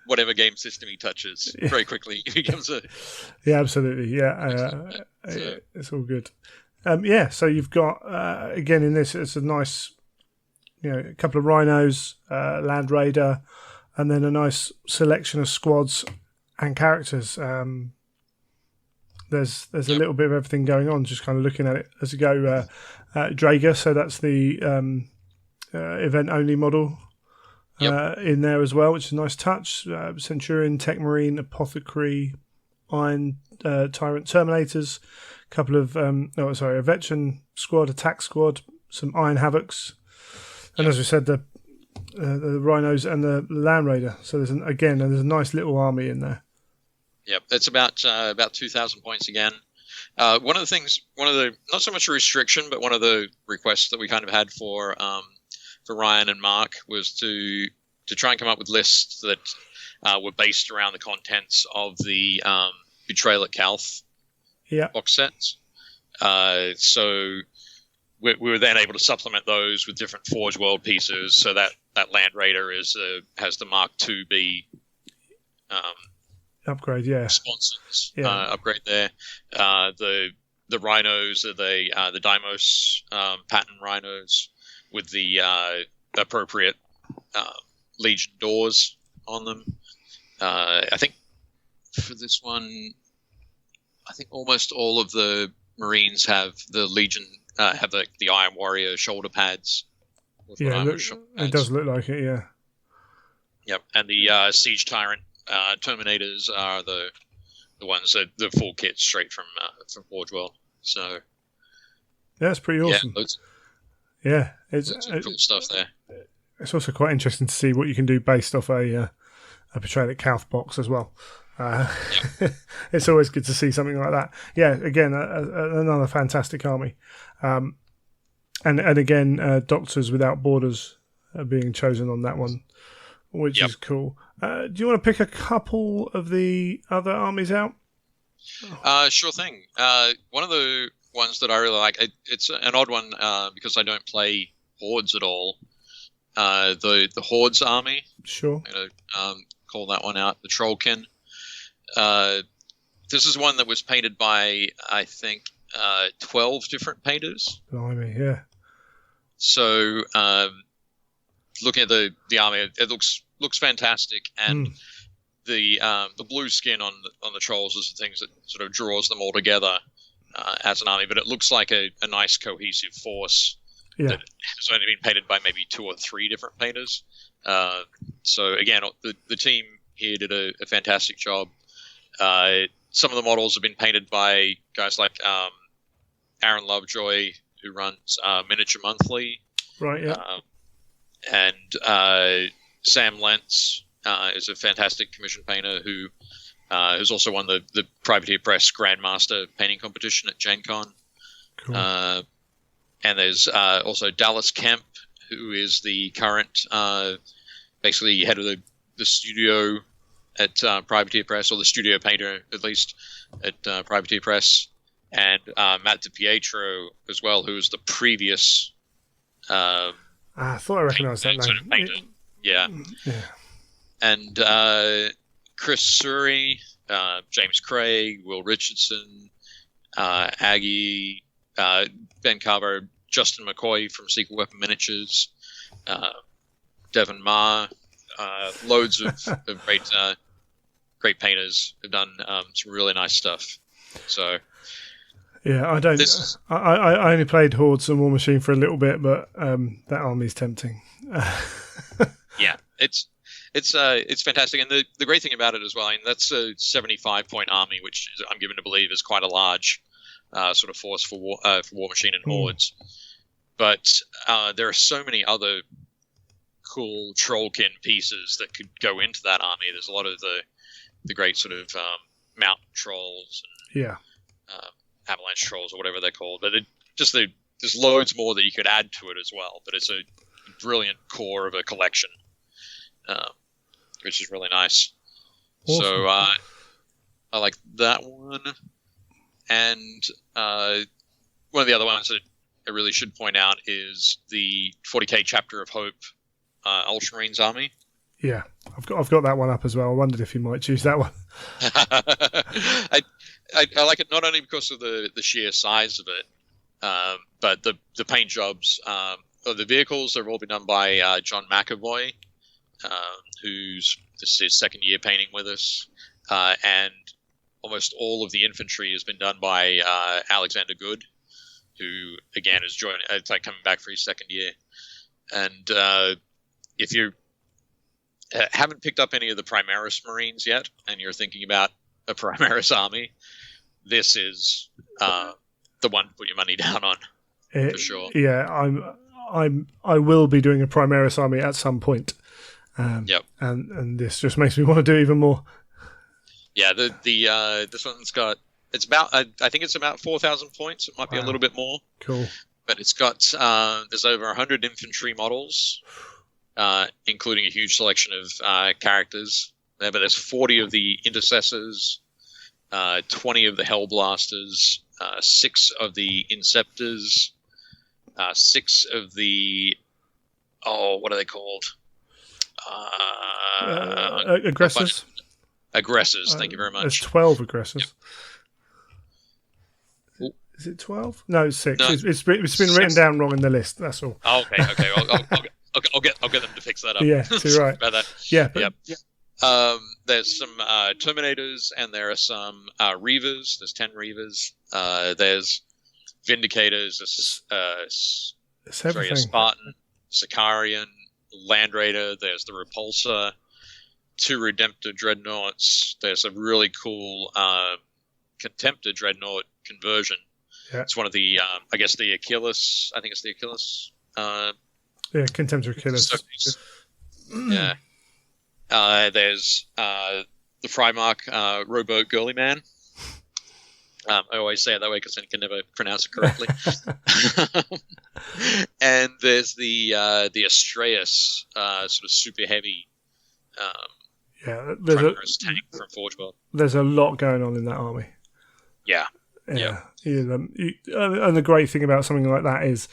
[SPEAKER 3] whatever game system he touches. Very quickly he becomes a.
[SPEAKER 1] Yeah, absolutely. Yeah, it's all good. So you've got again in this, it's a nice a couple of rhinos, Land Raider, and then a nice selection of squads and characters. There's a little bit of everything going on. Just kind of looking at it as you go. Draeger, so that's the event only model. In there as well, which is a nice touch. Centurion, Tech Marine, Apothecary, Iron Tyrant Terminators, a couple of a veteran squad, attack squad, some Iron Havocs, and as we said, the Rhinos and the Land Raider. So there's a nice little army in there.
[SPEAKER 3] Yep, it's about 2,000 points again. One of the not so much a restriction, but one of the requests that we kind of had for Ryan and Mark was to try and come up with lists that were based around the contents of the Betrayal at Calth box sets. So we were then able to supplement those with different Forge World pieces. So that Land Raider has the Mark IIB
[SPEAKER 1] upgrade,
[SPEAKER 3] sponsors upgrade there. The Rhinos are the Deimos pattern Rhinos with the appropriate Legion doors on them. I think for this one, almost all of the Marines have the Legion have the Iron Warrior shoulder pads.
[SPEAKER 1] It does look like it, yeah.
[SPEAKER 3] Yep, and the Siege Tyrant Terminators are the ones that the full kit straight from Forge World. So
[SPEAKER 1] that's pretty awesome. Yeah, it's
[SPEAKER 3] cool stuff there.
[SPEAKER 1] It's also quite interesting to see what you can do based off a Betrayal at Calth box as well. It's always good to see something like that. Yeah, again, another fantastic army. And again, Doctors Without Borders are being chosen on that one, which is cool. Do you want to pick a couple of the other armies out?
[SPEAKER 3] Sure thing. One of the ones that I really like, it's an odd one because I don't play Hordes at all. The Hordes army.
[SPEAKER 1] Sure.
[SPEAKER 3] I'm going to call that one out. The Trollkin. This is one that was painted by, I think, 12 different painters.
[SPEAKER 1] Blimey, yeah.
[SPEAKER 3] So, looking at the army, it looks fantastic, and the blue skin on the trolls is the things that sort of draws them all together as an army. But it looks like a nice cohesive force that has only been painted by maybe 2 or 3 different painters. So again, the team here did a fantastic job. Some of the models have been painted by guys like Aaron Lovejoy, who runs Miniature Monthly.
[SPEAKER 1] Right, yeah.
[SPEAKER 3] And Sam Lentz is a fantastic commission painter who has also won the Privateer Press Grandmaster painting competition at Gen Con.
[SPEAKER 1] Cool.
[SPEAKER 3] And there's also Dallas Kemp, who is the current, basically head of the studio at Privateer Press, or the studio painter at least at Privateer Press, and Matt DiPietro as well, who was the previous. I
[SPEAKER 1] thought I recognised that name.
[SPEAKER 3] Painter. Yeah. And Chris Surrey, James Craig, Will Richardson, Aggie, Ben Carver, Justin McCoy from Secret Weapon Miniatures, Devon Ma, loads of great painters have done some really nice stuff. So
[SPEAKER 1] yeah, I only played Hordes and War Machine for a little bit, but that army's tempting.
[SPEAKER 3] Yeah, it's fantastic, and the great thing about it as well, I mean, that's a 75-point army, which I'm given to believe is quite a large sort of force for War Machine and Hordes. But there are so many other cool Trollkin pieces that could go into that army. There's a lot of the great sort of mountain trolls and avalanche trolls, or whatever they're called. But there's loads more that you could add to it as well. But it's a brilliant core of a collection, which is really nice. Awesome. So I like that one. And one of the other ones that I really should point out is the 40k Chapter of Hope Ultramarines army.
[SPEAKER 1] Yeah, I've got that one up as well. I wondered if you might choose that one.
[SPEAKER 3] I like it not only because of the sheer size of it, but the paint jobs the vehicles have all been done by John McAvoy, who's this is his second year painting with us, and almost all of the infantry has been done by Alexander Good, who again is joining. It's like coming back for his second year. And if you haven't picked up any of the Primaris Marines yet, and you're thinking about a Primaris army, this is the one to put your money down on for sure.
[SPEAKER 1] Yeah, I will be doing a Primaris army at some point.
[SPEAKER 3] Yep.
[SPEAKER 1] And this just makes me want to do even more.
[SPEAKER 3] Yeah, the this one's got I think it's about 4,000 points. It might be a little bit more.
[SPEAKER 1] Cool.
[SPEAKER 3] But it's got there's over 100 infantry models, including a huge selection of characters. But there's 40 of the intercessors, 20 of the Hellblasters, 6 of the Inceptors, 6 of the what are they called?
[SPEAKER 1] Aggressors.
[SPEAKER 3] Aggressors. Thank you very much.
[SPEAKER 1] There's 12 aggressors.
[SPEAKER 3] Yep.
[SPEAKER 1] Is it 12? No, it's 6.
[SPEAKER 3] No,
[SPEAKER 1] it's been written down wrong in the list. That's all.
[SPEAKER 3] Oh, okay. I'll get them to fix that up.
[SPEAKER 1] Yeah, too right.
[SPEAKER 3] About that.
[SPEAKER 1] Yeah.
[SPEAKER 3] There's some Terminators, and there are some Reavers. There's 10 Reavers. There's Vindicators. There's a Spartan, Sicarian, Land Raider. There's the Repulsor. 2 Redemptor Dreadnoughts. There's a really cool Contemptor Dreadnought conversion.
[SPEAKER 1] Yeah.
[SPEAKER 3] It's one of the, I guess the Achilles. I think it's the Achilles.
[SPEAKER 1] Contemptor Achilles.
[SPEAKER 3] Yeah. There's the Primarch Rowboat Girly Man. I always say it that way because I can never pronounce it correctly. And there's the Astraeus, sort of super heavy. There's tank from Forge World. There's
[SPEAKER 1] a lot going on in that army.
[SPEAKER 3] Yeah.
[SPEAKER 1] And the great thing about something like that is,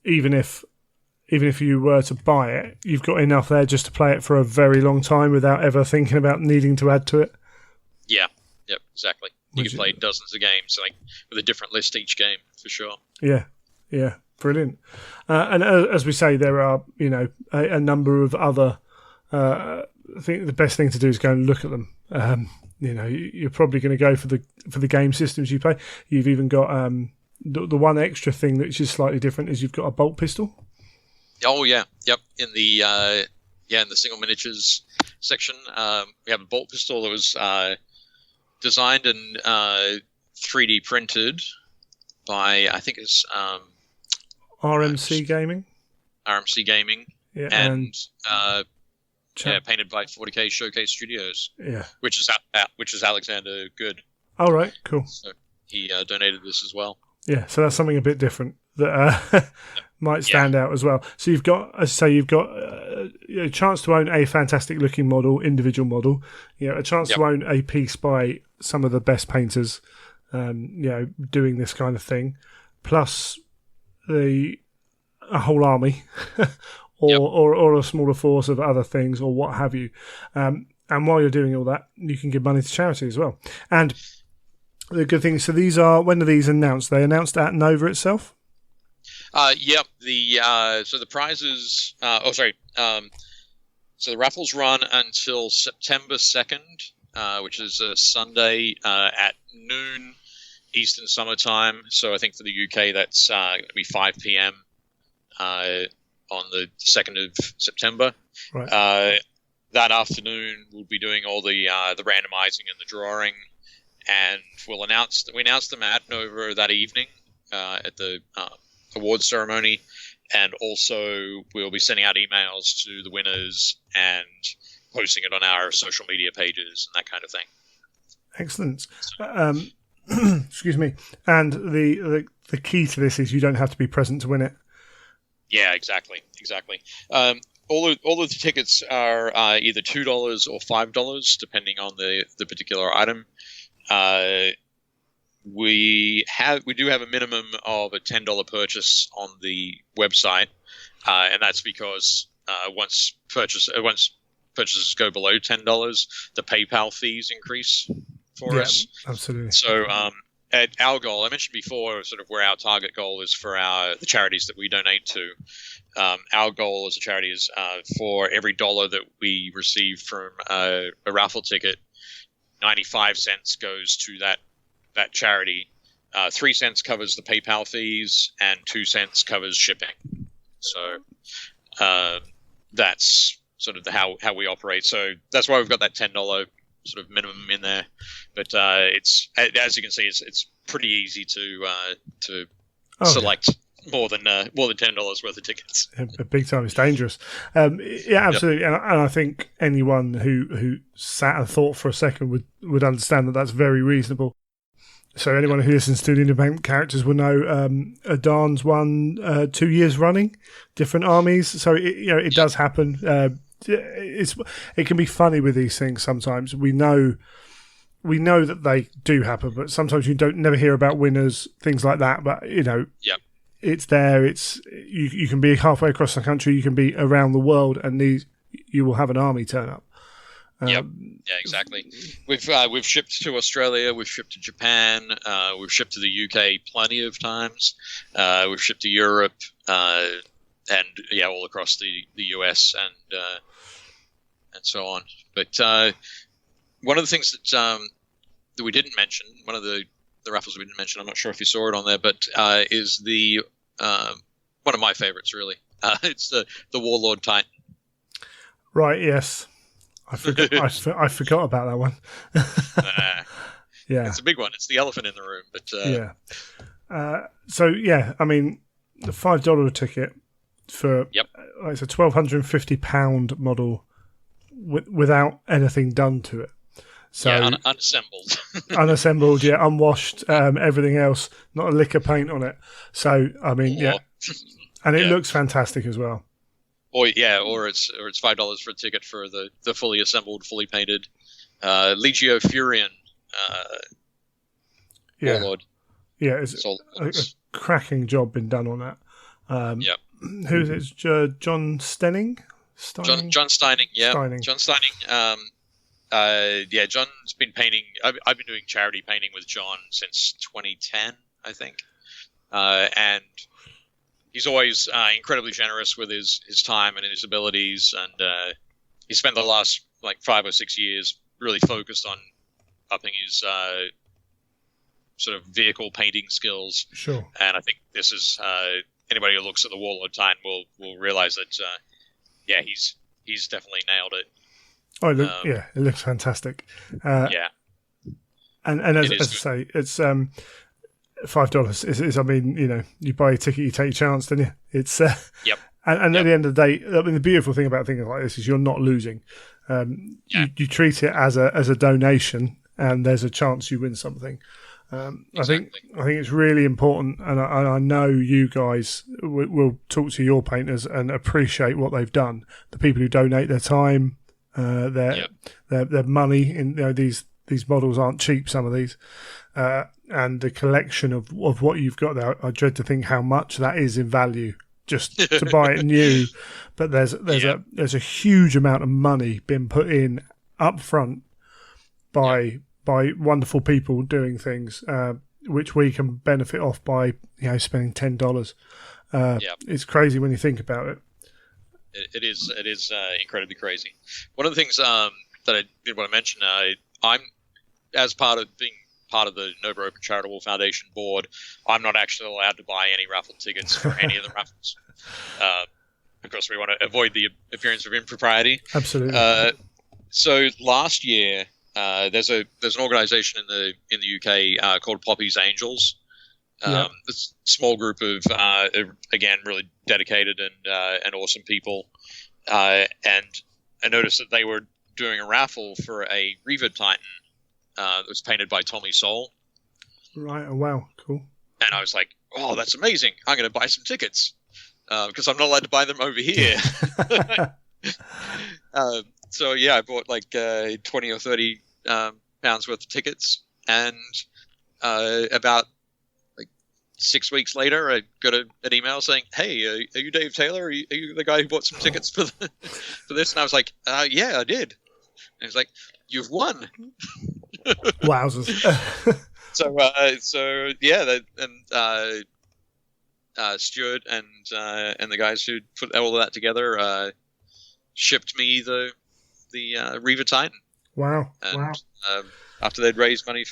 [SPEAKER 1] even if you were to buy it, you've got enough there just to play it for a very long time without ever thinking about needing to add to it.
[SPEAKER 3] Yeah. Yep. Exactly. You can play dozens of games, like with a different list each game, for sure.
[SPEAKER 1] Yeah, brilliant. And as we say, there are a number of other. I think the best thing to do is go and look at them. You're probably going to go for the game systems you play. You've even got the one extra thing which is slightly different is you've got a bolt pistol.
[SPEAKER 3] Oh yeah, yep. In the in the single miniatures section, we have a bolt pistol that was designed and 3D printed by, I think it's
[SPEAKER 1] RMC Gaming.
[SPEAKER 3] RMC Gaming,
[SPEAKER 1] yeah,
[SPEAKER 3] and painted by 40K Showcase Studios.
[SPEAKER 1] Yeah,
[SPEAKER 3] which is Alexander Good.
[SPEAKER 1] All right, cool.
[SPEAKER 3] So he donated this as well.
[SPEAKER 1] Yeah, so that's something a bit different that might stand out as well. So you've got, as I say, a chance to own a fantastic looking model, individual model. A chance to own a piece by some of the best painters. Doing this kind of thing, plus a whole army, or a smaller force of other things, or what have you. And while you're doing all that, you can give money to charity as well. And the good thing is, so when are these announced? They announced at Nova itself?
[SPEAKER 3] Yep. So the prizes. So the raffles run until September 2nd, which is a Sunday at noon Eastern Summer Time. So I think for the UK that's going to be 5 p.m. On the 2nd of September.
[SPEAKER 1] Right.
[SPEAKER 3] That afternoon, we'll be doing all the randomizing and the drawing, and we announced them at Nova that evening at the award ceremony, and also we'll be sending out emails to the winners and posting it on our social media pages and that kind of thing. Excellent.
[SPEAKER 1] Excuse me. And the key to this is you don't have to be present to win it.
[SPEAKER 3] Yeah, exactly. All of the tickets are either $2 or $5, depending on the particular item. We do have a minimum of a $10 purchase on the website, and that's because once purchases go below $10, the PayPal fees increase for us.
[SPEAKER 1] Absolutely.
[SPEAKER 3] So our goal, I mentioned before, sort of where our target goal is for the charities that we donate to. Our goal as a charity is for every dollar that we receive from a raffle ticket, 95 cents goes to that charity. 3 cents covers the PayPal fees, and 2 cents covers shipping. So that's sort of how we operate. So that's why we've got that $10 sort of minimum in there. But it's, as you can see, it's pretty easy to select more than $10 worth of tickets.
[SPEAKER 1] Big time. It's dangerous. Yeah, absolutely. Yep. And I think anyone who sat and thought for a second would understand that that's very reasonable. So anyone who listens to the Independent Characters will know Adan's won 2 years running, different armies. So it does happen. It can be funny with these things sometimes. We know that they do happen, but sometimes you never hear about winners, things like that. But it's there. It's you can be halfway across the country, you can be around the world, and you will have an army turn up.
[SPEAKER 3] Yeah, exactly. We've shipped to Australia, we've shipped to Japan, we've shipped to the UK plenty of times. We've shipped to Europe, and all across the US and so on. But one of the things that we didn't mention, one of the raffles we didn't mention, I'm not sure if you saw it on there, but is the one of my favorites, really. It's the Warlord Titan.
[SPEAKER 1] Right. Yes. I forgot about that one. Yeah,
[SPEAKER 3] it's a big one. It's the elephant in the room. But
[SPEAKER 1] I mean, the $5 ticket for it's a £1,250 model without anything done to it. So
[SPEAKER 3] unassembled,
[SPEAKER 1] unwashed, everything else, not a lick of paint on it. So I mean, and it looks fantastic as well.
[SPEAKER 3] Or it's $5 for a ticket for the fully assembled, fully painted Legio Furion Warlord.
[SPEAKER 1] Yeah, it's a cracking job been done on that. Who's it? John Stenning?
[SPEAKER 3] John Steining. Yeah,
[SPEAKER 1] Steining.
[SPEAKER 3] John Steining. John's been painting. I've been doing charity painting with John since 2010, I think, and he's always incredibly generous with his time and his abilities, and he spent the last 5 or 6 years really focused on upping his sort of vehicle painting skills.
[SPEAKER 1] Sure.
[SPEAKER 3] And I think this is anybody who looks at the Warlord Titan will realize that he's definitely nailed it.
[SPEAKER 1] Oh, it looks fantastic. And as I say, it's $5 is I mean, you buy a ticket, you take your chance, don't you? It's and at the end of the day, I mean, the beautiful thing about things like this is you're not losing. You treat it as a donation, and there's a chance you win something. Exactly. I think it's really important, and I know you guys will talk to your painters and appreciate what they've done. The people who donate their time, their money in these models aren't cheap. Some of these. And the collection of what you've got there, I dread to think how much that is in value just to buy it new. But there's a huge amount of money being put in up front by wonderful people doing things, which we can benefit off by spending $10. It's crazy when you think about it.
[SPEAKER 3] It is incredibly crazy. One of the things that I did want to mention, I'm as part of being part of the Nova Open Charitable Foundation board, I'm not actually allowed to buy any raffle tickets for any of the raffles. Of course, we want to avoid the appearance of impropriety.
[SPEAKER 1] Absolutely.
[SPEAKER 3] So last year, there's an organisation in the UK called Poppy's Angels. This small group of again really dedicated and awesome people, and I noticed that they were doing a raffle for a Reaver Titan. That was painted by Tommy Soul.
[SPEAKER 1] Right. Oh, wow. Cool.
[SPEAKER 3] And I was like, oh, that's amazing. I'm going to buy some tickets because I'm not allowed to buy them over here. So, I bought 20 or 30 pounds worth of tickets. And about 6 weeks later, I got an email saying, hey, are you Dave Taylor? Are you the guy who bought some tickets for this? And I was like, yeah, I did. And he was like, you've won.
[SPEAKER 1] Wowzers.
[SPEAKER 3] So yeah, and Stuart and the guys who put all of that together shipped me the Reaver Titan.
[SPEAKER 1] Wow!
[SPEAKER 3] And after they'd raised money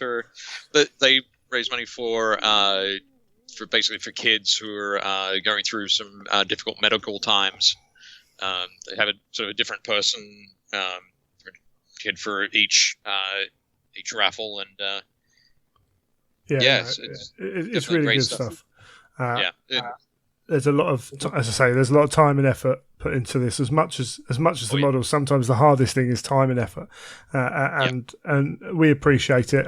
[SPEAKER 3] they raised money for basically for kids who are going through some difficult medical times. They have a sort of a different person, kid for each raffle, and
[SPEAKER 1] it's really good stuff. There's a lot of, as I say, there's a lot of time and effort put into this. As much as the model, sometimes the hardest thing is time and effort, and we appreciate it.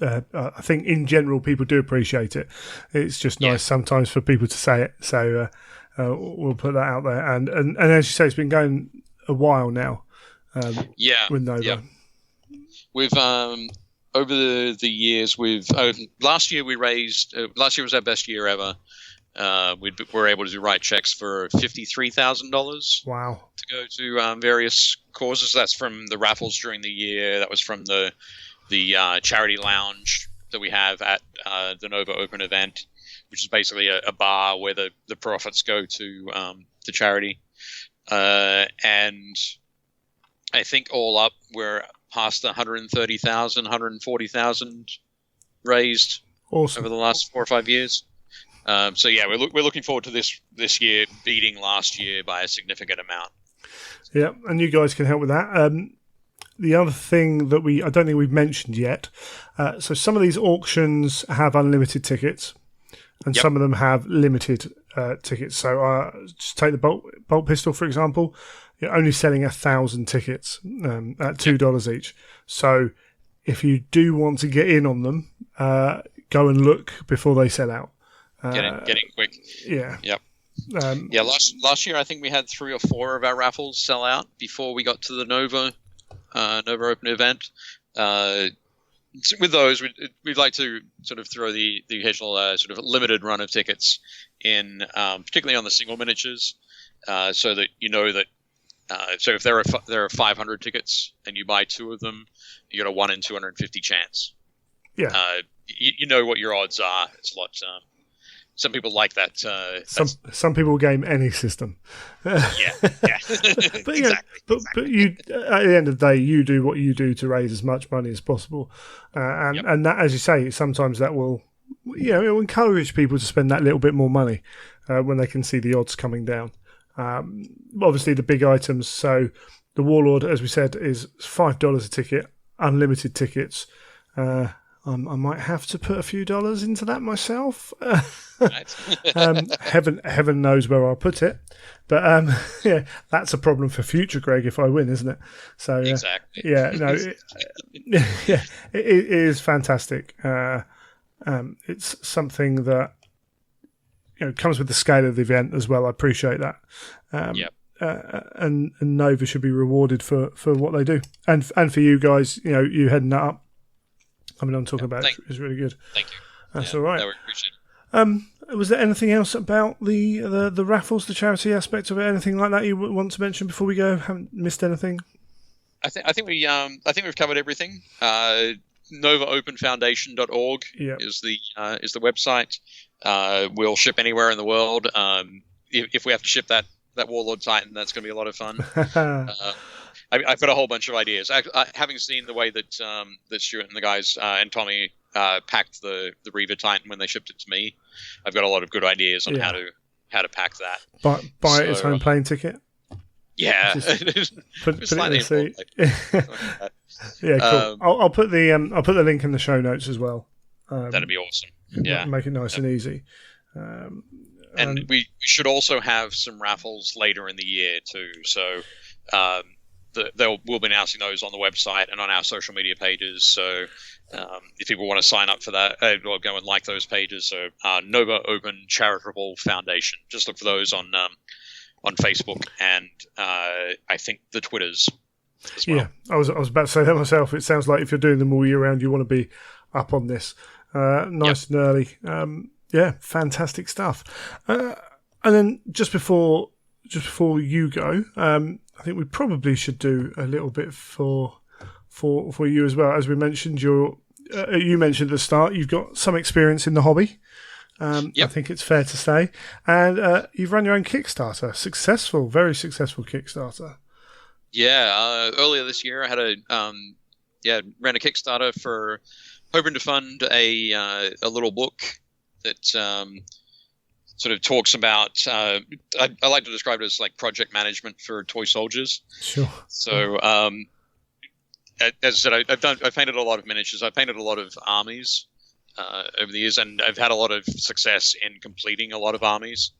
[SPEAKER 1] I think in general people do appreciate it. It's just nice sometimes for people to say it. So we'll put that out there. And as you say, it's been going a while now. With Nova.
[SPEAKER 3] Yeah. We've over the years, last year we raised. Last year was our best year ever. We were able to write checks for $53,000.
[SPEAKER 1] Wow!
[SPEAKER 3] To go to various causes. That's from the raffles during the year. That was from the charity lounge that we have at the Nova Open event, which is basically a bar where the profits go to charity. And I think all up, we're past 130,000, 140,000 raised over the last 4 or 5 years. So yeah, we're looking forward to this year beating last year by a significant amount.
[SPEAKER 1] Yeah, and you guys can help with that. The other thing that I don't think we've mentioned yet, so some of these auctions have unlimited tickets, and some of them have limited tickets. So just take the bolt pistol, for example. You're only selling 1,000 tickets at $2 each. So if you do want to get in on them, go and look before they sell out.
[SPEAKER 3] Get in quick.
[SPEAKER 1] Yeah.
[SPEAKER 3] Yep. Last year I think we had 3 or 4 of our raffles sell out before we got to the Nova Open event. With those, we'd like to sort of throw the occasional sort of limited run of tickets in, particularly on the single miniatures, so that you know that. So if there are 500 tickets and you buy 2 of them, you got a 1 in 250 chance.
[SPEAKER 1] Yeah.
[SPEAKER 3] You know what your odds are. It's a lot. Some people like that.
[SPEAKER 1] Some people game any system.
[SPEAKER 3] Yeah.
[SPEAKER 1] But you, at the end of the day, you do what you do to raise as much money as possible, and that, as you say, sometimes that will, it will encourage people to spend that little bit more money when they can see the odds coming down. Obviously, the big items. So the Warlord, as we said, is $5 a ticket, unlimited tickets. I might have to put a few dollars into that myself. Heaven knows where I'll put it, but that's a problem for future Greg if I win, isn't it? So
[SPEAKER 3] exactly.
[SPEAKER 1] It is fantastic. It's something that comes with the scale of the event as well. I appreciate that. And Nova should be rewarded for what they do, and for you guys, you heading that up. I mean, I'm talking about it's really good.
[SPEAKER 3] Thank you.
[SPEAKER 1] That's all right.
[SPEAKER 3] No, we appreciate it.
[SPEAKER 1] Was there anything else about the raffles, the charity aspect of it? Anything like that you want to mention before we go? Haven't missed anything?
[SPEAKER 3] I think we've covered everything. NovaOpenFoundation.org is the website. We'll ship anywhere in the world. If we have to ship that Warlord Titan, that's going to be a lot of fun. I've got a whole bunch of ideas. Having seen the way that Stuart and the guys and Tommy packed the Reaver Titan when they shipped it to me, I've got a lot of good ideas on how to pack that.
[SPEAKER 1] Buy its own plane ticket.
[SPEAKER 3] Yeah,
[SPEAKER 1] put it in the seat. Yeah, cool. I'll put the link in the show notes as well.
[SPEAKER 3] That'd be awesome. Yeah,
[SPEAKER 1] make it nice and easy.
[SPEAKER 3] And we should also have some raffles later in the year too. So. We'll be announcing those on the website and on our social media pages. So if people want to sign up for that, we'll go and like those pages. So Nova Open Charitable Foundation. Just look for those on Facebook and I think the Twitters as well.
[SPEAKER 1] Yeah, I was about to say that myself. It sounds like if you're doing them all year round, you want to be up on this. Nice and early. Fantastic stuff. And then just before you go, I think we probably should do a little bit for you as well. As we mentioned, you're you mentioned at the start you've got some experience in the hobby.
[SPEAKER 3] Yep.
[SPEAKER 1] I think it's fair to say. And you've run your own Kickstarter. Successful, very successful Kickstarter.
[SPEAKER 3] Yeah, earlier this year I had ran a Kickstarter for hoping to fund a little book that sort of talks about. I like to describe it as like project management for toy soldiers.
[SPEAKER 1] Sure.
[SPEAKER 3] So, as I said, I've painted a lot of miniatures. I've painted a lot of armies over the years, and I've had a lot of success in completing a lot of armies.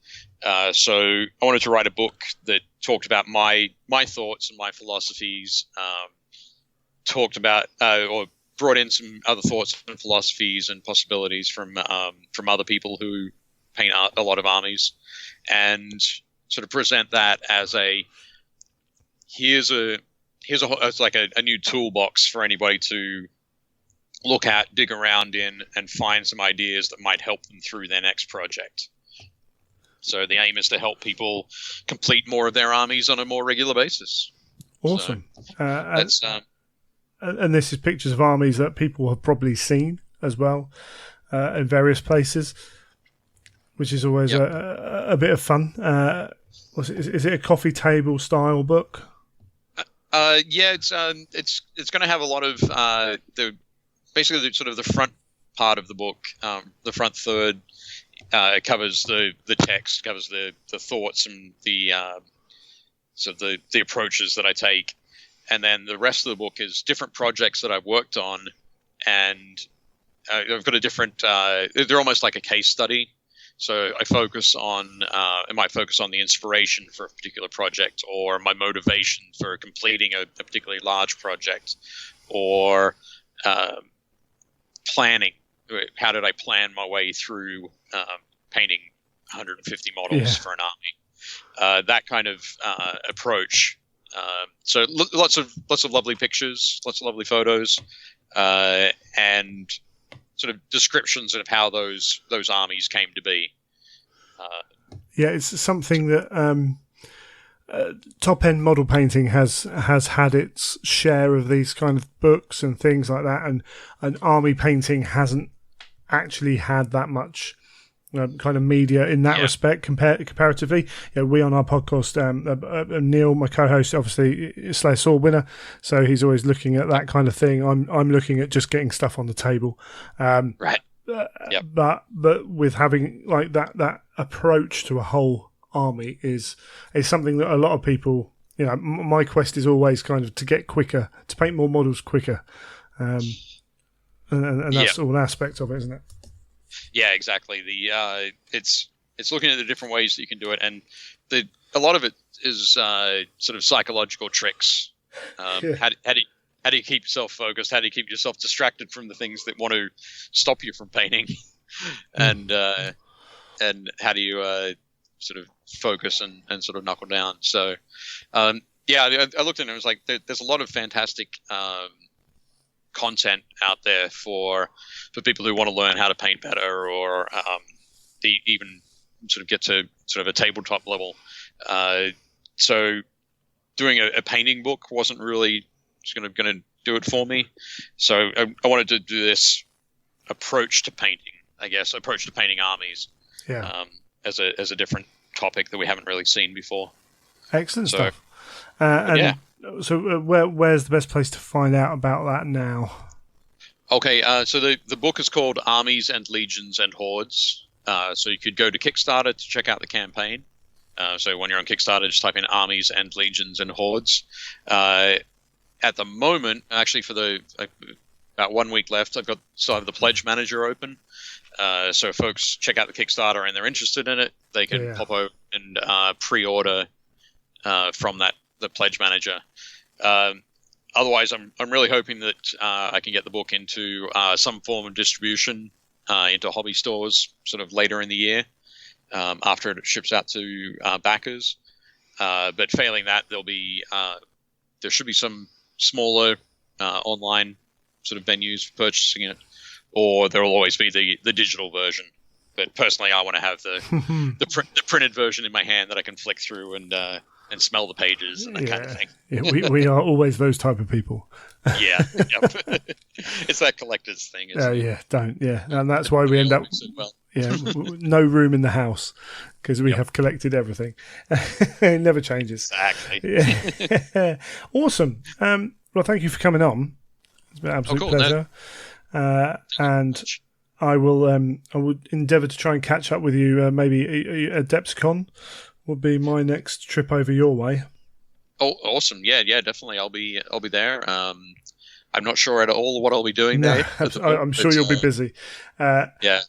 [SPEAKER 3] So I wanted to write a book that talked about my thoughts and my philosophies, talked about or brought in some other thoughts and philosophies and possibilities from other people who paint a lot of armies, and sort of present that as here's a new toolbox for anybody to look at, dig around in, and find some ideas that might help them through their next project. So the aim is to help people complete more of their armies on a more regular basis.
[SPEAKER 1] Awesome.
[SPEAKER 3] So
[SPEAKER 1] and this is pictures of armies that people have probably seen as well in various places, which is always a bit of fun. Is it a coffee table style book?
[SPEAKER 3] It's going to have a lot of basically the front part of the book, the front third covers the text, covers the thoughts and the approaches that I take, and then the rest of the book is different projects that I've worked on, and I've got a different. They're almost like a case study. So I might focus on the inspiration for a particular project, or my motivation for completing a particularly large project, or planning. How did I plan my way through painting 150 models for an army? That kind of approach. So lots of lovely pictures, lots of lovely photos, and sort of descriptions of how those armies came to be.
[SPEAKER 1] It's something that top end model painting has had its share of these kind of books and things like that, and army painting hasn't actually had that much kind of media in that respect comparatively. We on our podcast, Neil, my co-host, obviously is Slayer Sword winner, so he's always looking at that kind of thing. I'm looking at just getting stuff on the table,
[SPEAKER 3] right?
[SPEAKER 1] But with having like that approach to a whole army is something that a lot of people, my quest is always kind of to get quicker, to paint more models quicker, and that's all an aspect of it, isn't it?
[SPEAKER 3] Yeah, exactly. It's looking at the different ways that you can do it, and a lot of it is sort of psychological tricks. How do you keep yourself focused? How do you keep yourself distracted from the things that want to stop you from painting? and how do you sort of focus and sort of knuckle down? So, I looked at it and it was like there's a lot of fantastic content out there for people who want to learn how to paint better, or even sort of get to sort of a tabletop level. So doing a painting book wasn't really going to do it for me. So I wanted to do this approach to painting, approach to painting armies, as a different topic that we haven't really seen before.
[SPEAKER 1] Excellent stuff. So where's the best place to find out about that now?
[SPEAKER 3] Okay, so the book is called Armies and Legions and Hordes. So you could go to Kickstarter to check out the campaign. So when you're on Kickstarter, just type in Armies and Legions and Hordes. At the moment, actually, for about 1 week left, I have the Pledge Manager open. So if folks check out the Kickstarter and they're interested in it, they can pop over and pre-order from the Pledge Manager. Otherwise, I'm really hoping that I can get the book into some form of distribution into hobby stores sort of later in the year, after it ships out to backers. But failing that, there should be some smaller online sort of venues for purchasing it, or there will always be the digital version. But personally, I want to have the printed version in my hand that I can flick through and smell the pages and that kind of thing.
[SPEAKER 1] We are always those type of people.
[SPEAKER 3] Yeah, yep. It's that collector's thing. Isn't it?
[SPEAKER 1] Yeah, don't. Yeah, and that's why we end up. Yeah, no room in the house because we have collected everything. It never changes.
[SPEAKER 3] Exactly.
[SPEAKER 1] Yeah. Awesome. Well, thank you for coming on. It's been an absolute pleasure. And I will endeavour to try and catch up with you. Maybe at Adepticon would be my next trip over your way.
[SPEAKER 3] Oh, awesome! Yeah, definitely. I'll be there. I'm not sure at all what I'll be doing there.
[SPEAKER 1] I'm sure you'll be busy.
[SPEAKER 3] Yeah.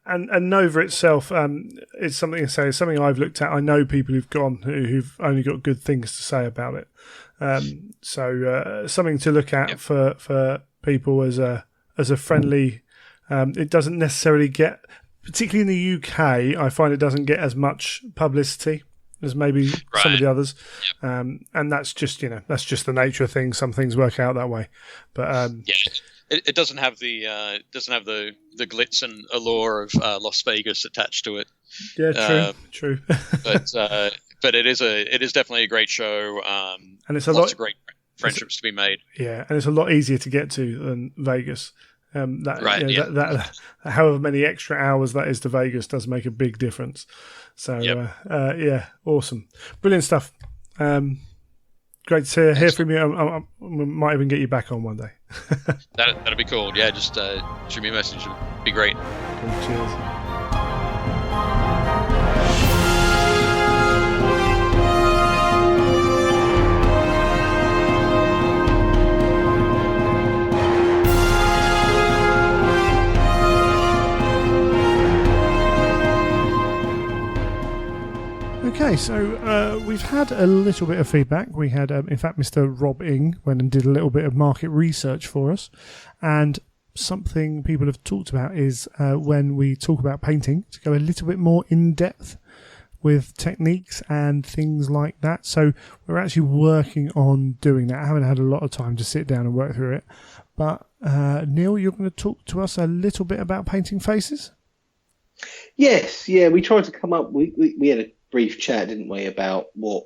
[SPEAKER 1] And Nova itself is something to say. Something I've looked at. I know people who've gone who've only got good things to say about it. So something to look at for people as a friendly. It doesn't necessarily get, particularly in the UK, I find it doesn't get as much publicity as maybe some of the others. And that's just the nature of things. Some things work out that way, but
[SPEAKER 3] it doesn't have the glitz and allure of Las Vegas attached to it.
[SPEAKER 1] Yeah, true.
[SPEAKER 3] but it is definitely a great show.
[SPEAKER 1] And it's
[SPEAKER 3] lots of great friendships to be made.
[SPEAKER 1] Yeah, and it's a lot easier to get to than Vegas. That however many extra hours that is to Vegas does make a big difference. So awesome, brilliant stuff. Great to hear from you. We might even get you back on one day.
[SPEAKER 3] That'd be cool. Yeah, just shoot me a message. It'd be great.
[SPEAKER 1] Cool, cheers. Okay, so we've had a little bit of feedback. We had, in fact, Mr. Rob Ing went and did a little bit of market research for us. And something people have talked about is when we talk about painting, to go a little bit more in depth with techniques and things like that. So we're actually working on doing that. I haven't had a lot of time to sit down and work through it. But Neil, you're going to talk to us a little bit about painting faces?
[SPEAKER 2] Yes, yeah. We tried to come up, we had a brief chat, didn't we, about what's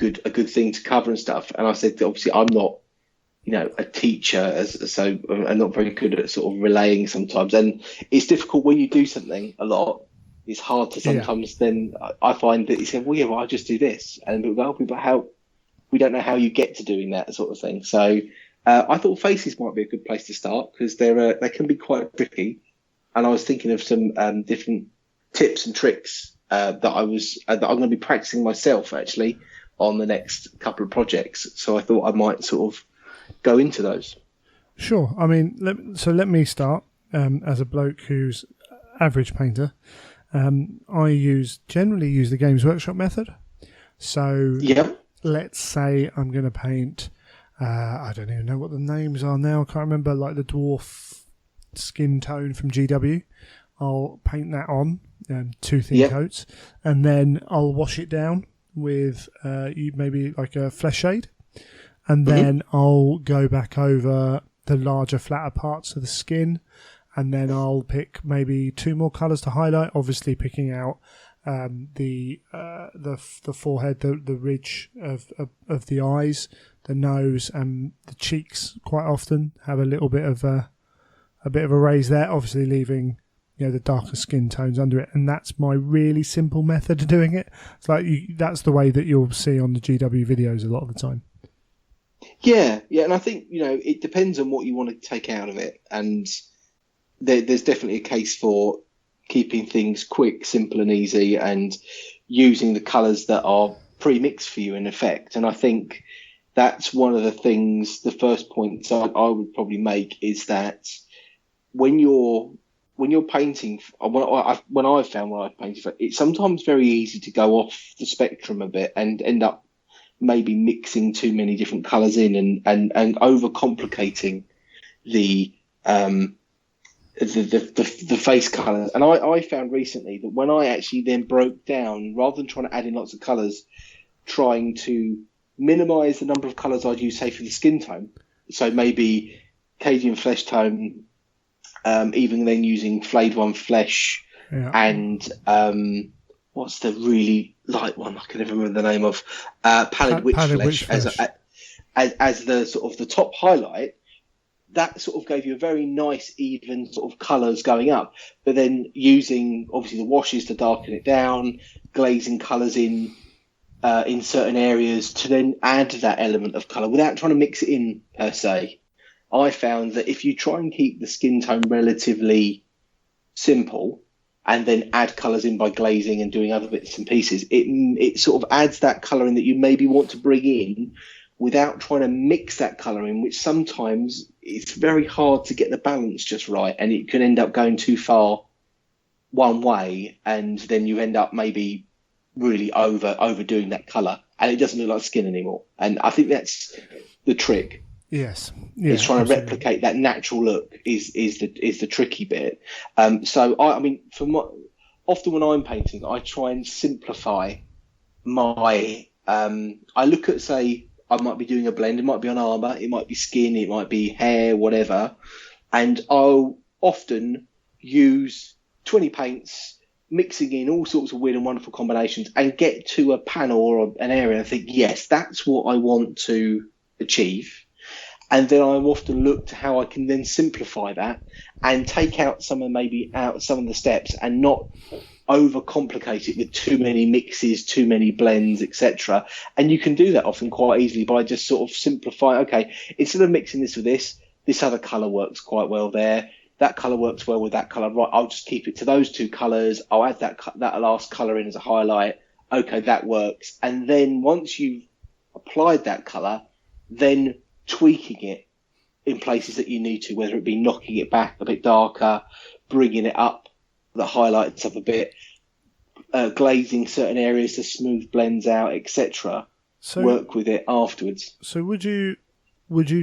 [SPEAKER 2] a good thing to cover and stuff. And I said that obviously I'm not, a teacher, so I'm not very good at sort of relaying sometimes. And it's difficult when you do something a lot. It's hard to sometimes then I find that you say, well, I just do this. And people go, but we don't know how you get to doing that sort of thing. So I thought faces might be a good place to start because they can be quite tricky. And I was thinking of some different tips and tricks that I'm going to be practicing myself actually on the next couple of projects. So I thought I might sort of go into those.
[SPEAKER 1] Sure. I mean, let me start as a bloke who's average painter. I generally use the Games Workshop method. So let's say I'm going to paint. I don't even know what the names are now. I can't remember, like the dwarf skin tone from GW. I'll paint that on 2 thin coats, and then I'll wash it down with maybe like a flesh shade, and then I'll go back over the larger, flatter parts of the skin, and then I'll pick maybe 2 more colours to highlight. Obviously, picking out the forehead, the ridge of the eyes, the nose, and the cheeks. Quite often have a little bit of a raise there. Obviously, leaving the darker skin tones under it, and that's my really simple method of doing it. It's like that's the way that you'll see on the GW videos a lot of the time.
[SPEAKER 2] Yeah, and I think it depends on what you want to take out of it, and there's definitely a case for keeping things quick, simple, and easy, and using the colours that are pre-mixed for you in effect. And I think that's one of the things. The first point I would probably make is that when you're painting, when I've found when I've painted, it's sometimes very easy to go off the spectrum a bit and end up maybe mixing too many different colours in and overcomplicating the face colours. And I found recently that when I actually then broke down, rather than trying to add in lots of colours, trying to minimise the number of colours I'd use, say, for the skin tone. So maybe Cadian flesh tone, even then using Flayed One Flesh and what's the really light one? I can never remember the name of Pallid Witch Flesh. as the sort of the top highlight, that sort of gave you a very nice, even sort of colours going up. But then using, obviously, the washes to darken it down, glazing colours in certain areas to then add that element of colour without trying to mix it in, per se. I found that if you try and keep the skin tone relatively simple and then add colours in by glazing and doing other bits and pieces, it sort of adds that colour in that you maybe want to bring in without trying to mix that colour in, which sometimes it's very hard to get the balance just right, and it can end up going too far one way, and then you end up maybe really overdoing that colour, and it doesn't look like skin anymore. And I think that's the trick.
[SPEAKER 1] Yes,
[SPEAKER 2] it's trying to replicate that natural look is the tricky bit. So I mean, often when I'm painting, I try and simplify my. I look at, say, I might be doing a blend. It might be on armour, it might be skin, it might be hair, whatever. And I'll often use 20 paints, mixing in all sorts of weird and wonderful combinations, and get to a panel or an area and think, yes, that's what I want to achieve. And then I often look to how I can then simplify that and take out some of the steps and not overcomplicate it with too many mixes, too many blends, etc. And you can do that often quite easily by just sort of simplifying. Okay, instead of mixing this with this other colour works quite well there. That colour works well with that colour. Right, I'll just keep it to those two colours. I'll add that last colour in as a highlight. Okay, that works. And then once you've applied that colour, then tweaking it in places that you need to, whether it be knocking it back a bit darker, bringing it up, the highlights up a bit, glazing certain areas to smooth blends out, etc. So work with it afterwards.
[SPEAKER 1] So would you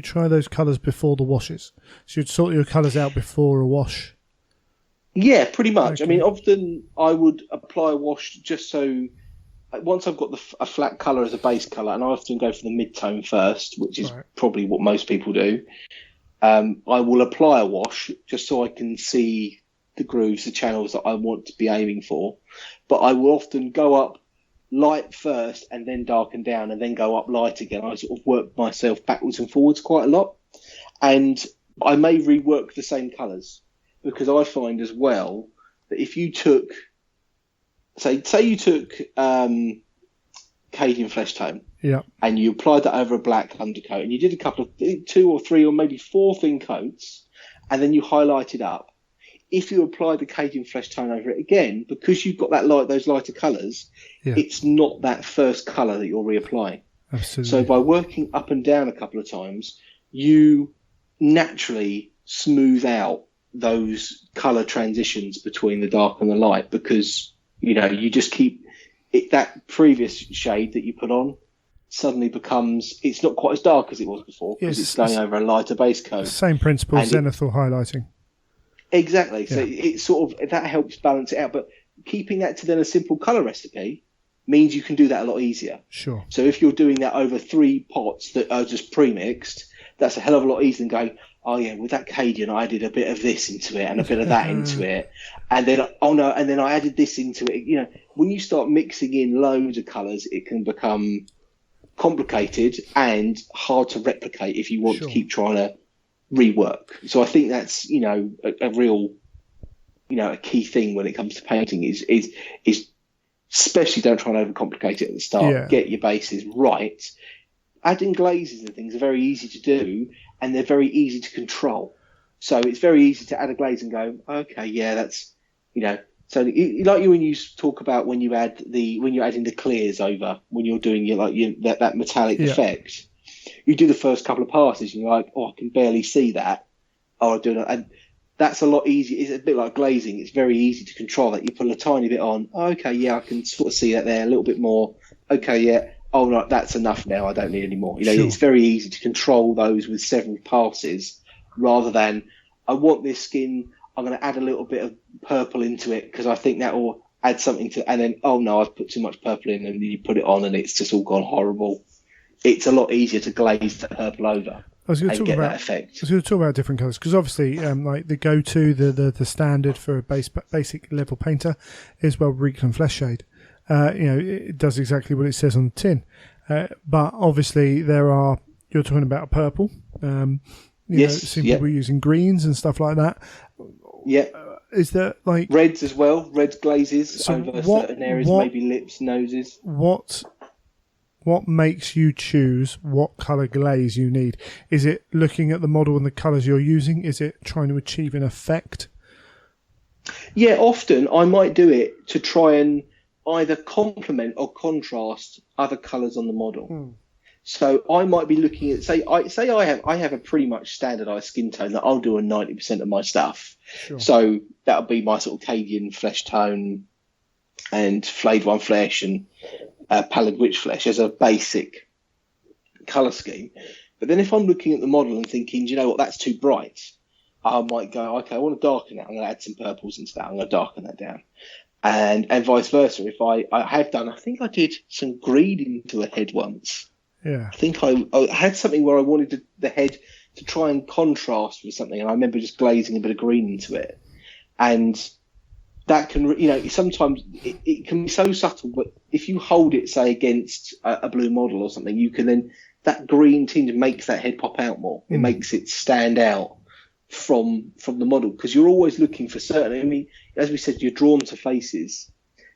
[SPEAKER 1] try those colours before the washes? So you'd sort your colours out before a wash?
[SPEAKER 2] Yeah, pretty much.
[SPEAKER 1] Okay.
[SPEAKER 2] I mean, often I would apply a wash just so once I've got a flat colour as a base colour, and I often go for the mid-tone first, which is probably what most people do, I will apply a wash just so I can see the grooves, the channels that I want to be aiming for. But I will often go up light first and then darken down and then go up light again. I sort of work myself backwards and forwards quite a lot. And I may rework the same colours, because I find as well that if you took, say you took Cadian Flesh Tone, and you applied that over a black undercoat, and you did a couple of 2 or 3 or maybe 4 thin coats, and then you highlighted up. If you apply the Cadian Flesh Tone over it again, because you've got those lighter colours, it's not that first colour that you're reapplying.
[SPEAKER 1] Absolutely.
[SPEAKER 2] So by working up and down a couple of times, you naturally smooth out those colour transitions between the dark and the light, because you just keep it, that previous shade that you put on suddenly becomes, it's not quite as dark as it was before, because it's going over a lighter base coat.
[SPEAKER 1] Same principle, zenithal highlighting.
[SPEAKER 2] Exactly. So it sort of, that helps balance it out. But keeping that to then a simple colour recipe means you can do that a lot easier.
[SPEAKER 1] Sure.
[SPEAKER 2] So if you're doing that over 3 pots that are just pre-mixed, that's a hell of a lot easier than going, oh yeah, with that Cadian, I did a bit of this into it and a bit of that into it. And then, and then I added this into it. When you start mixing in loads of colours, it can become complicated and hard to replicate if you want to keep trying to rework. So I think that's, a real, a key thing when it comes to painting is especially don't try and overcomplicate it at the start.
[SPEAKER 1] Yeah.
[SPEAKER 2] Get your bases right. Adding glazes and things are very easy to do, and they're very easy to control. So it's very easy to add a glaze and go, okay, yeah, that's, so like when you talk about when you're adding the clears over, when you're doing that metallic effect, you do the first couple of passes and you're like, oh, I can barely see that. Oh, I do not. And that's a lot easier. It's a bit like glazing. It's very easy to control that. You put a tiny bit on. Oh, okay, yeah, I can sort of see that there a little bit more. Okay, yeah. Oh, no, that's enough now. I don't need any more. It's very easy to control those with several passes rather than, I want this skin, I'm going to add a little bit of purple into it because I think that will add something to, and then, oh no, I've put too much purple in, and you put it on and it's just all gone horrible. It's a lot easier to glaze the purple over and get that effect.
[SPEAKER 1] I was going to talk about different colours, because obviously like the go-to, the standard for a basic level painter is Reekland Flesh Shade. It does exactly what it says on the tin. But obviously there are you're talking about a purple. Seen people using greens and stuff like that.
[SPEAKER 2] Yeah.
[SPEAKER 1] Is there like
[SPEAKER 2] reds as well? Reds glazes over certain areas, maybe lips, noses.
[SPEAKER 1] What makes you choose what colour glaze you need? Is it looking at the model and the colours you're using? Is it trying to achieve an effect?
[SPEAKER 2] Yeah, often I might do it to try and either complement or contrast other colours on the model. So I might be looking at, say I have a pretty much standardised skin tone that I'll do on 90% of my stuff. Sure. So that'll be my sort of Cadian flesh tone and flayed one flesh and pallid witch flesh as a basic colour scheme. But then if I'm looking at the model and thinking, do you know what, that's too bright, I might go, okay, I want to darken that. I'm going to add some purples into that. I'm going to darken that down. And vice versa. If I think I did some green into a head once.
[SPEAKER 1] Yeah.
[SPEAKER 2] I think I had something where I wanted the head to try and contrast with something, and I remember just glazing a bit of green into it. And that can, sometimes it can be so subtle, but if you hold it, say, against a blue model or something, you can then, that green tinge makes that head pop out more. It makes it stand out from the model, because you're always looking for certain, I mean, as we said, you're drawn to faces.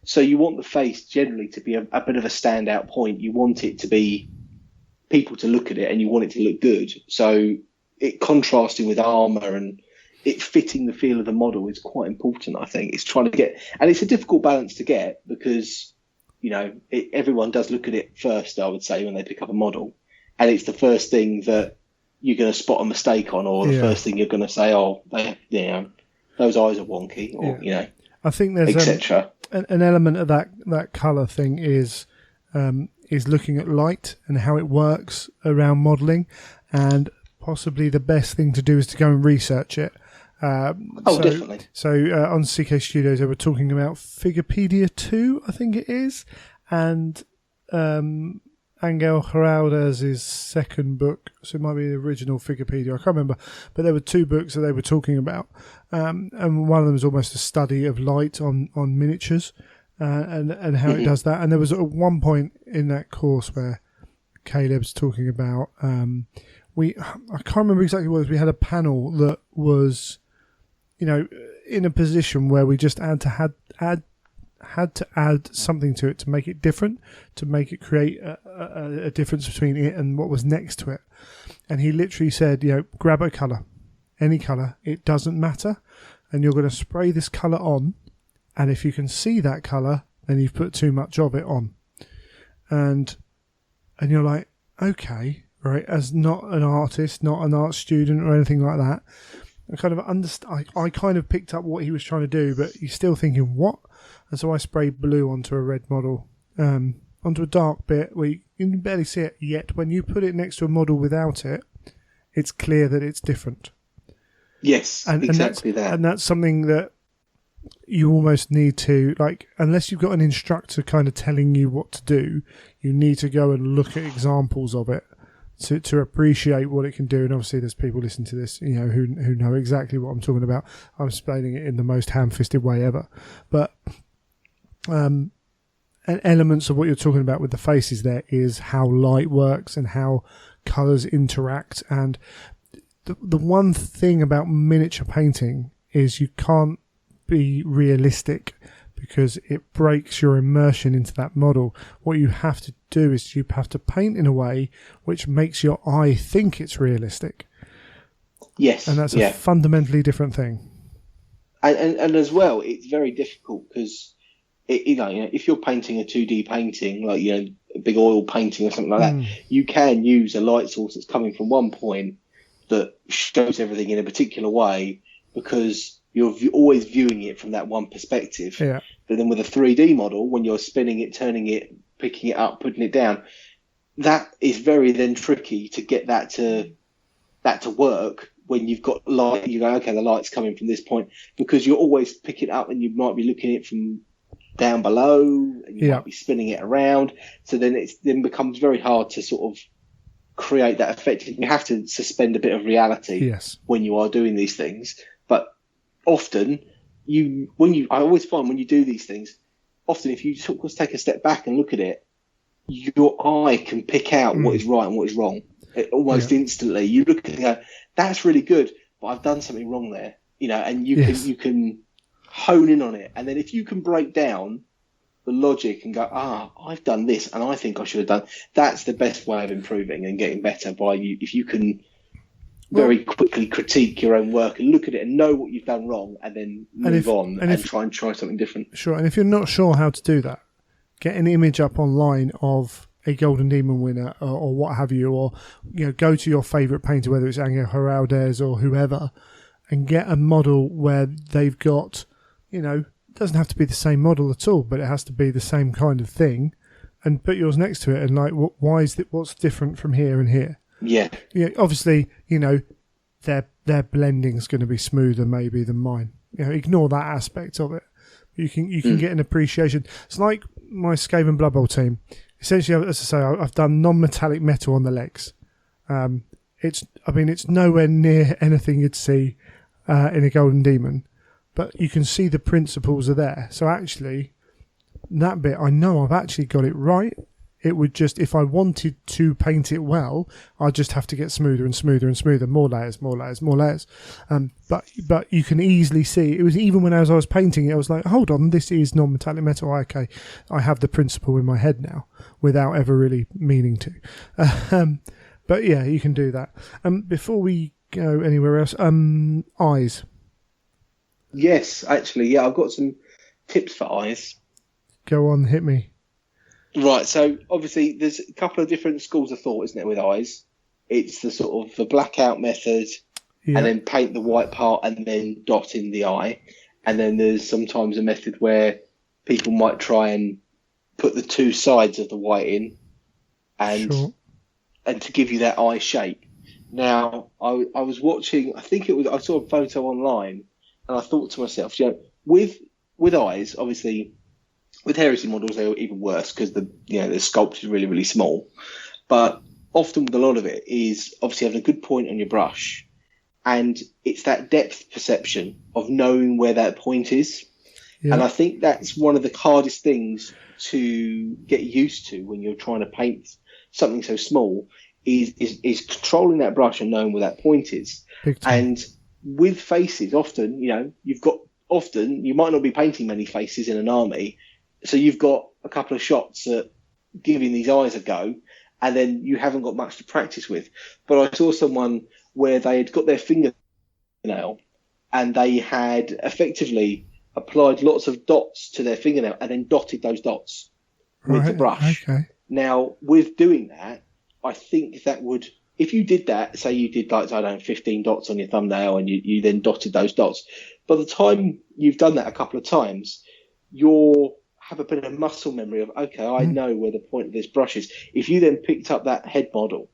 [SPEAKER 2] So you want the face generally to be a bit of a standout point. You want it to be people to look at it, and you want it to look good. So it contrasting with armor and it fitting the feel of the model is quite important. I think it's trying to get, and it's a difficult balance to get, because everyone does look at it first, I would say, when they pick up a model, and it's the first thing that you're going to spot a mistake on, or the first thing you're going to say, oh, those eyes are wonky, or
[SPEAKER 1] I think there's
[SPEAKER 2] etc.
[SPEAKER 1] An element of that color thing is looking at light and how it works around modelling, and possibly the best thing to do is to go and research it.
[SPEAKER 2] Definitely.
[SPEAKER 1] So on CK Studios, they were talking about Figurepedia 2, I think it is, and Angel Giraldez's second book. So it might be the original Figurepedia, I can't remember. But there were two books that they were talking about. And one of them was almost a study of light on miniatures. And how it does that. And there was at one point in that course where Caleb's talking about I can't remember exactly what it was. We had a panel that was, in a position where we just had to add something to it to make it different, to make it create a difference between it and what was next to it. And he literally said, grab a colour, any colour, it doesn't matter, and you're going to spray this colour on. And if you can see that colour, then you've put too much of it on. And you're like, okay, right, as not an artist, not an art student or anything like that, I kind of I kind of picked up what he was trying to do, but you're still thinking, what? And so I sprayed blue onto a red model, onto a dark bit where you can barely see it, yet when you put it next to a model without it, it's clear that it's different.
[SPEAKER 2] Yes, exactly that.
[SPEAKER 1] And that's something that you almost need to, unless you've got an instructor kind of telling you what to do, you need to go and look at examples of it to appreciate what it can do. And obviously there's people listening to this, who know exactly what I'm talking about. I'm explaining it in the most ham-fisted way ever. But elements of what you're talking about with the faces there is how light works and how colours interact. And the one thing about miniature painting is you can't be realistic, because it breaks your immersion into that model. What you have to do is you have to paint in a way which makes your eye think it's realistic.
[SPEAKER 2] Yes.
[SPEAKER 1] And that's a fundamentally different thing.
[SPEAKER 2] And as well, it's very difficult because, if you're painting a 2D painting, like, a big oil painting or something like that, you can use a light source that's coming from one point that shows everything in a particular way, because you're always viewing it from that one perspective.
[SPEAKER 1] Yeah.
[SPEAKER 2] But then with a 3D model, when you're spinning it, turning it, picking it up, putting it down, that is very then tricky to get that to work when you've got light. You go, okay, the light's coming from this point, because you're always picking it up and you might be looking at it from down below, and you might be spinning it around. So then it becomes very hard to sort of create that effect. You have to suspend a bit of reality when you are doing these things. But often, I always find when you do these things, often if you sort of take a step back and look at it, your eye can pick out what is right and what is wrong. almost instantly. You look at it and go, that's really good, but I've done something wrong there, and you can hone in on it. And then if you can break down the logic and go, I've done this and I think I should have done, that's the best way of improving and getting better if you can very quickly critique your own work and look at it and know what you've done wrong and then move on and try something different.
[SPEAKER 1] Sure. And if you're not sure how to do that, get an image up online of a Golden Demon winner or what have you, or go to your favourite painter, whether it's Angel Heraldez or whoever, and get a model where they've got, it doesn't have to be the same model at all, but it has to be the same kind of thing, and put yours next to it and what's different from here and here. Yeah. Obviously, their blending's going to be smoother maybe than mine. Ignore that aspect of it. You can get an appreciation. It's like my Skaven Blood Bowl team. Essentially, as I say, I've done non-metallic metal on the legs. It's nowhere near anything you'd see in a Golden Demon, but you can see the principles are there. So actually, that bit, I know I've actually got it right. It would just, if I wanted to paint it well, I'd just have to get smoother and smoother and smoother, more layers. But you can easily see, it was even when I was painting it, I was like, hold on, this is non-metallic metal. Okay, I have the principle in my head now, without ever really meaning to. But yeah, you can do that. Before we go anywhere else, eyes.
[SPEAKER 2] Yes, actually, yeah, I've got some tips for eyes.
[SPEAKER 1] Go on, hit me.
[SPEAKER 2] Right, so obviously there's a couple of different schools of thought, isn't there, with eyes? It's the sort of the blackout method, and then paint the white part and then dot in the eye. And then there's sometimes a method where people might try and put the two sides of the white in and to give you that eye shape. Now, I was watching, I saw a photo online, and I thought to myself, with eyes, obviously, with heresy models, they're even worse because the sculpt is really, really small. But often with a lot of it is obviously having a good point on your brush, and it's that depth perception of knowing where that point is. Yeah. And I think that's one of the hardest things to get used to when you're trying to paint something so small is controlling that brush and knowing where that point is. And with faces, often, you might not be painting many faces in an army, so you've got a couple of shots at giving these eyes a go, and then you haven't got much to practice with. But I saw someone where they had got their fingernail and they had effectively applied lots of dots to their fingernail and then dotted those dots with the brush. Okay. Now, with doing that, I think that would, if you did that, say you did 15 dots on your thumbnail and you then dotted those dots, by the time you've done that a couple of times, you'll have a bit of muscle memory of, okay, I know where the point of this brush is. If you then picked up that head model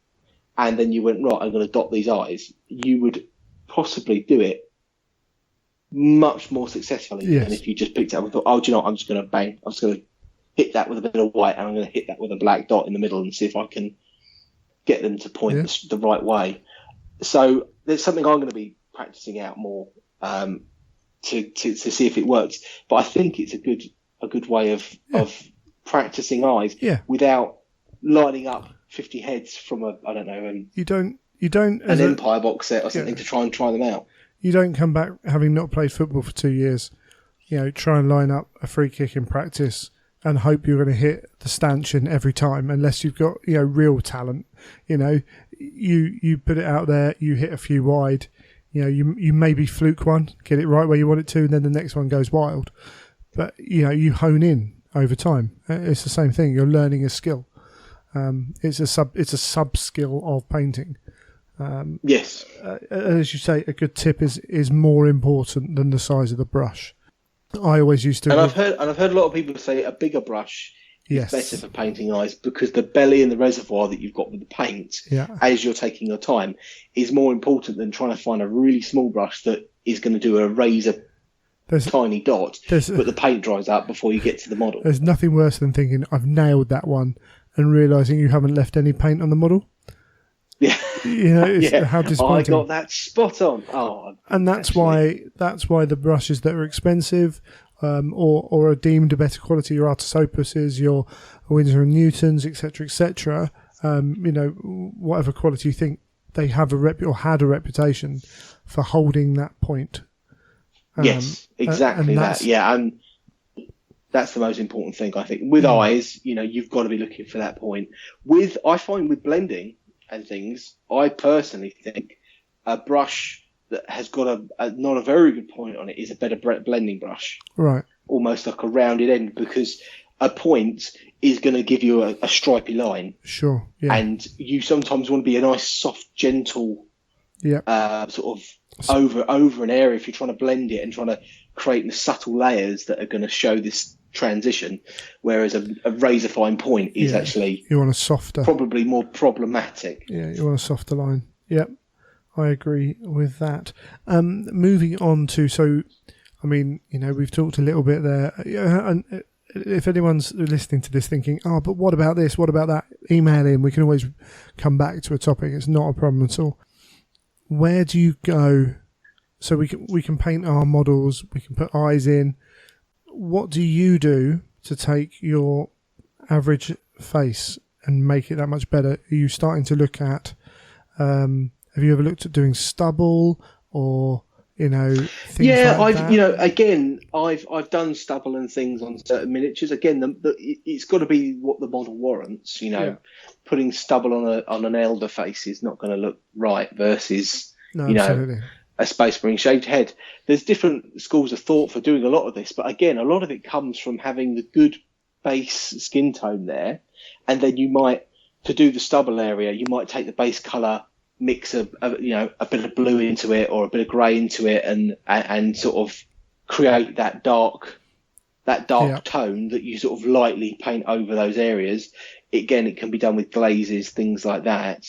[SPEAKER 2] and then you went, right, I'm going to dot these eyes, you would possibly do it much more successfully than if you just picked it up and thought, I'm just going to bang, I'm just going to hit that with a bit of white and I'm going to hit that with a black dot in the middle and see if I can get them to point the right way. So there's something I'm going to be practicing out more to see if it works. But I think it's a good way of practicing eyes without lining up 50 heads from you don't an Empire box set or something to try them out.
[SPEAKER 1] You don't come back having not played football for 2 years, try and line up a free kick in practice and hope you're going to hit the stanchion every time, unless you've got real talent. You put it out there, you hit a few wide, you maybe fluke one, get it right where you want it to, and then the next one goes wild. But you hone in over time. It's the same thing. You're learning a skill. It's a sub skill of painting.
[SPEAKER 2] Yes.
[SPEAKER 1] As you say, a good tip is more important than the size of the brush. I always used to.
[SPEAKER 2] And I've heard a lot of people say a bigger brush is better for painting eyes because the belly and the reservoir that you've got with the paint as you're taking your time is more important than trying to find a really small brush that is going to do a razor tiny dot, but the paint dries up before you get to the model.
[SPEAKER 1] There's nothing worse than thinking I've nailed that one and realising you haven't left any paint on the model.
[SPEAKER 2] Yeah,
[SPEAKER 1] how disappointing.
[SPEAKER 2] I got that spot on.
[SPEAKER 1] And that's why the brushes that are expensive or are deemed a better quality, your Artis Opuses, your Winsor & Newtons, etc., whatever quality you think they have or had a reputation for holding that point.
[SPEAKER 2] Yes, exactly that. Yeah, and that's the most important thing, I think. With eyes, you've got to be looking for that point. I find with blending and things, I personally think a brush that has got not a very good point on it is a better blending brush.
[SPEAKER 1] Right.
[SPEAKER 2] Almost like a rounded end, because a point is going to give you a stripy line.
[SPEAKER 1] Sure. Yeah.
[SPEAKER 2] And you sometimes want to be a nice, soft, gentle, sort of over an area if you're trying to blend it and trying to create the subtle layers that are going to show this transition. Whereas a razor fine point is actually
[SPEAKER 1] you want a softer,
[SPEAKER 2] probably more problematic.
[SPEAKER 1] Yeah, you want a softer line. Yep, I agree with that. Moving on to we've talked a little bit there, and if anyone's listening to this thinking, but what about this? What about that? Email in. We can always come back to a topic. It's not a problem at all. Where do you go? So we can paint our models. We can put eyes in. What do you do to take your average face and make it that much better? Are you starting to look at? Have you ever looked at doing stubble or? Things like that? I've
[SPEAKER 2] done stubble and things on certain miniatures. Again, it's got to be what the model warrants. Putting stubble on an elder face is not going to look right versus
[SPEAKER 1] absolutely.
[SPEAKER 2] A Space Marine shaved head. There's different schools of thought for doing a lot of this, but again, a lot of it comes from having the good base skin tone there, and then to do the stubble area, you might take the base colour, mix a bit of blue into it or a bit of grey into it, and sort of create that dark tone that you sort of lightly paint over those areas. Again, it can be done with glazes, things like that.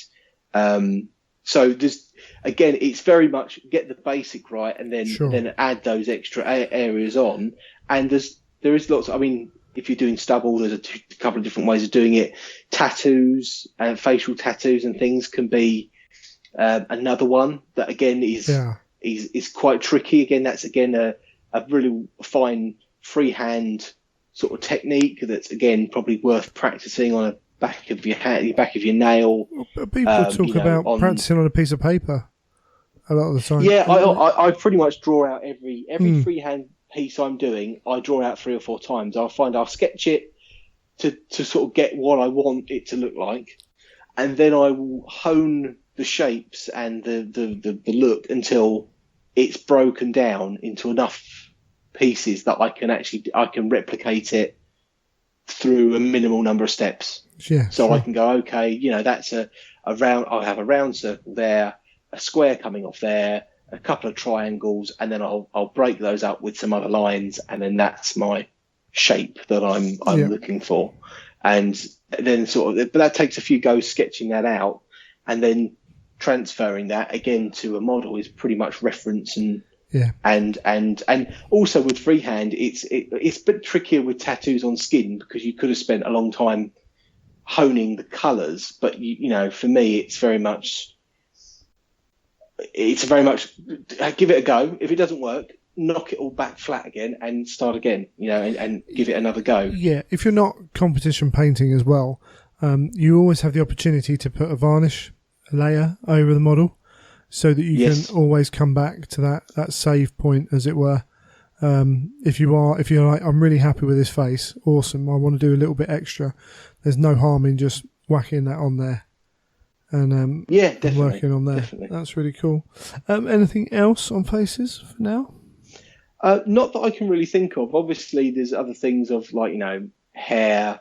[SPEAKER 2] So it's very much get the basic right, and then add those extra areas on. And there is lots. If you're doing stubble, there's a couple of different ways of doing it. Tattoos and facial tattoos and things can be another one that again is quite tricky. Again, that's a really fine freehand sort of technique that's again probably worth practicing on the back of your hand, the back of your nail.
[SPEAKER 1] People talk about practicing on a piece of paper a lot of the time.
[SPEAKER 2] Yeah, I pretty much draw out every freehand piece I'm doing. I draw out 3 or 4 times. I'll sketch it to sort of get what I want it to look like, and then I will hone the shapes and the look until it's broken down into enough pieces that I can replicate it through a minimal number of steps.
[SPEAKER 1] Yeah.
[SPEAKER 2] So I can go, okay, that's a round. I'll have a round circle there, a square coming off there, a couple of triangles, and then I'll break those up with some other lines, and then that's my shape that I'm looking for. And then but that takes a few goes sketching that out, and then transferring that again to a model is pretty much reference and also with freehand it's a bit trickier with tattoos on skin because you could have spent a long time honing the colors, but for me it's very much give it a go. If it doesn't work, knock it all back flat again and start again, and give it another go.
[SPEAKER 1] Yeah, if you're not competition painting as well, you always have the opportunity to put a varnish layer over the model so that you can always come back to that save point, as it were. If you're like, I'm really happy with this face, awesome, I want to do a little bit extra, there's no harm in just whacking that on there and
[SPEAKER 2] definitely,
[SPEAKER 1] working on there. Definitely. That's really cool. Anything else on faces for now?
[SPEAKER 2] Not that I can really think of. Obviously there's other things of like hair,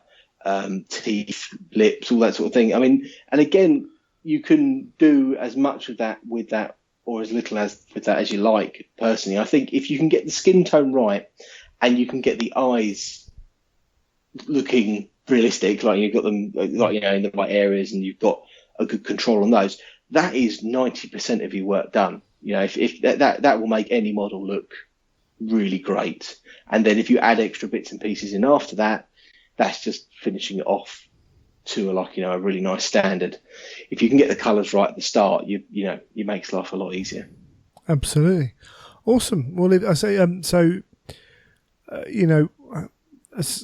[SPEAKER 2] teeth, lips, all that sort of thing. And again, you can do as much of that with that or as little as with that as you like. Personally, I think if you can get the skin tone right and you can get the eyes looking realistic, like you've got them like in the right areas and you've got a good control on those, that is 90% of your work done. If that will make any model look really great. And then if you add extra bits and pieces in after that, that's just finishing it off to a really nice standard. If you can get the colours right at the start, it makes life a lot easier.
[SPEAKER 1] Absolutely, awesome. Well, I say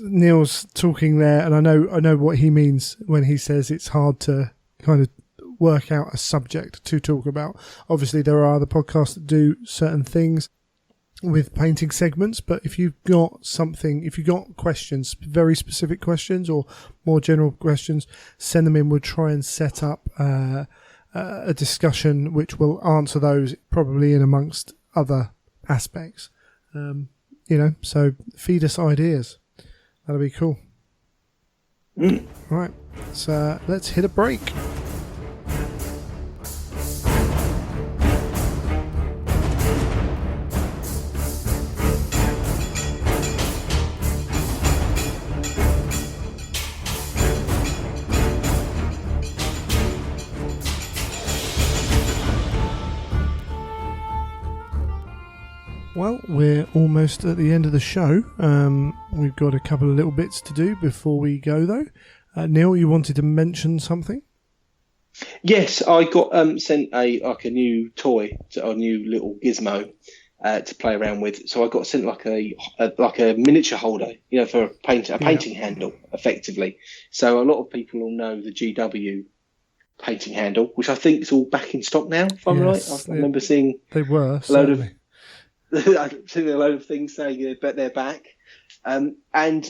[SPEAKER 1] Neil's talking there, and I know what he means when he says it's hard to kind of work out a subject to talk about. Obviously, there are other podcasts that do certain things with painting segments, but if you've got questions, very specific questions or more general questions, send them in. We'll try and set up a discussion which will answer those, probably in amongst other aspects. So feed us ideas. That'll be cool. Right, so let's hit a break. Well, we're almost at the end of the show. We've got a couple of little bits to do before we go, though. Neil, you wanted to mention something?
[SPEAKER 2] Yes, I got sent a new toy, a new little gizmo to play around with. So I got sent like a miniature holder, for a painting handle, effectively. So a lot of people will know the GW painting handle, which I think is all back in stock now, if I'm right. I remember seeing
[SPEAKER 1] they were
[SPEAKER 2] a load of I've seen a load of things saying that they're back. And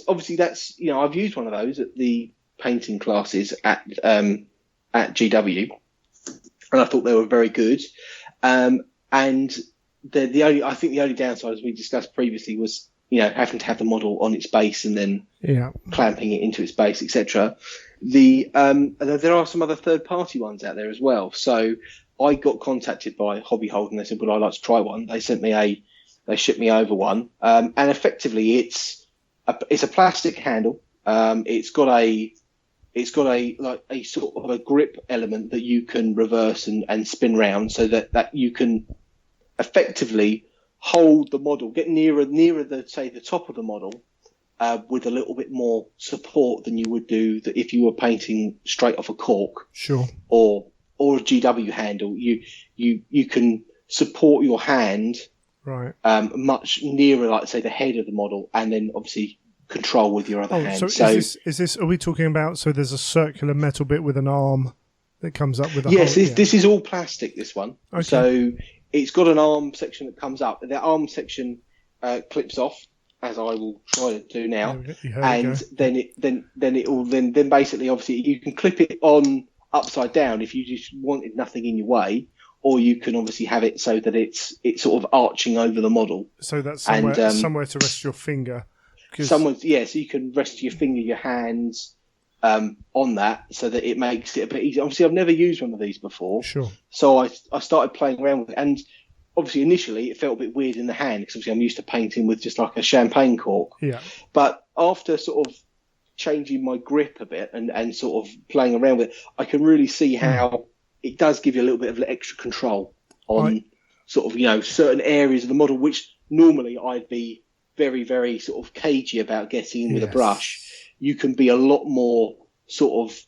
[SPEAKER 2] obviously that's, I've used one of those at the painting classes at GW, and I thought they were very good. And the only downside, as we discussed previously, was, having to have the model on its base and then clamping it into its base, etc. There are some other third-party ones out there as well. So I got contacted by Hobby Hold and they said, would I like to try one? They shipped me over one, and effectively it's a plastic handle. It's got a sort of a grip element that you can reverse and spin round, so that you can effectively hold the model, get nearer the top of the model, with a little bit more support than you would do if you were painting straight off a cork.
[SPEAKER 1] Sure.
[SPEAKER 2] Or a GW handle. You can support your hand.
[SPEAKER 1] Right.
[SPEAKER 2] Much nearer, like say, the head of the model, and then obviously control with your other hand.
[SPEAKER 1] So is this? Are we talking about? So there's a circular metal bit with an arm that comes up with a.
[SPEAKER 2] Yes, this is all plastic. This one.
[SPEAKER 1] Okay.
[SPEAKER 2] So it's got an arm section that comes up. The arm section clips off, as I will try to do now, and then basically, obviously, you can clip it on upside down if you just wanted nothing in your way. Or you can obviously have it so that it's sort of arching over the model.
[SPEAKER 1] So that's somewhere to rest your finger.
[SPEAKER 2] So you can rest your finger, your hands on that, so that it makes it a bit easier. Obviously, I've never used one of these before.
[SPEAKER 1] Sure.
[SPEAKER 2] So I started playing around with it, and obviously initially it felt a bit weird in the hand because obviously I'm used to painting with just like a champagne cork.
[SPEAKER 1] Yeah.
[SPEAKER 2] But after sort of changing my grip a bit and sort of playing around with it, I can really see how it does give you a little bit of extra control on sort of, certain areas of the model, which normally I'd be very, very sort of cagey about getting in with a brush. You can be a lot more sort of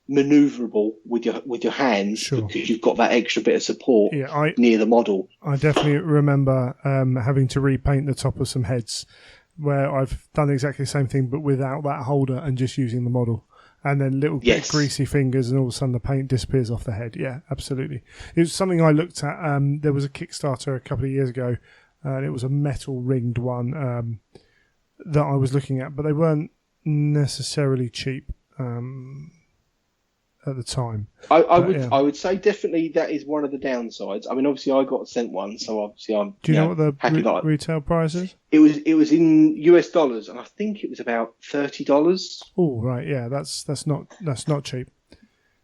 [SPEAKER 2] maneuverable with your hands because you've got that extra bit of support near the model.
[SPEAKER 1] I definitely remember having to repaint the top of some heads where I've done exactly the same thing but without that holder and just using the model. And then little bit of greasy fingers, and all of a sudden the paint disappears off the head. Yeah, absolutely. It was something I looked at. There was a Kickstarter a couple of years ago, and it was a metal ringed one that I was looking at, but they weren't necessarily cheap at the time.
[SPEAKER 2] I would say definitely that is one of the downsides. I mean, obviously I got sent one, so obviously I'm.
[SPEAKER 1] Do you know what the
[SPEAKER 2] happy
[SPEAKER 1] retail price is?
[SPEAKER 2] It was in US dollars, and I think it was about $30.
[SPEAKER 1] Oh right, yeah, that's not cheap.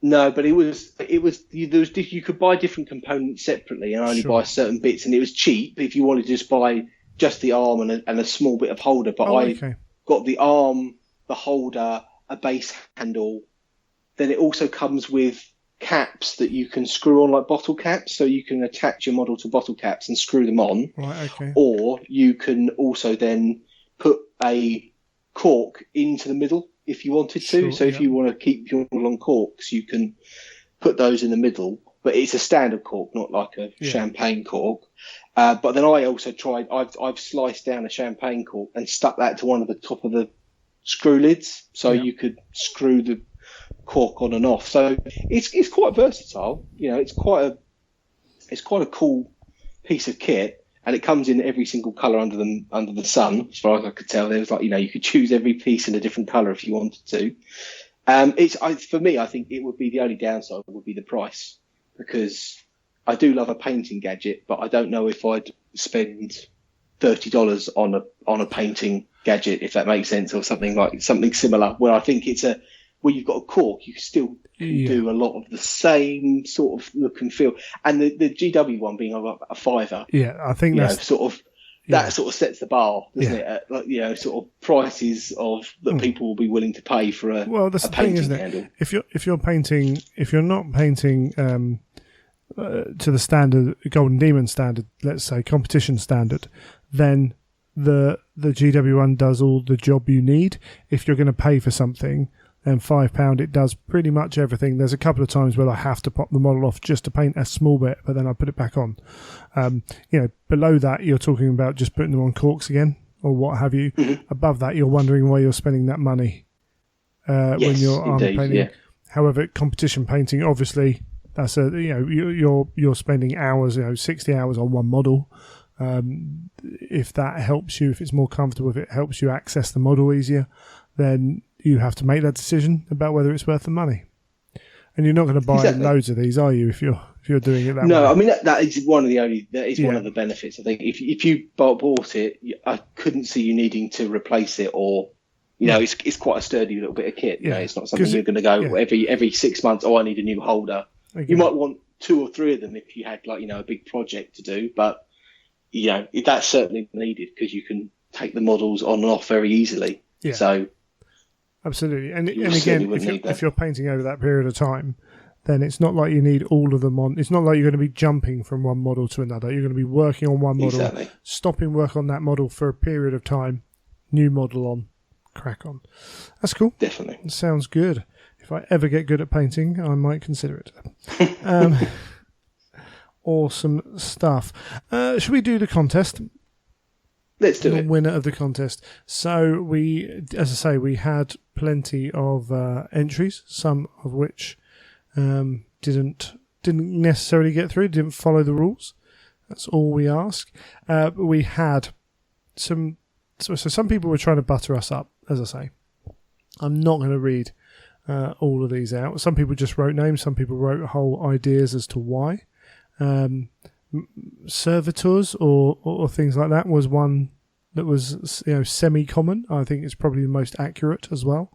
[SPEAKER 2] No, but it was you could buy different components separately and only buy certain bits, and it was cheap if you wanted to just buy just the arm and a small bit of holder. But I got the arm, the holder, a base handle. Then it also comes with caps that you can screw on, like bottle caps, so you can attach your model to bottle caps and screw them on.
[SPEAKER 1] Right, okay.
[SPEAKER 2] Or you can also then put a cork into the middle if you wanted to. So if you want to keep your model on corks, you can put those in the middle. But it's a standard cork, not like a champagne cork. But then I also tried. I've sliced down a champagne cork and stuck that to one of the top of the screw lids, so you could screw the cork on and off. So it's quite versatile. It's quite a cool piece of kit, and it comes in every single colour under the sun, as far as I could tell. There was you could choose every piece in a different colour if you wanted to. For me, I think it would be the only downside would be the price, because I do love a painting gadget, but I don't know if I'd spend $30 on a painting gadget, if that makes sense, or something similar. Where I think where you've got a cork, you still can do a lot of the same sort of look and feel. And the GW one being a $5.
[SPEAKER 1] Yeah, I think that sort
[SPEAKER 2] of sets the bar, doesn't it? At, sort of prices that people will be willing to pay for a
[SPEAKER 1] that's
[SPEAKER 2] a
[SPEAKER 1] the thing,
[SPEAKER 2] painting
[SPEAKER 1] isn't
[SPEAKER 2] handle.
[SPEAKER 1] it? If you're not painting to the standard Golden Demon standard, let's say competition standard, then the GW one does all the job you need. If you're going to pay for something, then £5 it does pretty much everything. There's a couple of times where I have to pop the model off just to paint a small bit, but then I put it back on. Below that you're talking about just putting them on corks again or what have you. Mm-hmm. Above that you're wondering why you're spending that money when you're arm painting. Yeah. However, competition painting, obviously, that's you're spending hours, 60 hours on one model. If that helps you, if it's more comfortable, if it helps you access the model easier, then you have to make that decision about whether it's worth the money. And you're not going to buy loads of these, are you? If you're doing it that way.
[SPEAKER 2] No, I mean that is one of the benefits. I think if you bought it, I couldn't see you needing to replace it, or it's quite a sturdy little bit of kit. It's not something you're going to go every 6 months. Oh, I need a new holder. Okay. You might want 2 or 3 of them if you had a big project to do, but that's certainly needed because you can take the models on and off very easily. Yeah. So.
[SPEAKER 1] Absolutely. And again, if you're painting over that period of time, then it's not like you need all of them on. It's not like you're going to be jumping from one model to another. You're going to be working on one model, stopping work on that model for a period of time, new model on, crack on. That's cool.
[SPEAKER 2] Definitely.
[SPEAKER 1] It sounds good. If I ever get good at painting, I might consider it. Awesome stuff. Should we do the contest?
[SPEAKER 2] Let's do it.
[SPEAKER 1] The winner of the contest. So we had plenty of entries, some of which didn't necessarily get through, didn't follow the rules. That's all we ask. We had some. So some people were trying to butter us up, as I say. I'm not going to read all of these out. Some people just wrote names. Some people wrote whole ideas as to why. Servitors or things like that was one that was semi-common. I think it's probably the most accurate as well.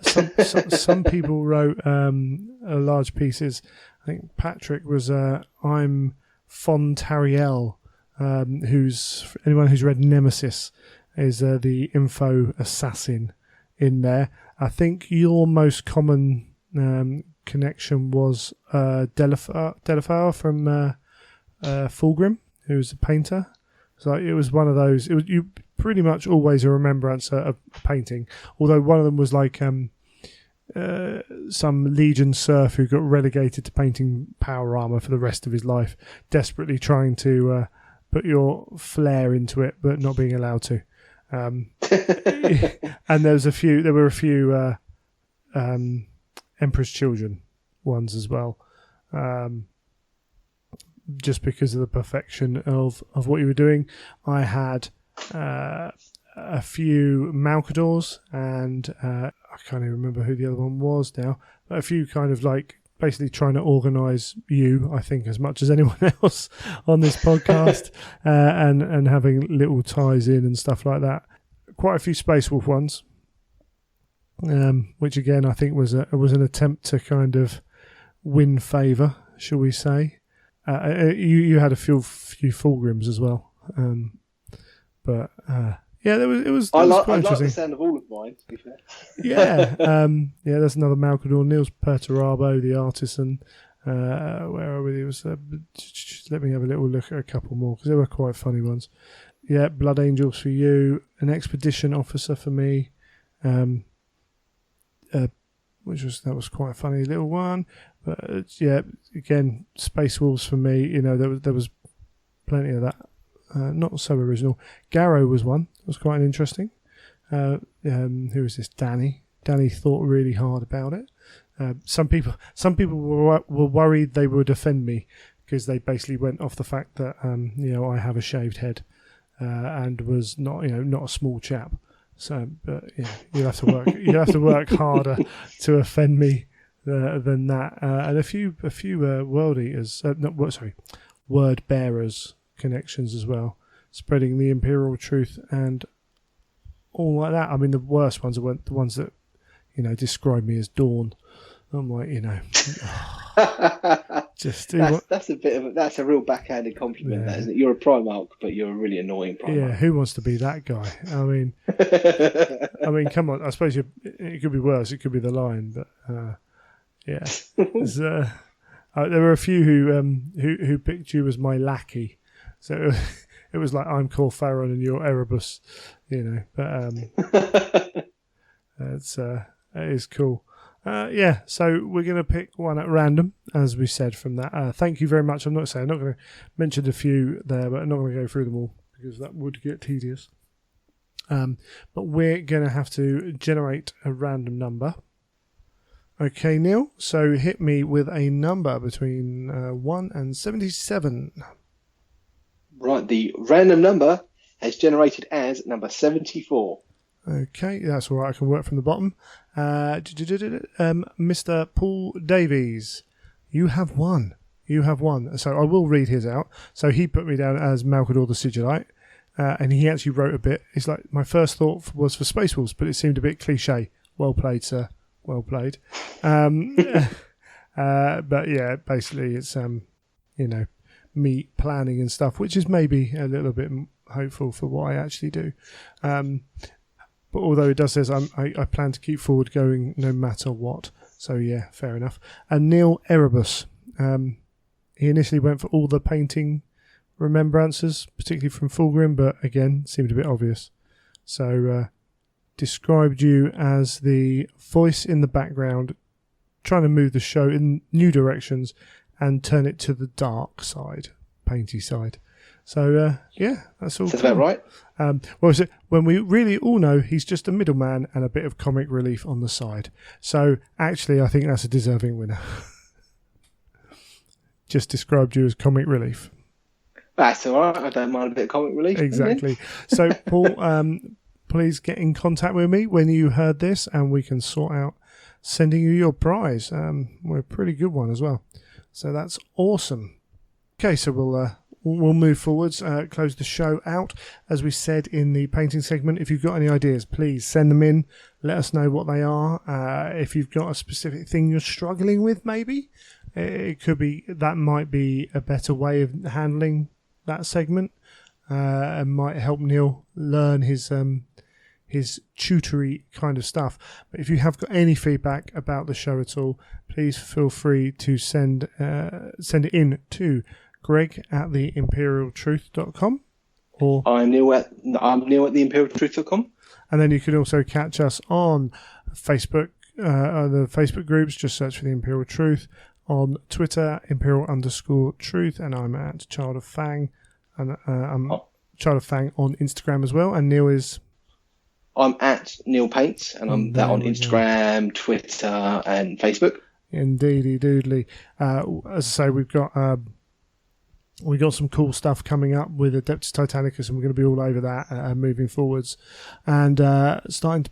[SPEAKER 1] Some people wrote large pieces. I think Patrick was I'm Fontariel, who's anyone who's read Nemesis is the info assassin in there. I think your most common connection was Delafar from Fulgrim, who was a painter. So it was one of those. You pretty much always a remembrance of painting. Although one of them was like some Legion serf who got relegated to painting power armor for the rest of his life, desperately trying to put your flair into it, but not being allowed to. And there were a few Emperor's Children ones as well. Just because of the perfection of what you were doing. I had a few Malcadors, and I can't even remember who the other one was now, but a few kind of like basically trying to organise you, I think, as much as anyone else on this podcast, and having little ties in and stuff like that. Quite a few Space Wolf ones, which again I think was an attempt to kind of win favour, shall we say. You had a few Fulgrims as well, but it was quite
[SPEAKER 2] I like
[SPEAKER 1] interesting.
[SPEAKER 2] the sound of all of mine, to be fair.
[SPEAKER 1] Yeah, there's another Malcador, Niels Perturabo, the Artisan. Where are we? It was, let me have a little look at a couple more because they were quite funny ones. Yeah, Blood Angels for you, an Expedition Officer for me, that was quite a funny little one. But again, Space Wolves for me. There was plenty of that. Not so original. Garrow was one. It was quite interesting. Who was this? Danny. Danny thought really hard about it. Some people were worried they would offend me because they basically went off the fact that I have a shaved head and was not a small chap. So, but you have to work harder to offend me than that. And a few world eaters, word bearers connections as well, spreading the imperial truth and all like that. I mean, the worst ones are the ones that describe me as Dawn. I'm like, just
[SPEAKER 2] that's a real backhanded compliment, that, isn't it? You're a Primarch, but you're a really annoying Primarch.
[SPEAKER 1] Yeah, who wants to be that guy? I mean, come on. I suppose it could be worse. It could be the Lion, but yeah. There were a few who picked you as my lackey, so it was like I'm Cor Farron and you're Erebus, But it is cool. So we're going to pick one at random, as we said from that. Thank you very much. I'm not going to mention a few there, but I'm not going to go through them all because that would get tedious. But we're going to have to generate a random number. Okay, Neil, so hit me with a number between 1 and 77.
[SPEAKER 2] Right, the random number has generated as number 74.
[SPEAKER 1] Okay, that's all right. I can work from the bottom. Mr. Paul Davies, you have won. So I will read his out. So he put me down as Malcador the Sigillite, and he actually wrote a bit. It's like, my first thought was for Space Wolves, but it seemed a bit cliche. Well played, sir. Well played. But yeah, basically it's me planning and stuff, which is maybe a little bit hopeful for what I actually do. But although it does says I plan to keep forward going no matter what. So yeah, fair enough. And Neil Erebus, he initially went for all the painting remembrances, particularly from Fulgrim, but again, seemed a bit obvious. So described you as the voice in the background, trying to move the show in new directions and turn it to the dark side, painty side. So, yeah, that's all.
[SPEAKER 2] Is that right?
[SPEAKER 1] When we really all know he's just a middleman and a bit of comic relief on the side. So, actually, I think that's a deserving winner. Just described you as comic relief.
[SPEAKER 2] That's all right. I don't mind a bit of comic relief.
[SPEAKER 1] Exactly. So, Paul, please get in contact with me when you heard this and we can sort out sending you your prize. We're a pretty good one as well. So, that's awesome. Okay, so we'll move forwards, close the show out. As we said in the painting segment, if you've got any ideas, please send them in. Let us know what they are. If you've got a specific thing you're struggling with, maybe it could be that might be a better way of handling that segment, and might help Neil learn his tutory kind of stuff. But if you have got any feedback about the show at all, please feel free to send it in to greg@theimperialtruth.com, or
[SPEAKER 2] I'm Neil at theimperialtruth.com.
[SPEAKER 1] And then you can also catch us on Facebook, the Facebook groups. Just search for the Imperial Truth. On Twitter, Imperial_Truth, and I'm at Child of Fang, and I'm Child of Fang on Instagram as well. And Neil is.
[SPEAKER 2] I'm at Neil Paints, and I'm that on Instagram, Twitter, and Facebook.
[SPEAKER 1] Indeedy doodly. As I say, we've got some cool stuff coming up with Adeptus Titanicus, and we're going to be all over that moving forwards, and starting to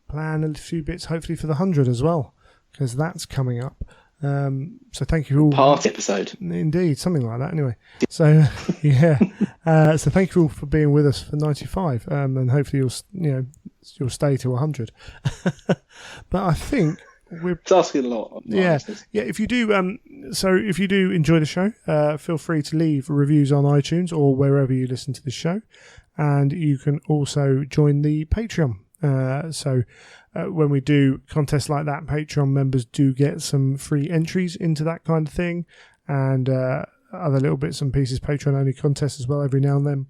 [SPEAKER 1] plan a few bits, hopefully for the 100 as well, because that's coming up. So thank you all.
[SPEAKER 2] Part episode.
[SPEAKER 1] Indeed, something like that. Anyway, so yeah. So thank you all for being with us for 95, and hopefully you'll stay to 100. But I think.
[SPEAKER 2] It's asking a lot.
[SPEAKER 1] Yeah. If you do, if you do enjoy the show, feel free to leave reviews on iTunes or wherever you listen to the show, and you can also join the Patreon. When we do contests like that, Patreon members do get some free entries into that kind of thing, and other little bits and pieces, Patreon only contests as well every now and then.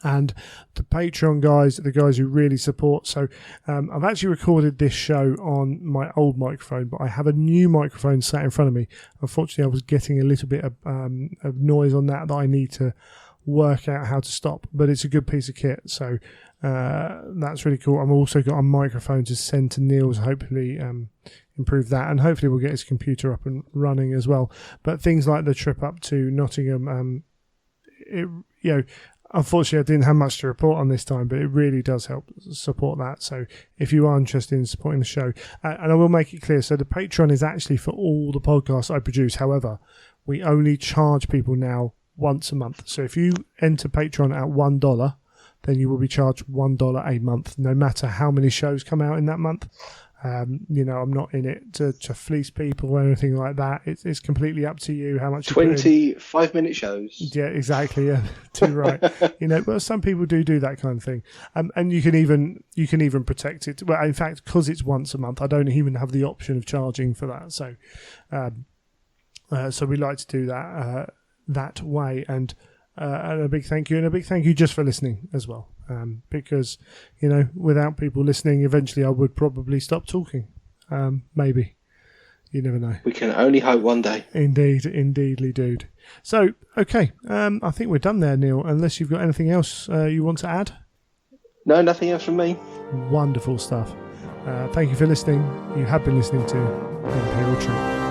[SPEAKER 1] And the Patreon guys, the guys who really support. So I've actually recorded this show on my old microphone, but I have a new microphone sat in front of me. Unfortunately, I was getting a little bit of noise on that I need to work out how to stop. But it's a good piece of kit, so that's really cool. I've also got a microphone to send to Neil's, hopefully improve that, and hopefully we'll get his computer up and running as well. But things like the trip up to Nottingham, unfortunately I didn't have much to report on this time, but it really does help support that. So if you are interested in supporting the show, and I will make it clear, so the Patreon is actually for all the podcasts I produce. However, we only charge people now once a month. So if you enter Patreon at $1, then you will be charged $1 a month, no matter how many shows come out in that month. I'm not in it to fleece people or anything like that. It's completely up to you how much you
[SPEAKER 2] 25-minute shows.
[SPEAKER 1] Yeah, exactly. Yeah, too right. But some people do that kind of thing, and you can even protect it. Well, in fact, because it's once a month, I don't even have the option of charging for that. So, so we like to do that way, and a big thank you just for listening as well. Because without people listening, eventually I would probably stop talking. Maybe, you never know.
[SPEAKER 2] We can only hope one day.
[SPEAKER 1] Indeedly, dude. So okay, I think we're done there, Neil. Unless you've got anything else you want to add?
[SPEAKER 2] No, nothing else from me.
[SPEAKER 1] Wonderful stuff. Thank you for listening. You have been listening to Imperial Trip.